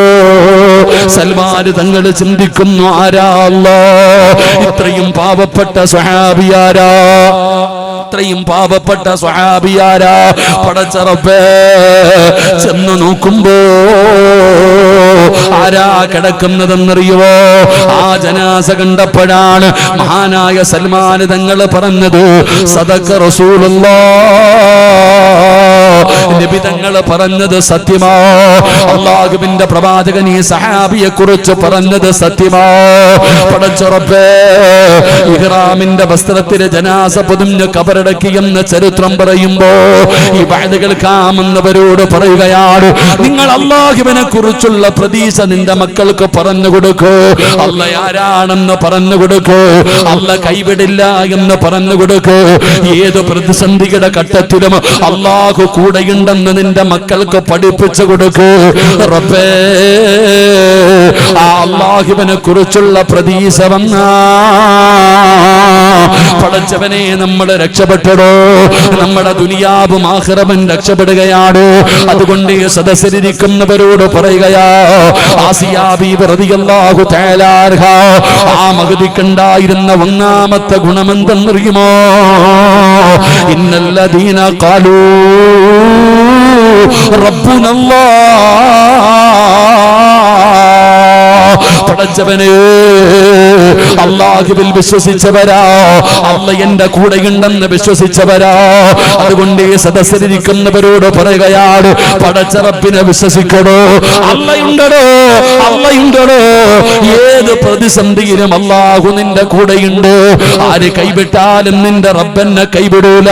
സൽമാൻ തങ്ങൾ ചിന്തിക്കുന്നു, ആരാ അല്ലാഹ്, ഇത്രയും പാവപ്പെട്ട സ്വഹാബിയാരാ, ഇത്രയും പാവപ്പെട്ട സ്വഹാബിയാരാ? പടച്ച റബ്ബേ, ചെന്ന് നോക്കുമ്പോ ആരാ കിടക്കുന്നതെന്നറിയുവോ? ആ ജനാസ കണ്ടപ്പോഴാണ് മഹാനായ സൽമാൻ തങ്ങൾ പറഞ്ഞത്, സദഖ റസൂലുള്ളാഹ്, നബി തങ്ങൾ പറഞ്ഞത് സത്യമാ. അല്ലാഹുവിന്റെ പ്രവാചകൻ ഈ സഹാബിയെ കുറിച്ച് പറഞ്ഞത് സത്യമാ. പടച്ച റബ്ബേ, ഇഹ്റാമിന്റെ വസ്ത്രത്തിലെ ജനാസ പൊതിഞ്ഞ് കബറടക്കിയെന്ന ചരിത്രം പറയുമ്പോ ഈ വഅദ് കേൾക്കാമെന്നവരോട് പറയുകയാണ്, നിങ്ങൾ അല്ലാഹുവിനെ കുറിച്ചുള്ള പ്രതീക്ഷ നിന്റെ മക്കൾക്ക് പറഞ്ഞു കൊടുക്കൂ. അല്ലാഹ് ആരാണെന്ന് പറഞ്ഞു കൊടുക്കൂ. അല്ലാഹ് കൈവിടില്ല എന്ന് പറഞ്ഞു കൊടുക്കൂ. ഏത് പ്രതിസന്ധിയുടെ ഘട്ടത്തിലും അല്ലാഹു കൂടെയുണ്ടെന്ന് നിന്റെ മക്കൾക്ക് പഠിപ്പിച്ചു കൊടുക്കൂ. റബ്ബേ, ആ അല്ലാഹുവിനെ കുറിച്ചുള്ള പ്രതീക്ഷ വന്നാ പടച്ചവനെ നമ്മൾ രക്ഷപ്പെട്ടടോ. നമ്മുടെ ദുനിയാവും ആഖിറവും രക്ഷപ്പെടുകയാണ്. അതുകൊണ്ട് സദസ്സിലിരിക്കുന്നവരോട് പറയുകയാ, ആസിയാ ബീബി റളിയല്ലാഹു തആല അൻഹ, ആ മഹദിക്കുണ്ടായിരുന്ന ഒന്നാമത്തെ ഗുണമെന്തെന്നറിയുമോ? ഇന്നല്ലദീന ഖാലൂ റബ്ബുനല്ലാഹ്, പടച്ചവനെ അല്ലാഹുവിൽ വിശ്വസിച്ചവരാ, അല്ലാഹ് എന്റെ കൂടെയുണ്ടെന്ന് വിശ്വസിച്ചവരാ. അതുകൊണ്ട് ഈ സദസ്സിലിരിക്കുന്നവരോട് പറയുകയാണ്, പടച്ച റബ്ബിനെ വിശ്വസിക്കണോ. അല്ലാഹുണ്ടോ, അല്ലാഹുണ്ടോ. ഏത് പ്രതിസന്ധിയിലും അല്ലാഹു നിന്റെ കൂടെയുണ്ട്. ആര് കൈവിട്ടാലും നിന്റെ റബ്ബെന്നെ കൈവിടൂല.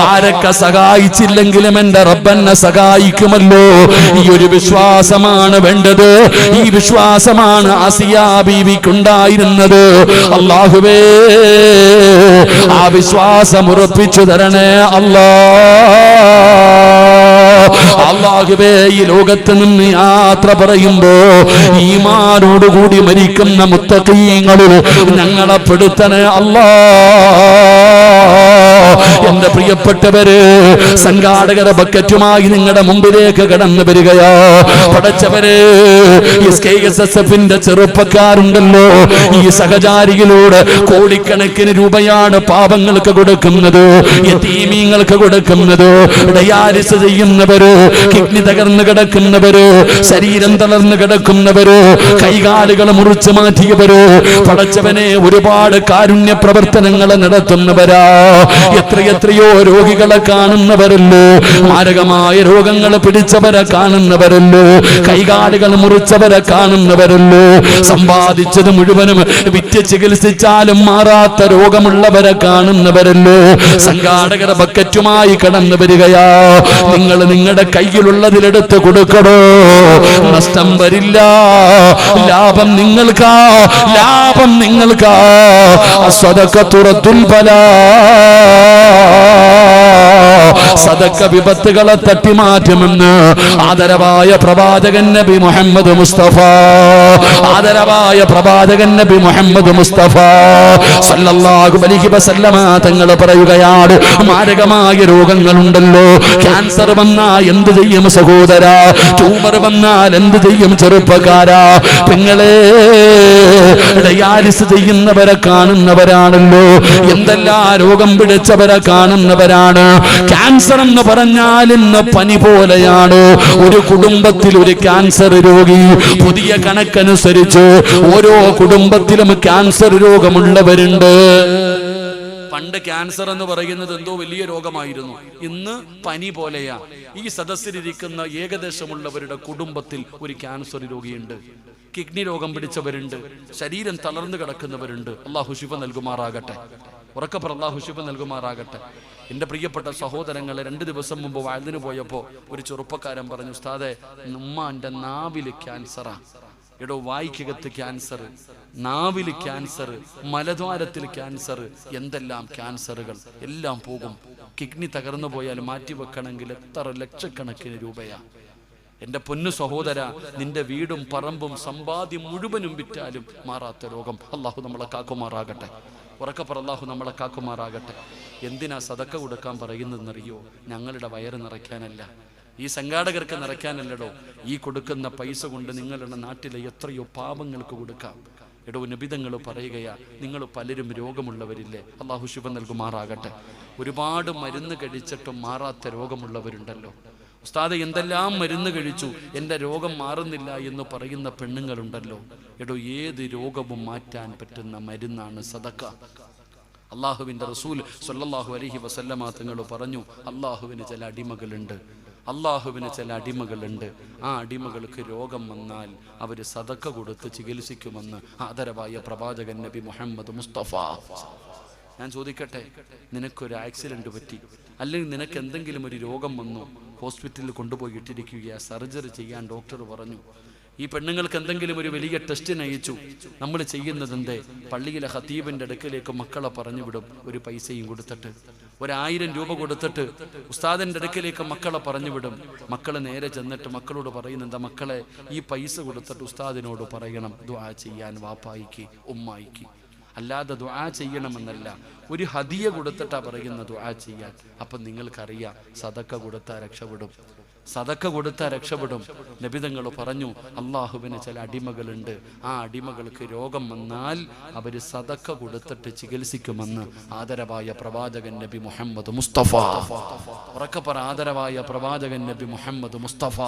ആരൊക്കെ സഹായിച്ചില്ലെങ്കിലും എന്റെ റബ്ബെന്നെ സഹായിക്കുമല്ലോ. ഈ ഒരു വിശ്വാസമാണ് വേണ്ടത്. ഈ വിശ്വാസമാണ് ആസിയാ ബീവിക്കുണ്ടായിരുന്നത്. അല്ലാഹുവേ, ആ വിശ്വാസം ഉറപ്പിച്ചു തരണേ അല്ലാഹുവേ. ഈ ലോകത്ത് നിന്ന് യാത്ര പറയുമ്പോ ഈമാനോടുകൂടി മരിക്കുന്ന മുത്തഖീങ്ങളിൽ ഞങ്ങളെ പെടുത്തണേ എന്റെ പ്രിയപ്പെട്ടവര്, സംഘാടകര ബക്കറ്റുമായി നിങ്ങളുടെ മുമ്പിലേക്ക് കടന്നു വരികയോ. പടച്ചവര്, SKSSFന്റെ ചെറുപ്പക്കാരുണ്ടല്ലോ, ഈ സഹചാരിയിലൂടെ കോടിക്കണക്കിന് രൂപയാണ് പാപങ്ങൾക്ക് കൊടുക്കുന്നത്, യതീമീങ്ങൾക്ക് കൊടുക്കുന്നത്. ഡയാലിസ് ചെയ്യുന്നവര്, കിഡ്നി തകർന്ന് കിടക്കുന്നവര്, ശരീരം തളർന്ന് കിടക്കുന്നവര്, കൈകാലുകൾ മുറിച്ചു മാറ്റിയവര്, പടച്ചവനെ ഒരുപാട് കാരുണ്യ പ്രവർത്തനങ്ങൾ നടത്തുന്നവരാ. എത്രയെത്രയോ രോഗികളെ കാണുന്നവരല്ലോ, മാരകമായ രോഗങ്ങൾ പിടിച്ചവരെ കാണുന്നവരല്ലോ, കൈകാലുകൾ മുറിച്ചവരെ കാണുന്നവരല്ലോ, സമ്പാദിച്ചത് മുഴുവനും വിറ്റ് ചികിത്സിച്ചാലും മാറാത്ത രോഗമുള്ളവരെ കാണുന്നവരല്ലോ. സംഘാടകർ ബക്കറ്റുമായി കടന്നു വരികയാ. നിങ്ങൾ നിങ്ങളുടെ കയ്യിലുള്ളതിലെടുത്ത് കൊടുക്കണോ. നഷ്ടം വരില്ല, ലാഭം നിങ്ങൾക്കാ, ലാഭം നിങ്ങൾക്കാ. അസ്വദഖത്തു റദ്ദുൽ ബലാ. സദക്ക വിപത്തുകളെ തട്ടിമാറ്റുമെന്ന് ആദരവായ പ്രവാചകൻ നബി മുഹമ്മദ് മുസ്തഫ, ആദരവായ പ്രവാചകൻ നബി മുഹമ്മദ് മുസ്തഫ സല്ലല്ലാഹു അലൈഹി വസല്ലമ തങ്ങൾ പറയുകയാണ്, മാരകമായ രോഗങ്ങളുണ്ടല്ലോ. ക്യാൻസർ വന്നാൽ എന്ത് ചെയ്യും സഹോദരാ? ട്യൂമർ വന്നാൽ എന്ത് ചെയ്യും ചെറുപ്പക്കാരാ? പെങ്ങളെ, ഡയാലിസ് ചെയ്യുന്നവരെ കാണുന്നവരാണല്ലോ, എന്തെല്ലാം രോഗം പിടിച്ചവരെ കാണുന്നവരാണ്. ക്യാൻസർ എന്ന് പറഞ്ഞാൽ ഇന്ന് പനി പോലെയാണ്. ഒരു കുടുംബത്തിൽ ഒരു ക്യാൻസർ രോഗി, പുതിയ കണക്കനുസരിച്ച് ഓരോ കുടുംബത്തിലും ക്യാൻസർ രോഗമുള്ളവരുണ്ട്. പണ്ട് ക്യാൻസർ എന്ന് പറയുന്നത് എന്തോ വലിയ രോഗമായിരുന്നു, ഇന്ന് പനി പോലെയാ. ഈ സദസ്സിലിരിക്കുന്ന ഏകദേശമുള്ളവരുടെ കുടുംബത്തിൽ ഒരു ക്യാൻസർ രോഗിയുണ്ട്, കിഡ്നി രോഗം പിടിച്ചവരുണ്ട്, ശരീരം തളർന്നു കിടക്കുന്നവരുണ്ട്. അല്ലാഹു ശിഫ നൽകുമാറാകട്ടെ. ഉറക്കപ്പുറം അല്ലാഹു ശിഫ നൽകുമാറാകട്ടെ. എൻ്റെ പ്രിയപ്പെട്ട സഹോദരങ്ങളെ, 2 ദിവസം മുമ്പ് വയലിന് പോയപ്പോൾ ഒരു ചെറുപ്പക്കാരൻ പറഞ്ഞു, ഉസ്താദെ, ഉമ്മാൻ്റെ നാവില് ക്യാൻസറാ. എടോ, വായിക്കകത്ത് ക്യാൻസർ, നാവില് ക്യാൻസർ, മലദ്വാരത്തിൽ ക്യാൻസർ, എന്തെല്ലാം ക്യാൻസറുകൾ. എല്ലാം പോകും. കിഡ്നി തകർന്നു പോയാൽ മാറ്റിവെക്കണമെങ്കിൽ എത്ര ലക്ഷക്കണക്കിന് രൂപയാ. എൻ്റെ പൊന്നു സഹോദര, നിന്റെ വീടും പറമ്പും സമ്പാദ്യം മുഴുവനും വിറ്റാലും മാറാത്ത രോഗം. അള്ളാഹു നമ്മളെ കാക്കുമാറാകട്ടെ. ഉറക്കപ്പുറം അള്ളാഹു നമ്മളെ കാക്കുമാറാകട്ടെ. എന്തിനാ സദക്ക കൊടുക്കാൻ പറയുന്നതെന്നറിയോ? ഞങ്ങളുടെ വയറ് നിറയ്ക്കാനല്ല, ഈ സംഘാടകർക്ക് നിറയ്ക്കാനല്ലടോ. ഈ കൊടുക്കുന്ന പൈസ കൊണ്ട് നിങ്ങളുടെ നാട്ടിലെ എത്രയോ പാപങ്ങൾക്ക് കൊടുക്കാം. എടോ, നബിതങ്ങൾ പറയുകയാ, നിങ്ങൾ പലരും രോഗമുള്ളവരില്ലേ? അള്ളാഹു ശുഭ നൽകുമാറാകട്ടെ. ഒരുപാട് മരുന്ന് കഴിച്ചിട്ടും മാറാത്ത രോഗമുള്ളവരുണ്ടല്ലോ. ഉസ്താദ്, എന്തെല്ലാം മരുന്ന് കഴിച്ചു, എൻ്റെ രോഗം മാറുന്നില്ല എന്ന് പറയുന്ന പെണ്ണുങ്ങളുണ്ടല്ലോ. എടോ, ഏത് രോഗവും മാറ്റാൻ പറ്റുന്ന മരുന്നാണ് സദക്ക. അള്ളാഹുവിൻ്റെ റസൂൽ സ്വല്ലല്ലാഹു അലൈഹി വസല്ലമ തങ്ങൾ പറഞ്ഞു, അള്ളാഹുവിന് ചില അടിമകളുണ്ട്, അള്ളാഹുവിന് ചില അടിമകളുണ്ട്. ആ അടിമകൾക്ക് രോഗം വന്നാൽ അവർ സദക്ക കൊടുത്ത് ചികിത്സിക്കുമെന്ന് ആദരവായ പ്രവാചകൻ നബി മുഹമ്മദ് മുസ്തഫ. ഞാൻ ചോദിക്കട്ടെ, നിനക്കൊരു ആക്സിഡന്റ് പറ്റി, അല്ലെങ്കിൽ നിനക്ക് എന്തെങ്കിലും ഒരു രോഗം വന്നു, ഹോസ്പിറ്റലിൽ കൊണ്ടുപോയി ഇട്ടിരിക്കുകയാണ്, സർജറി ചെയ്യാൻ ഡോക്ടർ പറഞ്ഞു. ഈ പെണ്ണുങ്ങൾക്ക് എന്തെങ്കിലും ഒരു വലിയ ടെസ്റ്റിന് അയച്ചു. നമ്മൾ ചെയ്യുന്നത് എന്തേ? പള്ളിയിലെ ഖതീബിൻ്റെ അടുക്കലേക്ക് മക്കളെ പറഞ്ഞു വിടും, ഒരു പൈസയും കൊടുത്തിട്ട്, 1000 രൂപ കൊടുത്തിട്ട് ഉസ്താദിൻ്റെ അടുക്കലേക്ക് മക്കളെ പറഞ്ഞു വിടും. മക്കളെ നേരെ ചെന്നിട്ട് മക്കളോട് പറയുന്നത്, മക്കളെ, ഈ പൈസ കൊടുത്തിട്ട് ഉസ്താദിനോട് പറയണം ദുആ ചെയ്യാൻ, വാപ്പായിക്ക് ഉമ്മായിക്ക്. അല്ലാതെ ദുആ ചെയ്യണമെന്നല്ല, ഒരു ഹദിയ കൊടുത്തിട്ടാ പറയുന്ന ദുആ ചെയ്യാൻ. അപ്പം നിങ്ങൾക്കറിയാം, സദക്ക കൊടുത്താൽ രക്ഷപ്പെടും, സദക്ക കൊടുത്താൽ രക്ഷപ്പെടും. നബിതങ്ങൾ പറഞ്ഞു, അള്ളാഹുവിന് ചില അടിമകളുണ്ട്, ആ അടിമകൾക്ക് രോഗം വന്നാൽ അവർ സദക്ക കൊടുത്തിട്ട് ചികിത്സിക്കുമെന്ന് ആദരവായ പ്രവാചകൻ നബി മുഹമ്മദ് മുസ്തഫ. ഉറക്കപ്പറ, ആദരവായ പ്രവാചകൻ നബി മുഹമ്മദ് മുസ്തഫ.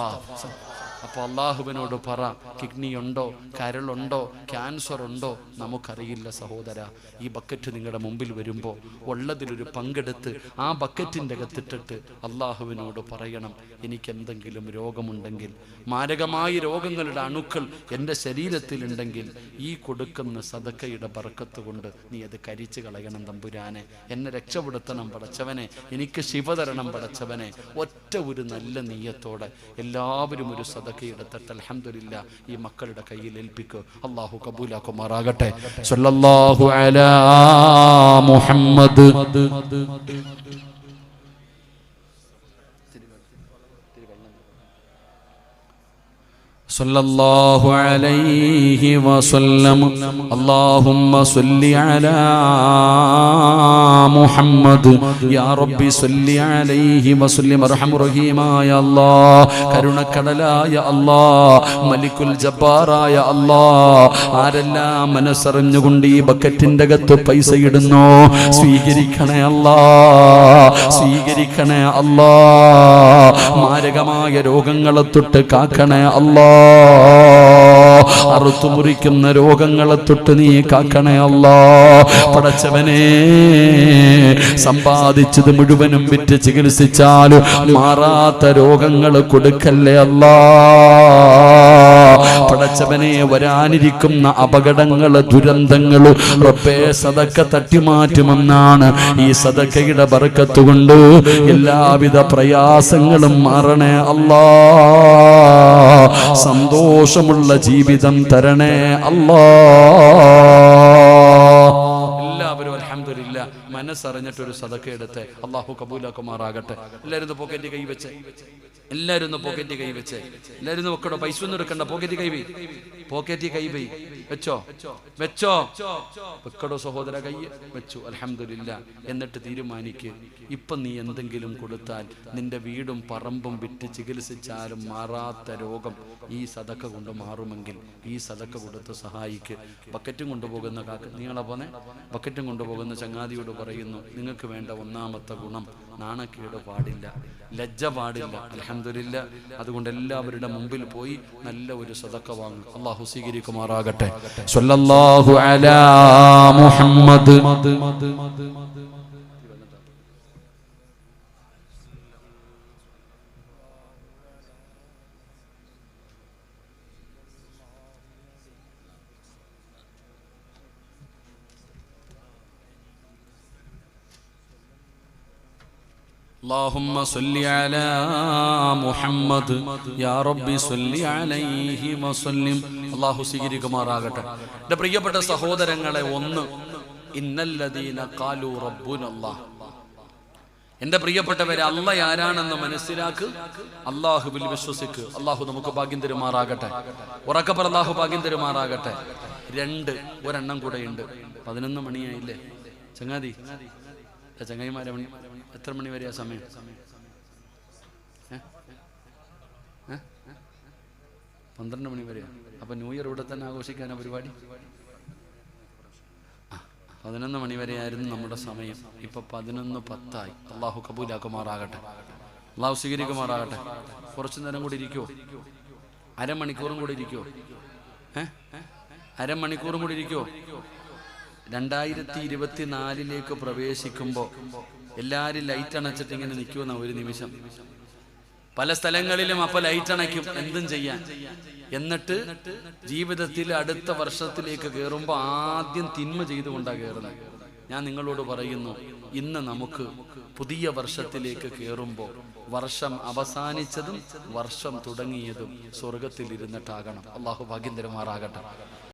അപ്പോൾ അള്ളാഹുവിനോട് പറ, കിഡ്നി ഉണ്ടോ, കരളുണ്ടോ, ക്യാൻസർ ഉണ്ടോ? നമുക്കറിയില്ല സഹോദര. ഈ ബക്കറ്റ് നിങ്ങളുടെ മുമ്പിൽ വരുമ്പോൾ ഉള്ളതിലൊരു പങ്കെടുത്ത് ആ ബക്കറ്റിൻ്റെ അകത്തിട്ടിട്ട് അള്ളാഹുവിനോട് പറയണം, എനിക്കെന്തെങ്കിലും രോഗമുണ്ടെങ്കിൽ, മാരകമായ രോഗങ്ങളുടെ അണുക്കൾ എൻ്റെ ശരീരത്തിലുണ്ടെങ്കിൽ, ഈ കൊടുക്കുന്ന സദക്കയുടെ ബർക്കത്ത് കൊണ്ട് നീ അത് കരിച്ചു കളയണം തമ്പുരാനെ. എന്നെ രക്ഷപ്പെടുത്തണം പടച്ചവനെ, എനിക്ക് ശിവ തരണം പടച്ചവനെ. ഒറ്റ ഒരു നല്ല നീയത്തോടെ എല്ലാവരും ഒരു സദക്ക എടുത്തിട്ട് അൽഹംദുലില്ലാ ഈ മക്കളുടെ കയ്യിൽ ഏൽപ്പിക്കുക. അല്ലാഹു കബൂലാക്കുമാറാകട്ടെ. സല്ലല്ലാഹു അലാ മുഹമ്മദ്. സല്ലല്ലാഹു അലൈഹി വസല്ലം. അല്ലാഹുമ്മ സ്വല്ലി അലാ മുഹമ്മദ്. യാ റബ്ബി സ്വല്ലി അലൈഹി വസല്ലം. അർഹമുർ റഹീമായ അല്ലാഹ്, കരുണക്കടലായ അല്ലാഹ്, മലിക്കുൽ ജബ്ബാറായ അല്ലാഹ്, ആരെല്ലാം മനസ്സറിഞ്ഞുകൊണ്ട് ഈ ബക്കറ്റിന്റെ അകത്ത് പൈസ ഇടുന്നു, സ്വീകരിക്കണേ അല്ലാഹ്, സ്വീകരിക്കണേ അല്ലാഹ്. മാരകമായ രോഗങ്ങളെ തൊട്ട് കാക്കണേ അല്ലാഹ്, അറുത്തു മുറിക്കുന്ന രോഗങ്ങളെ തൊട്ട് നീ കാക്കണേ അല്ലാഹ്. പടച്ചവനെ, സമ്പാദിച്ചത് മുഴുവനും വിറ്റ് ചികിത്സിച്ചാലും മാറാത്ത രോഗങ്ങൾ കൊടുക്കല്ലേ അല്ലാഹ്. പടച്ചവനെ, വരാനിരിക്കുന്ന അപകടങ്ങൾ, ദുരന്തങ്ങൾ റബ്ബേ സദക്ക തട്ടിമാറ്റുമെന്നാണ്. ഈ സദക്കയുടെ ബർക്കത്ത് കൊണ്ട് എല്ലാവിധ പ്രയാസങ്ങളും മാറണേ അല്ലാഹ്. സന്തോഷമുള്ള ജീവിതം തരണേ അല്ലാഹ്. എല്ലാവരും അൽഹംദുലില്ലാ മനസ്സറിഞ്ഞിട്ടൊരു സദക്ക എടുത്ത് അള്ളാഹു കബൂലാക്കുമാറാകട്ടെ. എല്ലാവരും ഒന്ന് പോക്കറ്റ് കൈവച്ച്, എല്ലാവരും ഒന്ന് പോക്കറ്റ് കൈവച്ച്, എല്ലാവരും ഒന്ന് വെക്കടോ. പൈസ ഒന്നും എടുക്കണ്ട, പോക്കറ്റ് കൈവി, പോക്കറ്റ് കൈവി വെച്ചോ, വെച്ചോ, വെക്കടോ സഹോദര, കൈ വെച്ചു. അൽഹംദുലില്ലാ. എന്നിട്ട് തീരുമാനിക്ക്, ഇപ്പൊ നീ എന്തെങ്കിലും കൊടുത്താൽ നിന്റെ വീടും പറമ്പും വിറ്റ് ചികിത്സിച്ചാലും മാറാത്ത രോഗം ഈ സദക്ക കൊണ്ട് മാറുമെങ്കിൽ ഈ സദക്ക കൊടുത്ത് സഹായിക്ക്. ബക്കറ്റും കൊണ്ടുപോകുന്ന നിങ്ങളെ പോലെ ബക്കറ്റും കൊണ്ടുപോകുന്ന ചങ്ങാതിയോട് പറയുന്നു, നിങ്ങൾക്ക് വേണ്ട ഒന്നാമത്തെ ഗുണം നാണക്കേട് പാടില്ല, ലജ്ജ പാടില്ല. അൽഹംദുലില്ലാ. അതുകൊണ്ട് എല്ലാവരുടെ മുമ്പിൽ പോയി നല്ല ഒരു സദക്ക വാങ്ങും. അല്ലാഹു സ്വീകരിക്കുമാറാകട്ടെ. സ്വല്ലല്ലാഹു അലാ മുഹമ്മദ്. اللهم صل على محمد يا ربي صل عليه وسلم. അല്ലാഹു സ്വീകരിക്കുമാറാകട്ടെ. എൻ്റെ പ്രിയപ്പെട്ട സഹോദരങ്ങളെ, ഒന്ന്, ഇന്നല്ലദീന ഖാലു റബ്ബുനല്ലാഹ്. എൻ്റെ പ്രിയപ്പെട്ടവരെ, അല്ലാഹ് ആരാണെന്ന് മനസ്സിലാക്ക്, അല്ലാഹുവിൽ വിശ്വസിക്ക്. അല്ലാഹു നമുക്ക് ഭാഗ്യം തരുമാറാകട്ടെ. ഉറക്കെ പറ, അല്ലാഹു ഭാഗ്യം തരുമാറാകട്ടെ. രണ്ട്, ഒരെണ്ണം കൂടെ ഉണ്ട്. 11 മണിയായില്ലേ ചങ്ങാതി? ചങ്ങായിമാരെ, എത്ര മണി വരെയാ സമയം? 12 മണി വരെയാ. അപ്പൊ ന്യൂ ഇയർ ഇവിടെ തന്നെ ആഘോഷിക്കാനാ പരിപാടി? 11 മണി വരെയായിരുന്നു നമ്മുടെ സമയം. ഇപ്പൊ 11:10 അള്ളാഹു കബൂലാക്കുമാറാകട്ടെ. അള്ളാഹു സ്വീകരിക്കുമാറാകട്ടെ. കുറച്ചു നേരം കൂടി ഇരിക്കുവോ? അരമണിക്കൂറും കൂടി ഇരിക്കുവോ? അരമണിക്കൂറും കൂടി ഇരിക്കുവോ? 2024 പ്രവേശിക്കുമ്പോൾ എല്ലാവരും ലൈറ്റ് അണച്ചിട്ട് ഇങ്ങനെ നിൽക്കുമെന്ന ഒരു നിമിഷം. പല സ്ഥലങ്ങളിലും അപ്പൊ ലൈറ്റ് അണയ്ക്കും, എന്തും ചെയ്യാൻ. എന്നിട്ട് ജീവിതത്തിൽ അടുത്ത വർഷത്തിലേക്ക് കയറുമ്പോൾ ആദ്യം തിന്മ ചെയ്തുകൊണ്ടാണ് കയറുന്നത്. ഞാൻ നിങ്ങളോട് പറയുന്നു, ഇന്ന് നമുക്ക് പുതിയ വർഷത്തിലേക്ക് കയറുമ്പോൾ വർഷം അവസാനിച്ചതും വർഷം തുടങ്ങിയതും സ്വർഗത്തിൽ ഇരുന്നിട്ടാകണം. അള്ളാഹു ഭാഗ്യം തരുമാറാകട്ടെ.